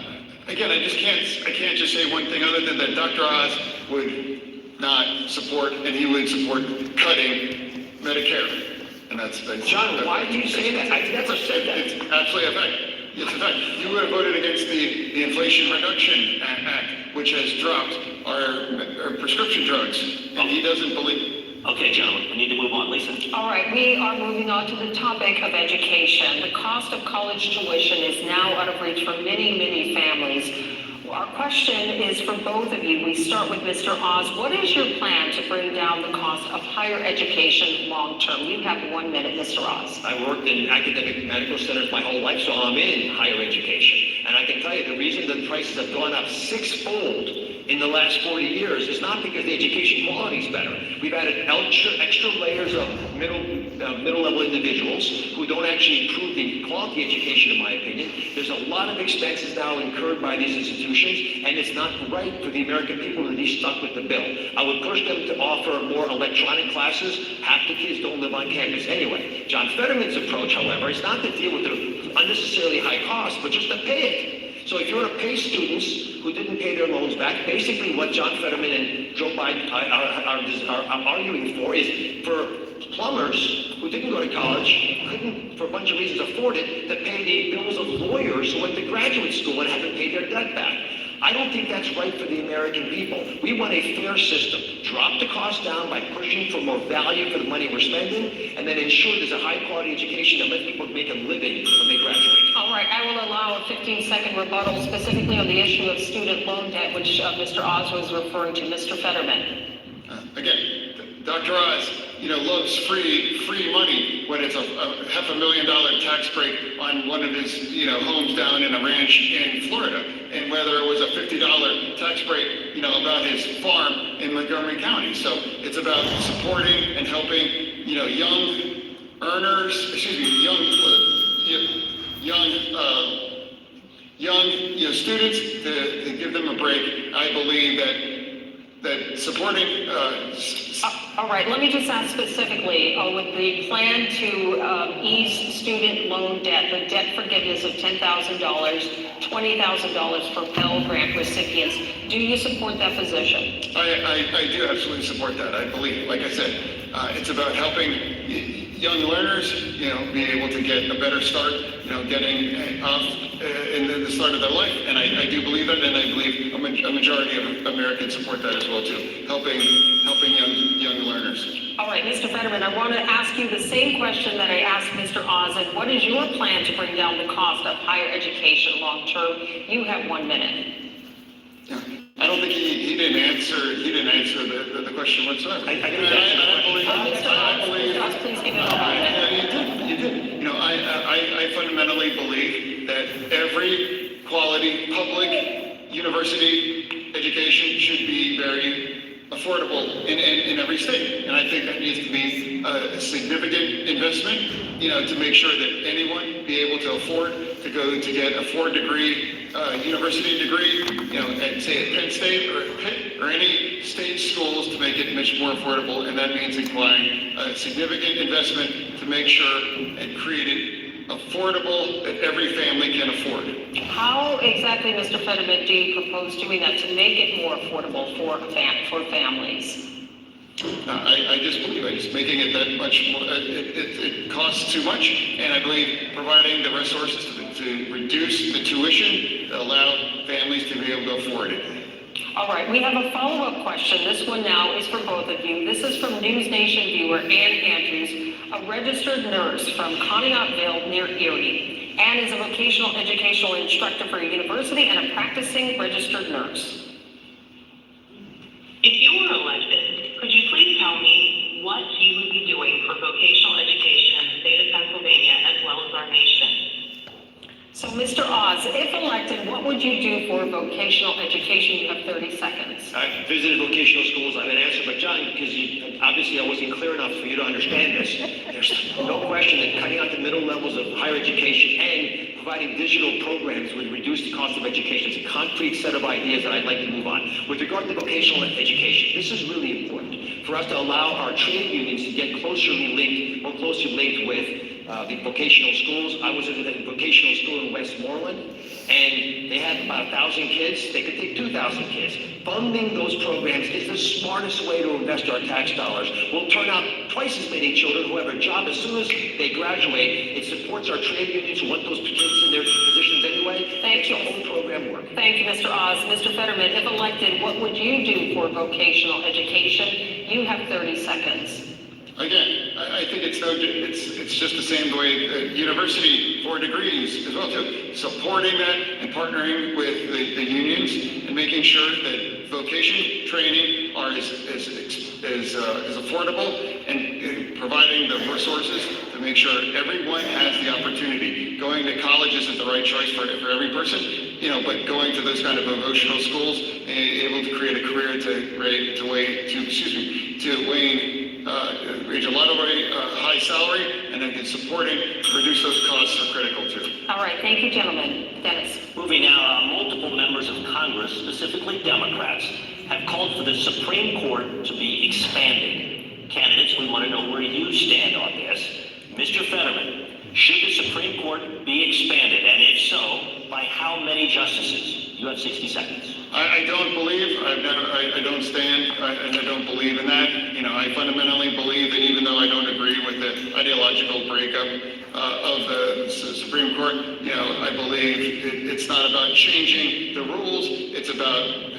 again, I can't just say one thing other than that Dr. Oz would not support, and he would support cutting Medicare. And that's. John, why do you say that? I never said that. It's absolutely a fact. It's a fact. You would have voted against the Inflation Reduction Act, which has dropped our prescription drugs, and he doesn't believe. Okay, gentlemen, we need to move on. Lisa? All right, we are moving on to the topic of education. The cost of college tuition is now out of reach for many, many families. Our question is for both of you. We start with Mr. Oz. What is your plan to bring down the cost of higher education long term? You have 1 minute, Mr. Oz. I worked in academic medical centers my whole life, so I'm in higher education. And I can tell you the reason the prices have gone up sixfold in the last 40 years is not because the education quality is better. We've added extra layers of middle-level individuals who don't actually improve the quality education, in my opinion. There's a lot of expenses now incurred by these institutions, and it's not right for the American people to be stuck with the bill. I would push them to offer more electronic classes. Half the kids don't live on campus anyway. John Fetterman's approach, however, is not to deal with the unnecessarily high costs, but just to pay it. So if you want to pay students who didn't pay their loans back, basically what John Fetterman and Joe Biden are arguing for is for plumbers who didn't go to college, couldn't, for a bunch of reasons, afford it, to pay the bills of lawyers who went to graduate school and haven't paid their debt back. I don't think that's right for the American people. We want a fair system. Drop the cost down by pushing for more value for the money we're spending, and then ensure there's a high-quality education that lets people make a living when they graduate. All right, I will allow a 15-second rebuttal specifically on the issue of student loan debt, which Mr. Oz was referring to. Mr. Fetterman. Again, Dr. Oz, loves free money when it's a $500,000 tax break on one of his, homes down in a ranch in Florida, and whether it was a $50 tax break, about his farm in Montgomery County. So it's about supporting and helping, young earners, young students to give them a break. I believe that supporting. All right, let me just ask specifically, with the plan to ease student loan debt, the debt forgiveness of $10,000, $20,000 for Pell Grant recipients, do you support that position? I do absolutely support that. I believe, like I said, it's about helping young learners, be able to get a better start, getting off in the start of their life. And I do believe that, and I believe a majority of Americans support that as well too, helping young learners. All right, Mr. Fetterman, I want to ask you the same question that I asked Mr. Oz. And what is your plan to bring down the cost of higher education long term? You have 1 minute. Yeah. I don't think he didn't answer the question whatsoever. Mr. Oz, please give it a You did. I fundamentally believe that every quality public university education should be very affordable in every state. And I think that needs to be a significant investment, to make sure that anyone be able to afford to go to get a 4-degree university degree, at say at Penn State or at Pitt or any state schools, to make it much more affordable. And that means applying a significant investment to make sure and create it affordable that every family can afford. How exactly, Mr. Fetterman, do you propose doing that to make it more affordable for families? I just believe making it that much more, it costs too much, and I believe providing the resources to reduce the tuition that allow families to be able to afford it. All right, we have a follow-up question. This one now is for both of you. This is from News Nation viewer Ann Andrews, a registered nurse from Conneautville near Erie. Ann is a vocational educational instructor for a university and a practicing registered nurse. If you were elected, could you please tell me what you would be doing for vocational education in the state of Pennsylvania as well as our nation? So, Mr. Oz, if elected, what would you do for vocational education? You have 30 seconds. I've visited vocational schools. I have an answer, but John, because obviously I wasn't clear enough for you to understand this, there's no question that cutting out the middle levels of higher education and providing digital programs would reduce the cost of education. It's a concrete set of ideas that I'd like to move on. With regard to vocational education, this is really important for us to allow our trade unions to get more closely linked with the vocational schools. I was in a vocational school in Westmoreland, and they had about 1,000 kids. They could take 2,000 kids. Funding those programs is the smartest way to invest our tax dollars. We'll turn out twice as many children who have a job as soon as they graduate. It supports our trade unions who want those kids in their positions anyway. Thank you. Makes the whole program work. Thank you, Mr. Oz. Mr. Fetterman, if elected, what would you do for vocational education? You have 30 seconds. Again, I think it's just the same way university for degrees as well too. Supporting that and partnering with the unions and making sure that vocation training are as affordable and providing the resources to make sure everyone has the opportunity. Going to college isn't the right choice for every person, but going to those kind of vocational schools and able to create a career to reach a lot of high salary, and then supporting to reduce those costs are critical too. All right, thank you, gentlemen. Dennis. Moving now, multiple members of Congress, specifically Democrats, have called for the Supreme Court to be expanded. Candidates, we want to know where you stand on this. Mr. Fetterman, should the Supreme Court be expanded, and if so, by how many justices? You have 60 seconds. I don't believe, I don't stand, and I don't believe in that. I fundamentally believe that even though I don't agree with the ideological breakup of the Supreme Court, I believe it's not about changing the rules, it's about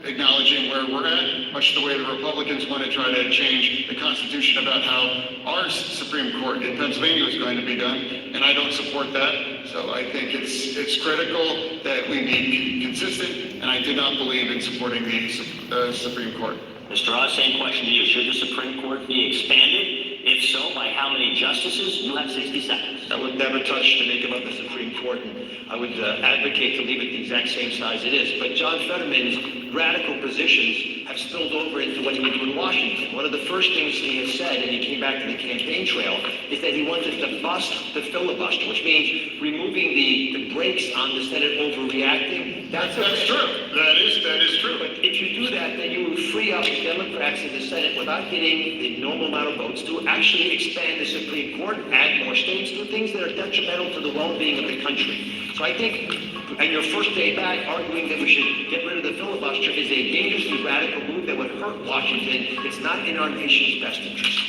acknowledging where we're at, much the way the Republicans want to try to change the Constitution about how our Supreme Court in Pennsylvania is going to be done, and I don't support that. So I think it's critical that we be consistent, and I do not believe in supporting the Supreme Court. Mr. Oz, same question to you. Should the Supreme Court be expanded? If so, by how many justices? You have 60 seconds. I would never touch the makeup of the Supreme Court, and I would advocate to leave it the exact same size it is. But John Fetterman's radical positions have spilled over into what he would do in Washington. One of the first things he has said, and he came back to the campaign trail, is that he wanted to bust the filibuster, which means removing the brakes on the Senate overreacting. That's true. That is true. But if you do that, then you will free up the Democrats in the Senate without getting the normal amount of votes to actually expand the Supreme Court, add more states, do things that are detrimental to the well-being of the country. So I think, and your first day back, arguing that we should get rid of the filibuster is a dangerously radical move that would hurt Washington. It's not in our nation's best interest.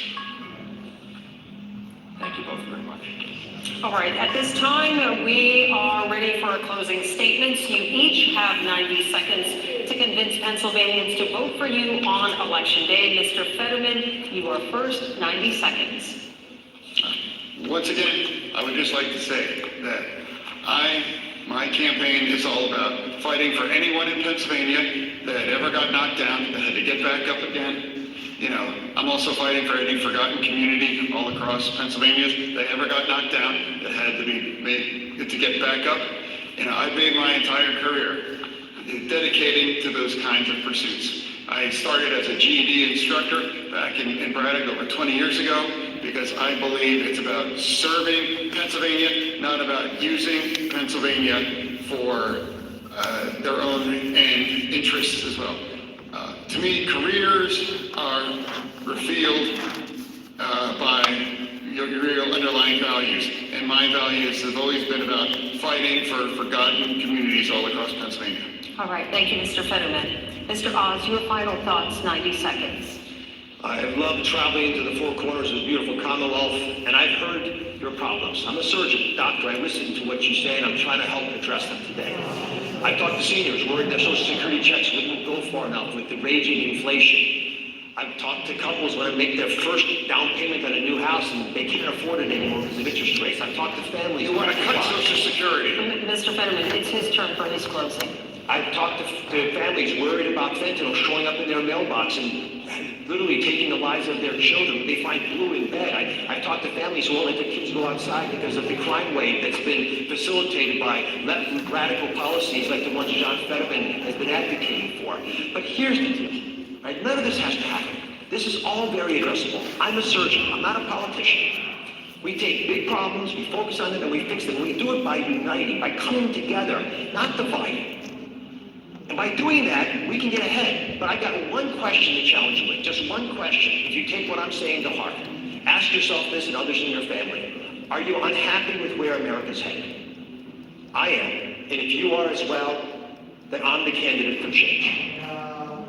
Thank you both very much. All right, at this time, we are ready for our closing statements. You each have 90 seconds to convince Pennsylvanians to vote for you on Election Day. Mr. Fetterman, you are first, 90 seconds. Once again, I would just like to say that my campaign is all about fighting for anyone in Pennsylvania that ever got knocked down, that had to get back up again. I'm also fighting for any forgotten community all across Pennsylvania that ever got knocked down, that had to be made to get back up. I've made my entire career dedicating to those kinds of pursuits. I started as a GED instructor back in Braddock over 20 years ago because I believe it's about serving Pennsylvania, not about using Pennsylvania for their own end interests as well. To me, careers are revealed by your real underlying values, and my values have always been about fighting for forgotten communities all across Pennsylvania. All right, thank you, Mr. Fetterman. Mr. Oz, your final thoughts, 90 seconds. I have loved traveling into the four corners of the beautiful Commonwealth, and I've heard your problems. I'm a surgeon, doctor. I listen to what you say, and I'm trying to help address them today. I've talked to seniors worried that Social Security checks wouldn't go far enough with the raging inflation. I've talked to couples when they make their first down payment on a new house and they can't afford it anymore because of interest rates. I've talked to families. You want to cut Social Security? Mr. Fetterman, it's his turn for his closing. I've talked to families worried about fentanyl showing up in their mailbox and literally taking the lives of their children when they find blue in bed. I've talked to families who won't let their kids go outside because of the crime wave that's been facilitated by radical policies like the ones John Fetterman has been advocating for. But here's the deal, right? None of this has to happen. This is all very addressable. I'm a surgeon. I'm not a politician. We take big problems, we focus on them, and we fix them. We do it by uniting, by coming together, not dividing. And by doing that, we can get ahead. But I've got one question to challenge you with, just one question. If you take what I'm saying to heart, ask yourself this and others in your family. Are you unhappy with where America's headed? I am. And if you are as well, then I'm the candidate for change.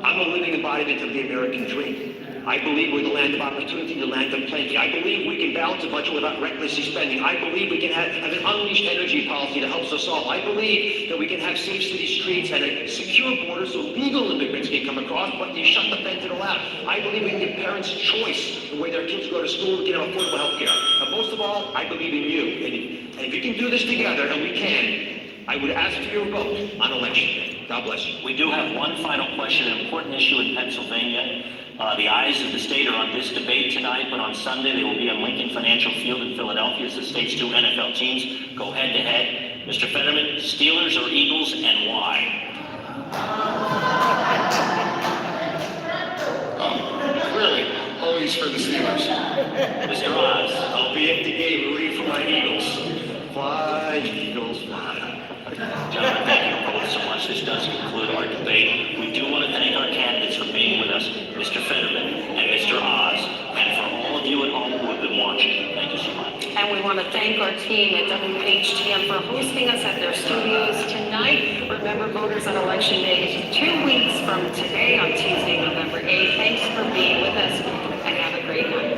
I'm a living embodiment of the American dream. I believe we're the land of opportunity, the land of plenty. I believe we can balance a budget without recklessly spending. I believe we can have an unleashed energy policy that helps us all. I believe that we can have safe city streets and a secure border so legal immigrants can come across, but you shut the fentanyl out. I believe we can give parents choice in where their kids go to school, we can have affordable health care. But most of all, I believe in you. And if we can do this together, and we can, I would ask for your vote on election day. God bless you. We do have one final question, an important issue in Pennsylvania. The eyes of the state are on this debate tonight, but on Sunday they will be on Lincoln Financial Field in Philadelphia as the state's two NFL teams go head to head. Mr. Fetterman, Steelers or Eagles, and why? Clearly, always for the Steelers. Mr. Oz. I'll be at the game rooting for my Eagles. Fly, Eagles, fly. Gentlemen, thank you both so much. This does conclude our debate. We do want to thank our candidates for being with us, Mr. Fetterman and Mr. Oz, and for all of you at home who have been watching. Thank you so much. And we want to thank our team at WHTM for hosting us at their studios tonight. Remember, voters on Election Day is 2 weeks from today on Tuesday, November 8th. Thanks for being with us, and have a great night.